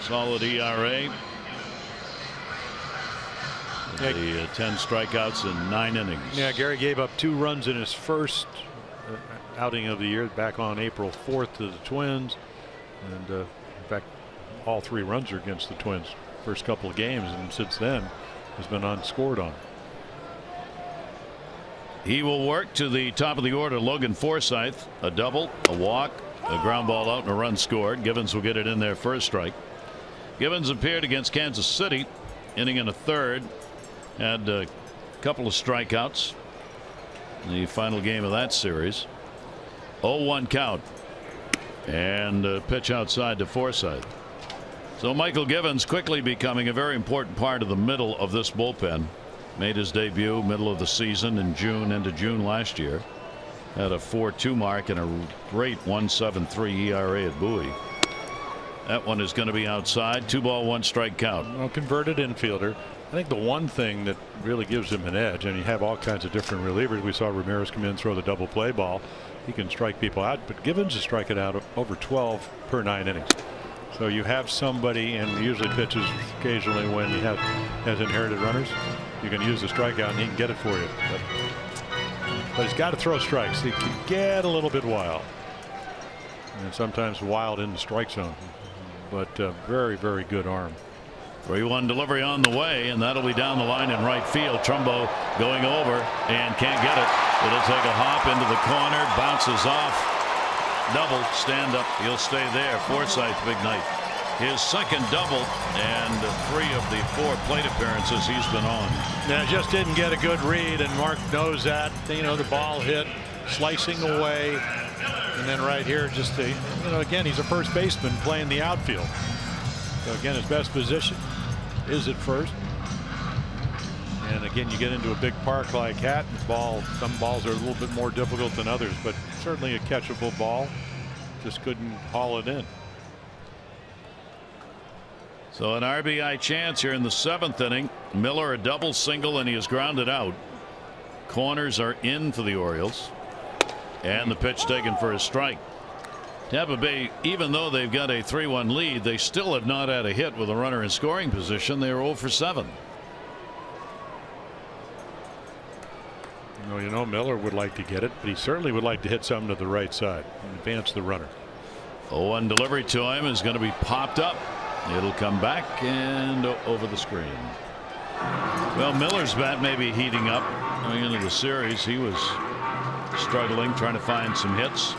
Solid ERA. The 10 strikeouts in 9 innings. Yeah, Gary gave up 2 runs in his first outing of the year back on April 4th to the Twins. And in fact, all 3 runs are against the Twins first couple of games, and since then has been unscored on. He will work to the top of the order. Logan Forsythe, a double, a walk, a ground ball out, and a run scored. Givens will get it in there for a strike. Givens appeared against Kansas City, inning in a third, had a couple of strikeouts in the final game of that series. 0-1 count and a pitch outside to Forsythe. So Michael Givens quickly becoming a very important part of the middle of this bullpen. Made his debut middle of the season in June, into June last year. Had a 4.2 mark and a great 1.73 ERA at Bowie. That one is going to be outside. 2 ball 1 strike count. Well, converted infielder. I think the one thing that really gives him an edge, and you have all kinds of different relievers. We saw Ramirez come in, throw the double play ball. He can strike people out, but Givens is striking out over 12 per 9 innings. So you have somebody, and usually pitches occasionally when he has inherited runners. You can use the strikeout and he can get it for you. But he's got to throw strikes. He can get a little bit wild. And sometimes wild in the strike zone. But very, very good arm. 3-1 delivery on the way, and that'll be down the line in right field. Trumbo going over and can't get it. It'll take a hop into the corner, bounces off. Double, stand up, he'll stay there. Forsythe, big night. His second double and 3 of the 4 plate appearances he's been on. Yeah, just didn't get a good read, and Mark knows that. You know, the ball hit slicing away, and then right here, just again, he's a first baseman playing the outfield. So again, his best position is at first. And again, you get into a big park like that, some balls are a little bit more difficult than others, but certainly a catchable ball. Just couldn't haul it in. So an RBI chance here in the 7th inning. Miller a double single, and he is grounded out. Corners are in for the Orioles, and the pitch taken for a strike. Tampa Bay, even though they've got a 3-1 lead, they still have not had a hit with a runner in scoring position. They are 0 for 7. You know, Miller would like to get it, but he certainly would like to hit something to the right side and advance the runner. 0-1 delivery to him is going to be popped up. It'll come back and over the screen. Well, Miller's bat may be heating up going into the series. He was struggling, trying to find some hits.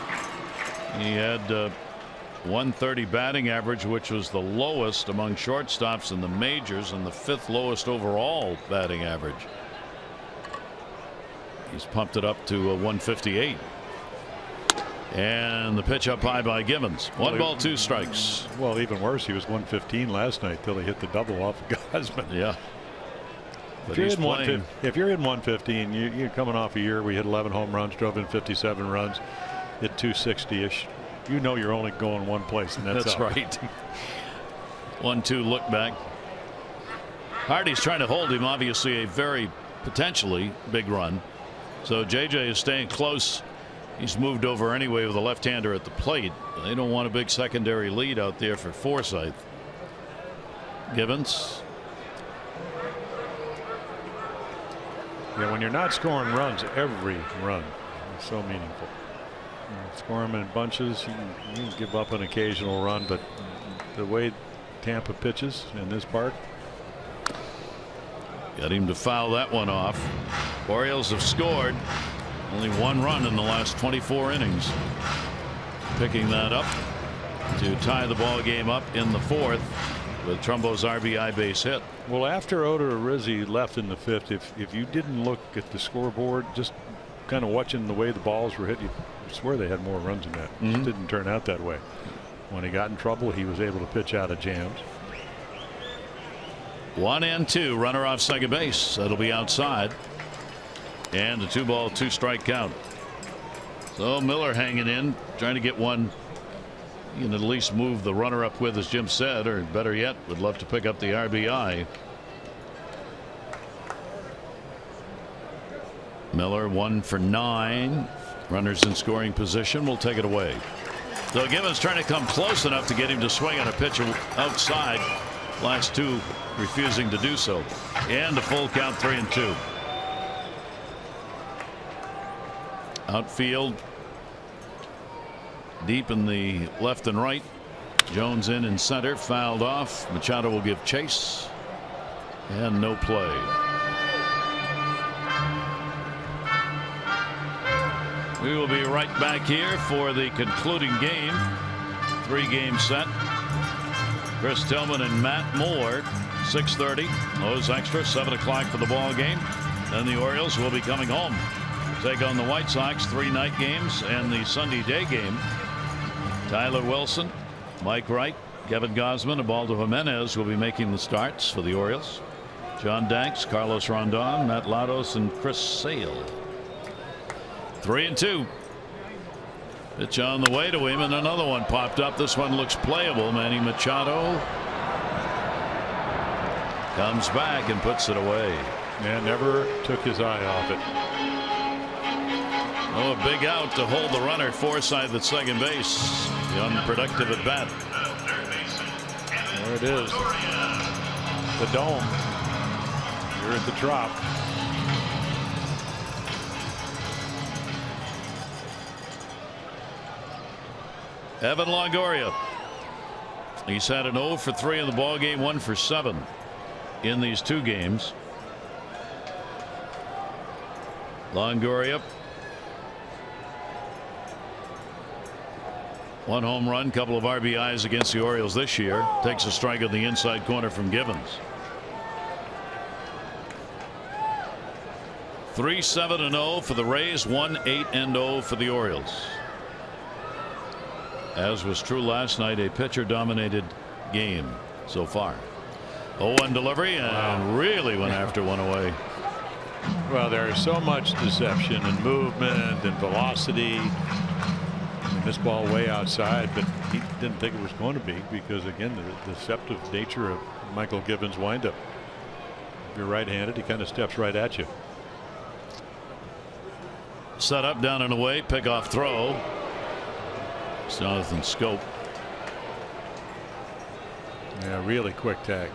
He had 130 batting average, which was the lowest among shortstops in the majors and the 5th lowest overall batting average. He's pumped it up to 158. And the pitch up high by Givens. 1 ball 2 strikes. Well, even worse, he was 115 last night till he hit the double off of Gausman. Yeah. If you're in 115, you're coming off a year where you hit 11 home runs, drove in 57 runs, hit 260-ish. You know you're only going one place, and that's right. 1-2 look back. Hardy's trying to hold him. Obviously, a very potentially big run. So JJ is staying close. He's moved over anyway with a left-hander at the plate. They don't want a big secondary lead out there for Forsythe. Givens. Yeah, when you're not scoring runs, every run is so meaningful. Score them in bunches. You can give up an occasional run, but the way Tampa pitches in this park. Got him to foul that one off. Orioles have scored only 1 run in the last 24 innings. Picking that up to tie the ball game up in the 4th with Trumbo's RBI base hit. Well, after Odorizzi left in the 5th, if you didn't look at the scoreboard, just kind of watching the way the balls were hit, you swear they had more runs than that. It just didn't turn out that way. When he got in trouble, he was able to pitch out of jams. 1-2, runner off second base. That'll be outside. And a 2-ball, 2-strike count. So Miller hanging in, trying to get one. You can at least move the runner up with, as Jim said, or better yet, would love to pick up the RBI. Miller 1 for 9. Runners in scoring position. Will take it away. So Givens trying to come close enough to get him to swing on a pitch outside. Last two refusing to do so. And a full count, 3-2. Outfield deep in the left and right. Jones in center, fouled off. Machado will give chase. And no play. We will be right back here for the concluding game. 3-game set. Chris Tillman and Matt Moore. 6:30. O's Extra. 7 o'clock for the ball game. Then the Orioles will be coming home. Take on the White Sox. 3 night games and the Sunday day game. Tyler Wilson, Mike Wright, Kevin Gausman, and Baldo Jimenez will be making the starts for the Orioles. John Danks, Carlos Rondon, Matt Latos, and Chris Sale. 3-2. Pitch on the way to him, and another one popped up. This one looks playable. Manny Machado comes back and puts it away. Man, never took his eye off it. Oh, a big out to hold the runner. Forsythe at second base. The unproductive at bat. There it is. The dome. You're at the Trop. Evan Longoria. He's had an 0 for 3 in the ball game, 1 for 7 in these 2 games. Longoria. 1 home run, couple of RBIs against the Orioles this year. Takes a strike on the inside corner from Givens. 3-7-0 for the Rays, 1-8-0 for the Orioles. As was true last night, a pitcher dominated game so far. 0-1 delivery, and really went after one away. Well, there is so much deception and movement and velocity. This ball way outside, but he didn't think it was going to be, because again, the deceptive nature of Michael Givens' windup. If you're right-handed, he kind of steps right at you. Set up, down and away, pick off throw. It's Jonathan Scope. Yeah, really quick tag.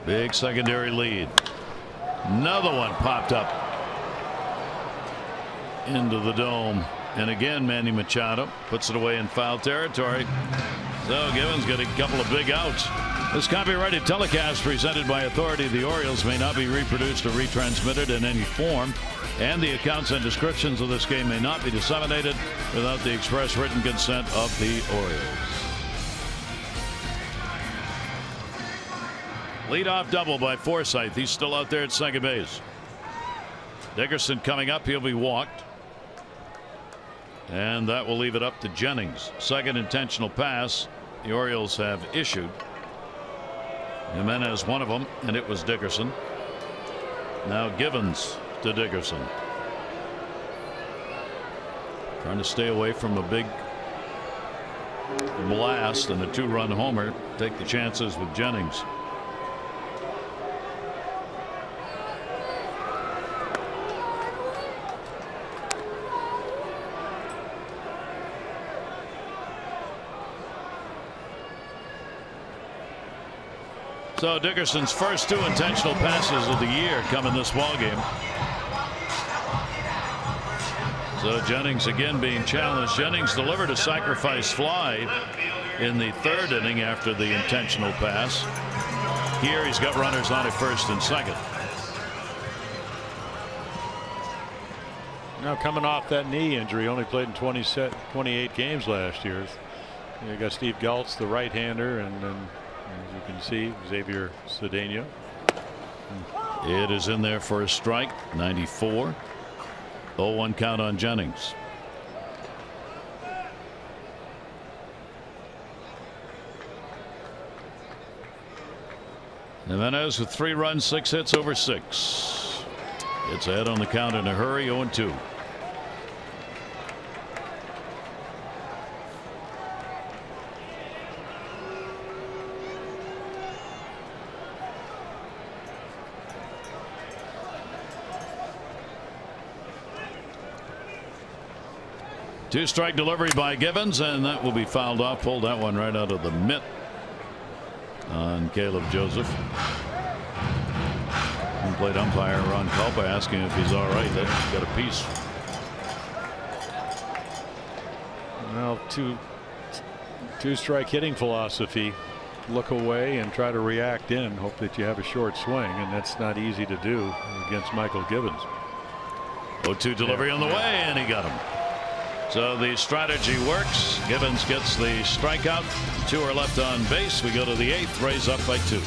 Big secondary lead. Another one popped up into the dome. And again, Manny Machado puts it away in foul territory. So Givens got a couple of big outs. This copyrighted telecast presented by authority of the Orioles may not be reproduced or retransmitted in any form. And the accounts and descriptions of this game may not be disseminated without the express written consent of the Orioles. Leadoff double by Forsythe. He's still out there at second base. Dickerson coming up. He'll be walked. And that will leave it up to Jennings. Second intentional pass the Orioles have issued. Jimenez one of them, and it was Dickerson. Now Givens to Dickerson. Trying to stay away from a big blast and a 2-run homer. Take the chances with Jennings. So Dickerson's first 2 intentional passes of the year come in this ball game. So Jennings again being challenged. Jennings delivered a sacrifice fly in the 3rd inning after the intentional pass. here. He's got runners on at first and second. Now coming off that knee injury, only played in 28 games last year. You got Steve Galtz, the right-hander, and then, as you can see, Xavier Cedeno. It is in there for a strike. 94. 0-1 count on Jennings. Jimenez with 3 runs, 6 hits over 6. It's ahead on the count in a hurry. 0-2. Two-strike delivery by Givens, and that will be fouled off. Pulled that one right out of the mitt on Caleb Joseph. And played umpire Ron Culpa asking if he's all right. That's got a piece. Well, two-strike hitting philosophy. Look away and try to react in. Hope that you have a short swing, and that's not easy to do against Michael Givens. 0-2 delivery on the way, and he got him. So the strategy works. Givens gets the strikeout. 2 are left on base. We go to the 8th. Rays up by 2.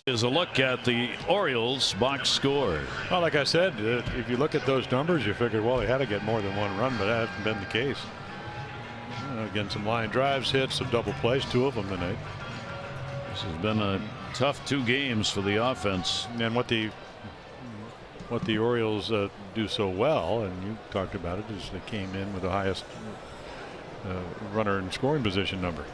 Is a look at the Orioles box score. Well, like I said, if you look at those numbers, you figure, well, they had to get more than 1 run, but that hasn't been the case. Again, some line drives, hits, some double plays, 2 of them tonight. This has been a tough 2 games for the offense. And what the Orioles do so well, and you talked about it, is they came in with the highest runner in scoring position number.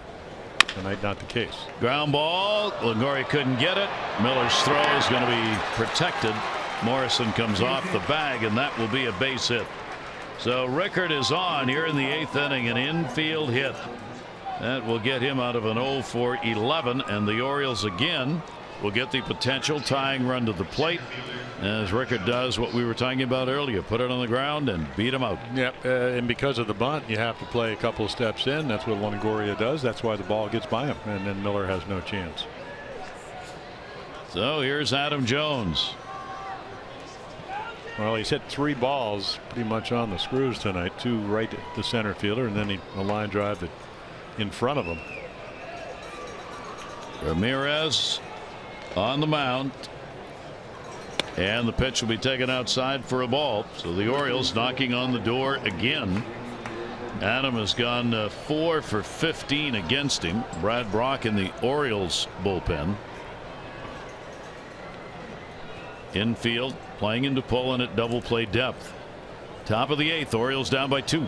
Tonight, not the case. Ground ball. Longoria couldn't get it. Miller's throw is going to be protected. Morrison comes off the bag, and that will be a base hit. So Rickard is on here in the 8th inning, an infield hit. That will get him out of an 0 for 11, and the Orioles again will get the potential tying run to the plate as Rickard does what we were talking about earlier, put it on the ground and beat him out. Yep, and because of the bunt, you have to play a couple of steps in. That's what Longoria does. That's why the ball gets by him, and then Miller has no chance. So here's Adam Jones. Well, he's hit 3 balls pretty much on the screws tonight. 2 right at the center fielder, and then a line drive that in front of him. Ramirez on the mound, and the pitch will be taken outside for a ball. So the Orioles knocking on the door again. Adam has gone 4 for 15 against him. Brad Brock in the Orioles bullpen. Infield playing into pull and at double play depth. Top of the 8th, Orioles down by 2.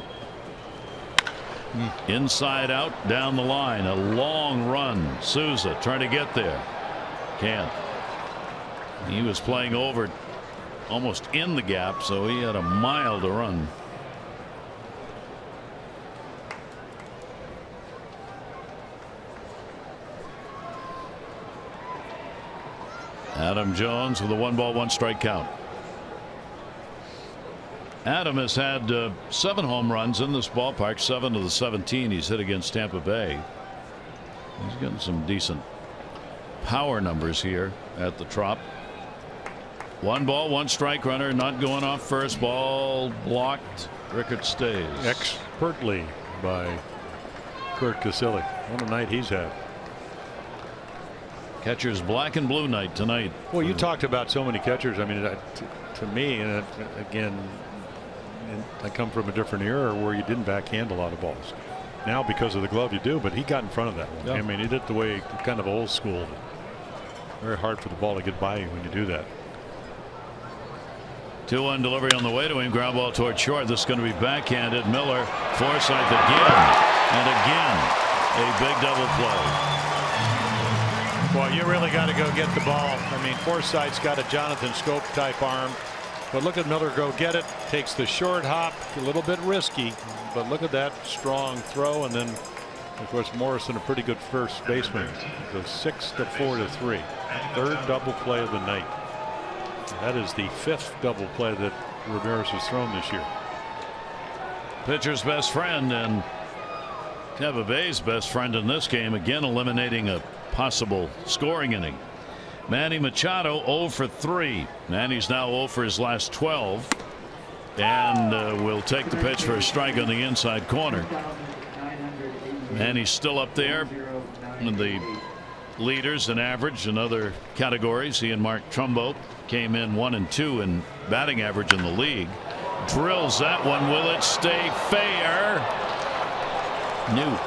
Inside out down the line, a long run. Souza trying to get there. Can't. He was playing over almost in the gap, so he had a mile to run. Adam Jones with a 1-ball 1-strike count. Adam has had 7 home runs in this ballpark, 7 of the 17 he's hit against Tampa Bay. He's getting some decent power numbers here at the Trop. 1-ball 1-strike, runner not going off first. Ball blocked. Rickert stays. Expertly by CURT CASALIC. What a night he's had. Catcher's black and blue night tonight. Well, you talked about so many catchers. I mean, to me, and again, I come from a different era where you didn't backhand a lot of balls. Now, because of the glove, you do, but he got in front of that one. Yep. I mean, he did the way kind of old school. Very hard for the ball to get by you when you do that. 2-1 delivery on the way to him. Ground ball toward short. This is going to be backhanded. Miller, Forsythe again and again. A big double play. Well, you really got to go get the ball. I mean, Forsythe's got a Jonathan Scope type arm, but look at Miller go get it. Takes the short hop, a little bit risky, but look at that strong throw, and then of course Morrison, a pretty good first baseman. It goes 6-4-3. 3rd double play of the night. That is the 5th double play that Ramirez has thrown this year. Pitcher's best friend and Tampa Bay's best friend in this game, again eliminating a possible scoring inning. Manny Machado 0 for 3. Manny's now 0 for his last 12 and will take the pitch for a strike on the inside corner. Manny's still up there in the leaders in average and other categories. He and Mark Trumbo came in 1 and 2 in batting average in the league. Drills that one. Will it stay fair? New.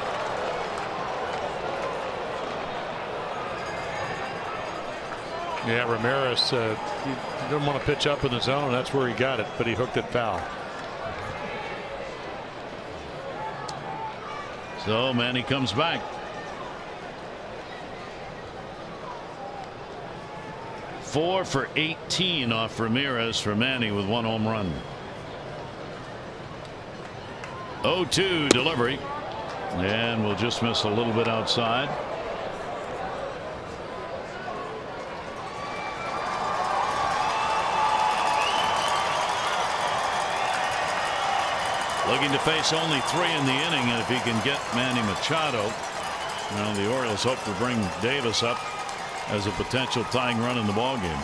Yeah, Ramirez, he didn't want to pitch up in the zone. That's where he got it, but he hooked it foul. So Manny comes back. 4 for 18 off Ramirez for Manny with 1 home run. 0-2 delivery, and we'll just miss a little bit outside. Looking to face only 3 in the inning, and if he can get Manny Machado, well, the Orioles hope to bring Davis up as a potential tying run in the ballgame.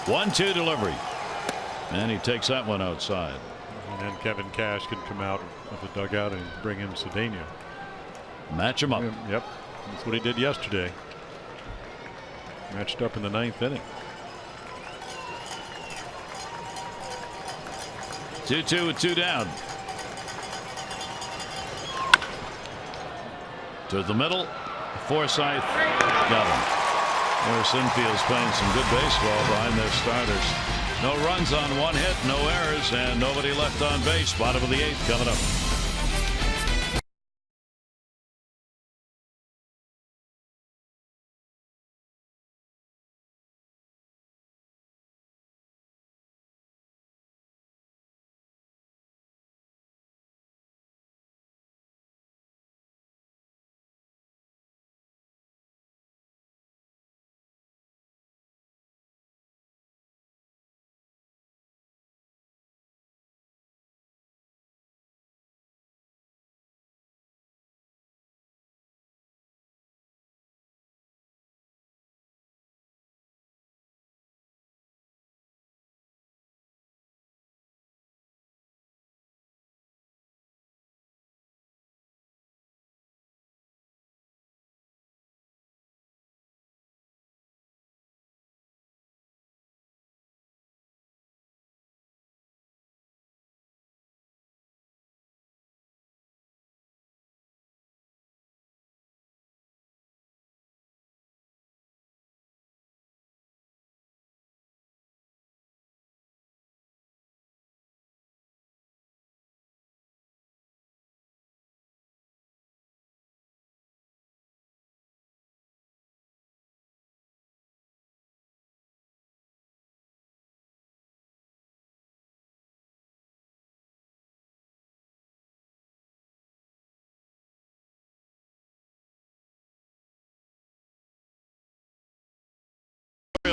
1-2 delivery, and he takes that one outside. And then Kevin Cash can come out of the dugout and bring in Cedeno. Match him up. Yep, that's what he did yesterday. Matched up in the 9th inning. 2-2 with 2 down. To the middle. Forsythe got him. Morris Infield's playing some good baseball behind their starters. No runs on 1 hit, no errors, and nobody left on base. Bottom of the 8th coming up.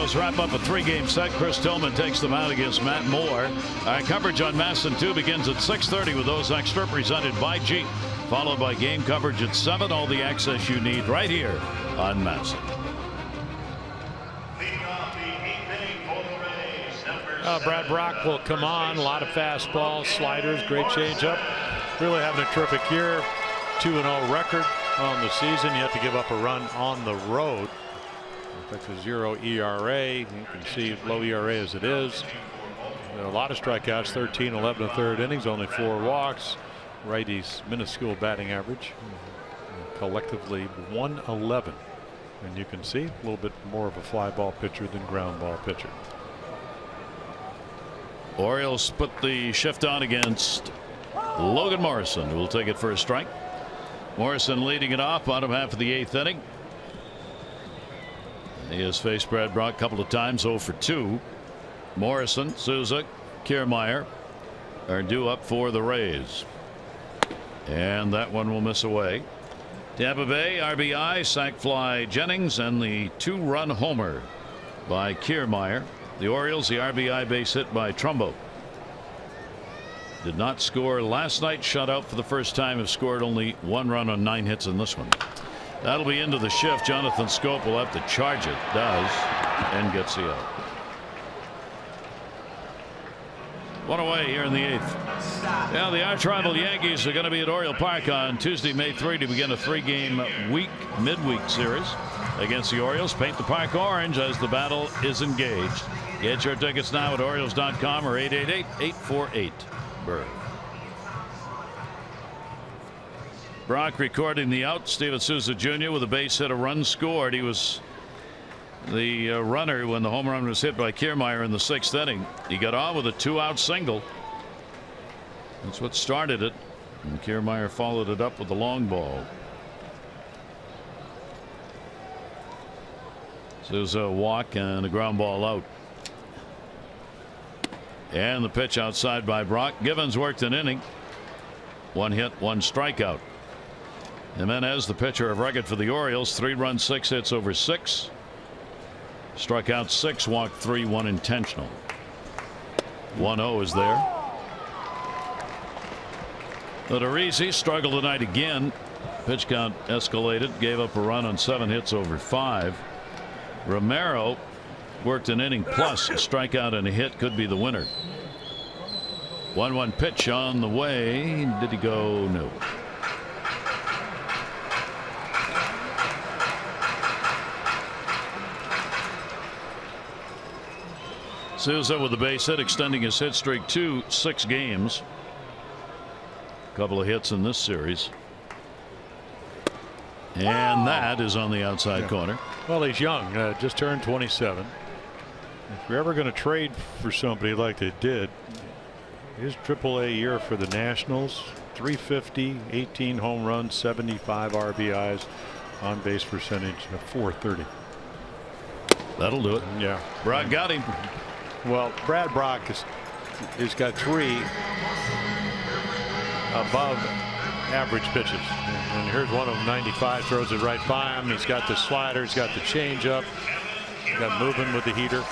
Orioles wrap up a 3-game set. Chris Tillman takes them out against Matt Moore. Coverage on MASN 2 begins at 6:30 with those extra presented by Jeep, followed by game coverage at 7. All the access you need right here on MASN. Brad Brock will come on. A lot of fastballs, sliders, great changeup. Really having a terrific year. 2-0 record on the season. You have to give up a run on the road. That's a 0 ERA. You can see low ERA as it is. A lot of strikeouts, 13, 11 1/3 innings, only 4 walks. Righty's minuscule batting average. Collectively 111. And you can see a little bit more of a fly ball pitcher than ground ball pitcher. Orioles put the shift on against Logan Morrison, who will take it for a strike. Morrison leading it off, bottom half of the 8th inning. He has faced Brad Brock a couple of times, 0 for 2. Morrison, Souza, Kiermaier are due up for the Rays. And that one will miss away. Tampa Bay RBI, sac fly Jennings, and the 2-run homer by Kiermaier. The Orioles, the RBI base hit by Trumbo. Did not score last night, shut out for the first time, have scored only 1 run on 9 hits in this one. That'll be into the shift. Jonathan Scope will have to charge it. Does, and gets the out. 1 away here in the 8th. Yeah, the arch rival Yankees are going to be at Oriole Park on Tuesday, May 3 to begin a 3-game midweek series against the Orioles. Paint the park orange as the battle is engaged. Get your tickets now at Orioles.com or 888-848-BIRD. Brock recording the out. Steven Souza Jr. with a base hit, a run scored. He was the runner when the home run was hit by Kiermaier in the 6th inning. He got on with a 2-out single. That's what started it. And Kiermaier followed it up with the long ball. Souza a walk and a ground ball out. And the pitch outside by Brock. Givens worked an inning. 1 hit, 1 strikeout. Jimenez, the pitcher of record for the Orioles, 3 runs, 6 hits over 6. Struck out 6, walked 3, 1 intentional. 1-0 is there. Odorizzi struggled tonight again. Pitch count escalated, gave up a run on 7 hits over 5. Romero worked an inning plus, a strikeout and a hit, could be the winner. 1-1 pitch on the way. Did he go? No. Souza with the base hit, extending his hit streak to 6 games. A couple of hits in this series. And that is on the outside corner. Well, he's young, just turned 27. If you're ever going to trade for somebody like they did, his AAA year for the Nationals, 350, 18 home runs, 75 RBIs, on base percentage of .430. That'll do it. Yeah. Brock got him. Well, Brad Brock has got 3 above average pitches. And here's one of them, 95, throws it right by him. He's got the slider, he's got the changeup, he's got moving with the heater.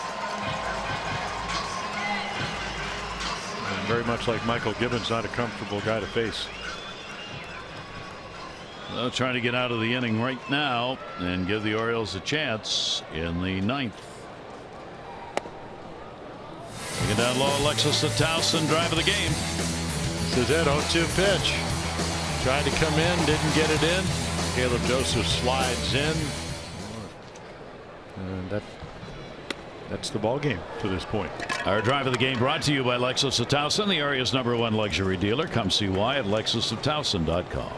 And very much like Michael Gibbons, not a comfortable guy to face. Well, trying to get out of the inning right now and give the Orioles a chance in the 9th. Taking down low, Alexis Towson, drive of the game. This is it, 0-2 pitch. Tried to come in, didn't get it in. Caleb Joseph slides in. And that's the ball game to this point. Our drive of the game brought to you by Lexus of Towson, the area's #1 luxury dealer. Come see why at lexusoftowson.com.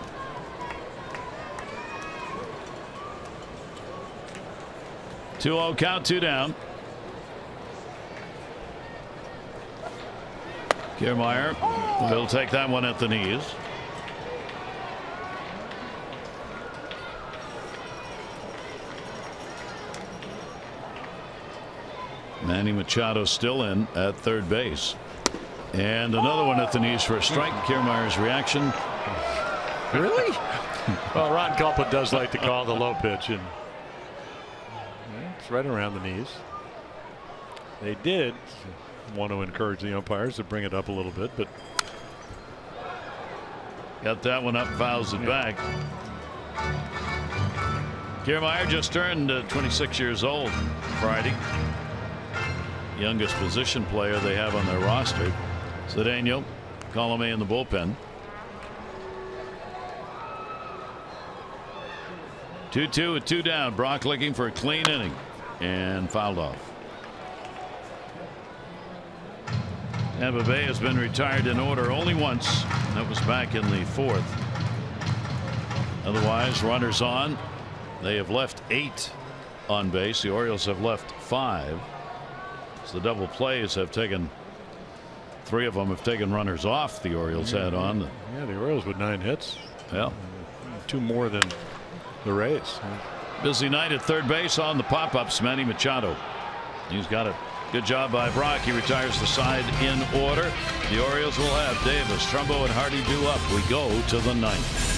Two-0 count, 2 down. Kiermaier will take that one at the knees. Manny Machado still in at third base. And another one at the knees for a strike. Kiermaier's reaction. Really? Well, Ron Culpa does like to call the low pitch, and it's right around the knees. They did want to encourage the umpires to bring it up a little bit, but got that one up, fouls it back. Kiermaier just turned 26 years old Friday. Youngest position player they have on their roster. Cedeno, Colomé in the bullpen. 2-2 with 2 down. Brock looking for a clean inning and fouled off. Tampa Bay has been retired in order only once. That was back in the 4th. Otherwise, runners on. They have left 8 on base. The Orioles have left 5. So the double plays have taken 3 of them have taken runners off. The Orioles had on. Yeah, the Orioles with 9 hits. Yeah, 2 more than the Rays. Busy night at third base on the pop-ups. Manny Machado. He's got it. Good job by Brock. He retires the side in order. The Orioles will have Davis, Trumbo, and Hardy due up. We go to the 9th.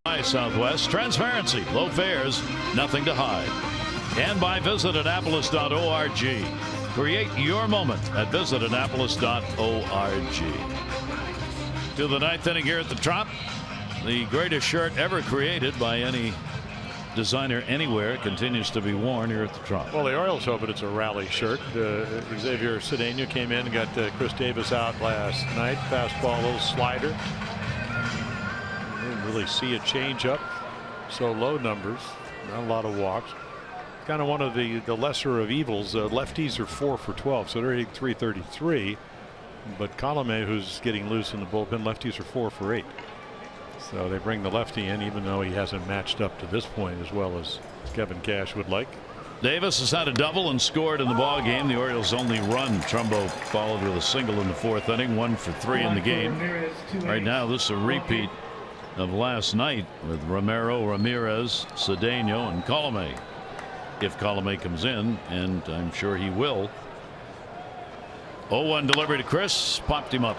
By Southwest, transparency, low fares, nothing to hide. And by visitannapolis.org. Create your moment at visitannapolis.org. To the 9th inning here at the Trop. The greatest shirt ever created by any designer anywhere continues to be worn here at the Trop. Well, the Orioles hope it's a rally shirt. Xavier Cedeno came in and got Chris Davis out last night. Fastball, a little slider. Didn't really see a change up. So low numbers, not a lot of walks. Kind of one of the lesser of evils. Lefties are 4 for 12, so they're hitting .333. But Colomé, who's getting loose in the bullpen, lefties are 4 for 8. So they bring the lefty in, even though he hasn't matched up to this point as well as Kevin Cash would like. Davis has had a double and scored in the ball game. The Orioles' only run. Trumbo followed with a single in the 4th inning, 1 for 3 in the game. Right now, this is a repeat of last night with Romero, Ramirez, Cedeno, and Colomé. If Colomé comes in, and I'm sure he will. 0-1 delivery to Chris, popped him up.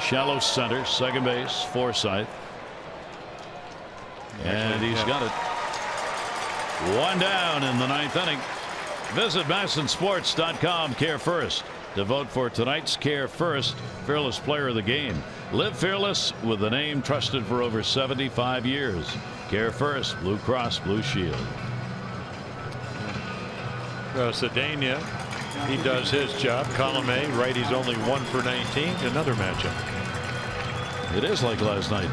Shallow center, second base, Forsythe. And he's got it. 1 down in the 9th inning. Visit MassonSports.com. Care First to vote for tonight's Care First Fearless Player of the Game. Live fearless with the name trusted for over 75 years. Care First, Blue Cross Blue Shield. Cedeno, he does his job. Colomé, righties only 1 for 19. Another matchup. It is like last night.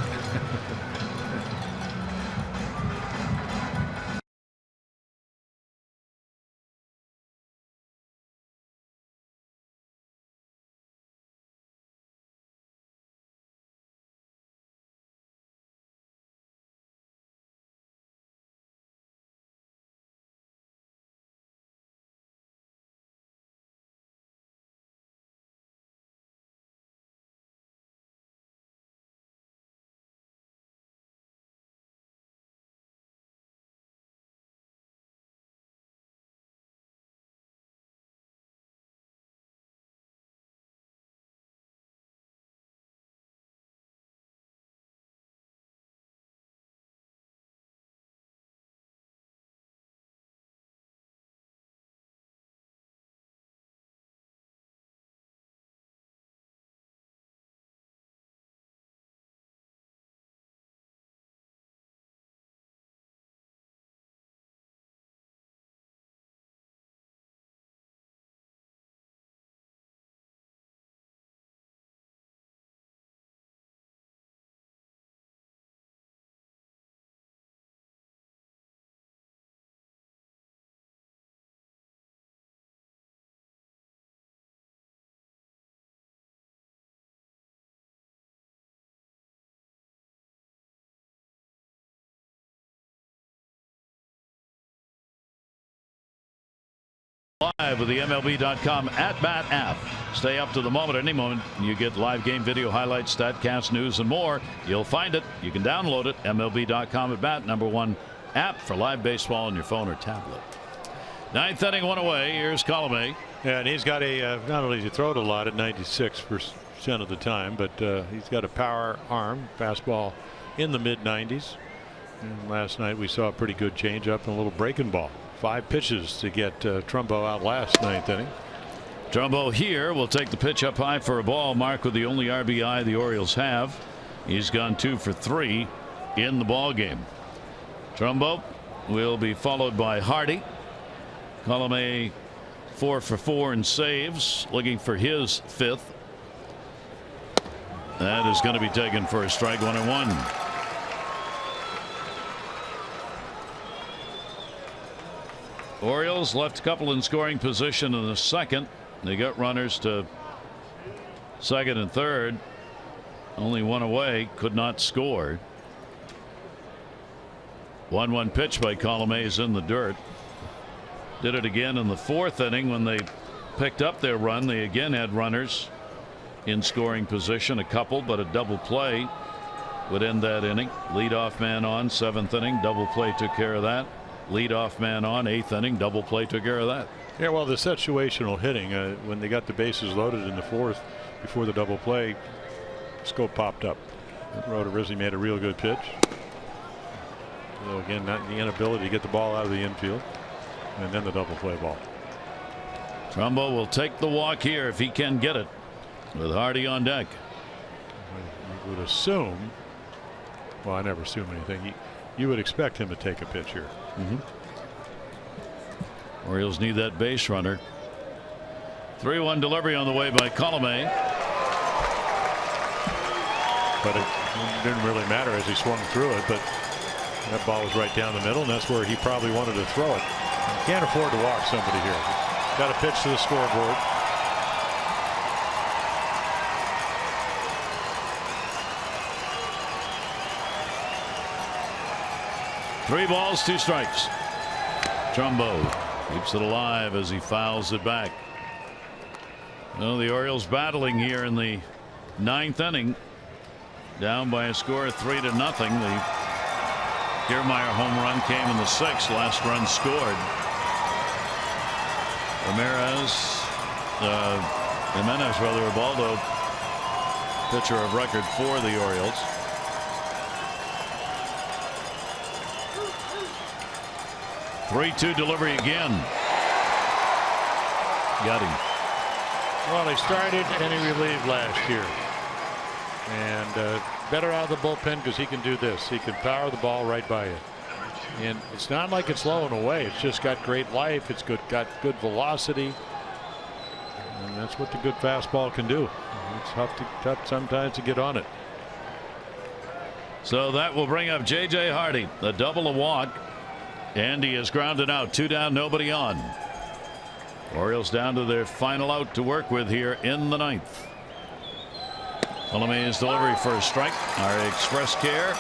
Live with the MLB.com at-bat app. Stay up to the moment. Any moment you get live game video highlights, StatCast, news, and more. You'll find it. You can download it. MLB.com at-bat, #1 app for live baseball on your phone or tablet. Ninth inning, one away. Here's Colomé. Yeah, and he's got a not only does he throw it a lot at 96% of the time, but he's got a power arm, fastball in the mid-90s. And last night we saw a pretty good changeup and a little breaking ball. 5 pitches to get Trumbo out last ninth inning. Trumbo here will take the pitch up high for a ball, marked with the only RBI the Orioles have. He's gone 2 for 3 in the ball game. Trumbo will be followed by Hardy. Colomé 4 for 4 in saves, looking for his 5th. That is going to be taken for a strike, 1-1. Orioles left a couple in scoring position in the second. They got runners to second and third. Only one away, could not score. 1-1 pitch by Colomé is in the dirt. Did it again in the 4th inning when they picked up their run. They again had runners in scoring position, a couple, but a double play would end that inning. Leadoff man on, 7th inning, double play took care of that. Leadoff man on, 8th inning, double play took care of that. Yeah, well, the situational hitting, when they got the bases loaded in the 4th before the double play, scope popped up. Roder-Rizzi made a real good pitch. So again, not the inability to get the ball out of the infield, and then the double play ball. Trumbo will take the walk here if he can get it, with Hardy on deck. You would assume, well, I never assume anything. You would expect him to take a pitch here. Orioles need that base runner. 3-1 delivery on the way by Colomé. But it didn't really matter as he swung through it, but that ball was right down the middle, and that's where he probably wanted to throw it. You can't afford to walk somebody here. Got a pitch to the scoreboard. Three balls, 2 strikes. Trumbo keeps it alive as he fouls it back. Well, the Orioles battling here in the 9th inning, down by a score of 3-0. The Kiermaier home run came in the 6th. Last run scored. Jimenez, Ubaldo, pitcher of record for the Orioles. Three-2 delivery again. Got him. Well, he started and he relieved last year. And better out of the bullpen because he can do this. He can power the ball right by you. And it's not like it's low and away. It's just got great life. It's got good velocity. And that's what the good fastball can do. It's tough sometimes to get on it. So that will bring up J.J. Hardy. The double, a walk. And he is grounded out. 2 down, nobody on. Orioles down to their final out to work with here in the 9th. Colomé's delivery for a strike. Our Express Care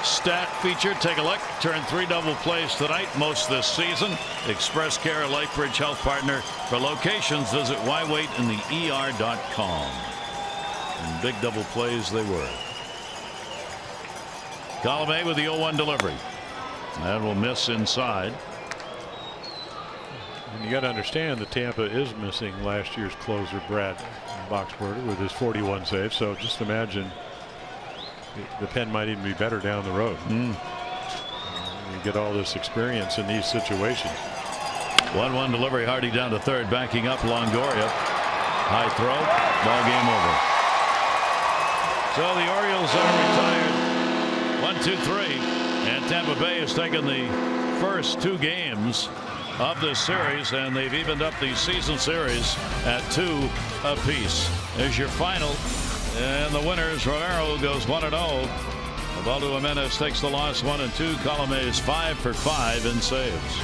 stat feature. Take a look. Turned 3 double plays tonight, most this season. Express Care, a LifeBridge health partner. For locations, visit whywaitinther.com. And big double plays they were. Colomé with the 0-1 delivery. That will miss inside. And you got to understand that Tampa is missing last year's closer Brad Boxberger with his 41 saves. So just imagine the pen might even be better down the road. You get all this experience in these situations. 1-1 delivery. Hardy down to third, backing up Longoria. High throw. Ball game over. So the Orioles are retired. 1-2-3. And Tampa Bay has taken the first 2 games of this series, and they've evened up the season series at 2 apiece. There's your final, and the winners, Romero goes 1-0. Ubaldo Jimenez takes the loss 1-2. Colomé is 5 for 5 in saves.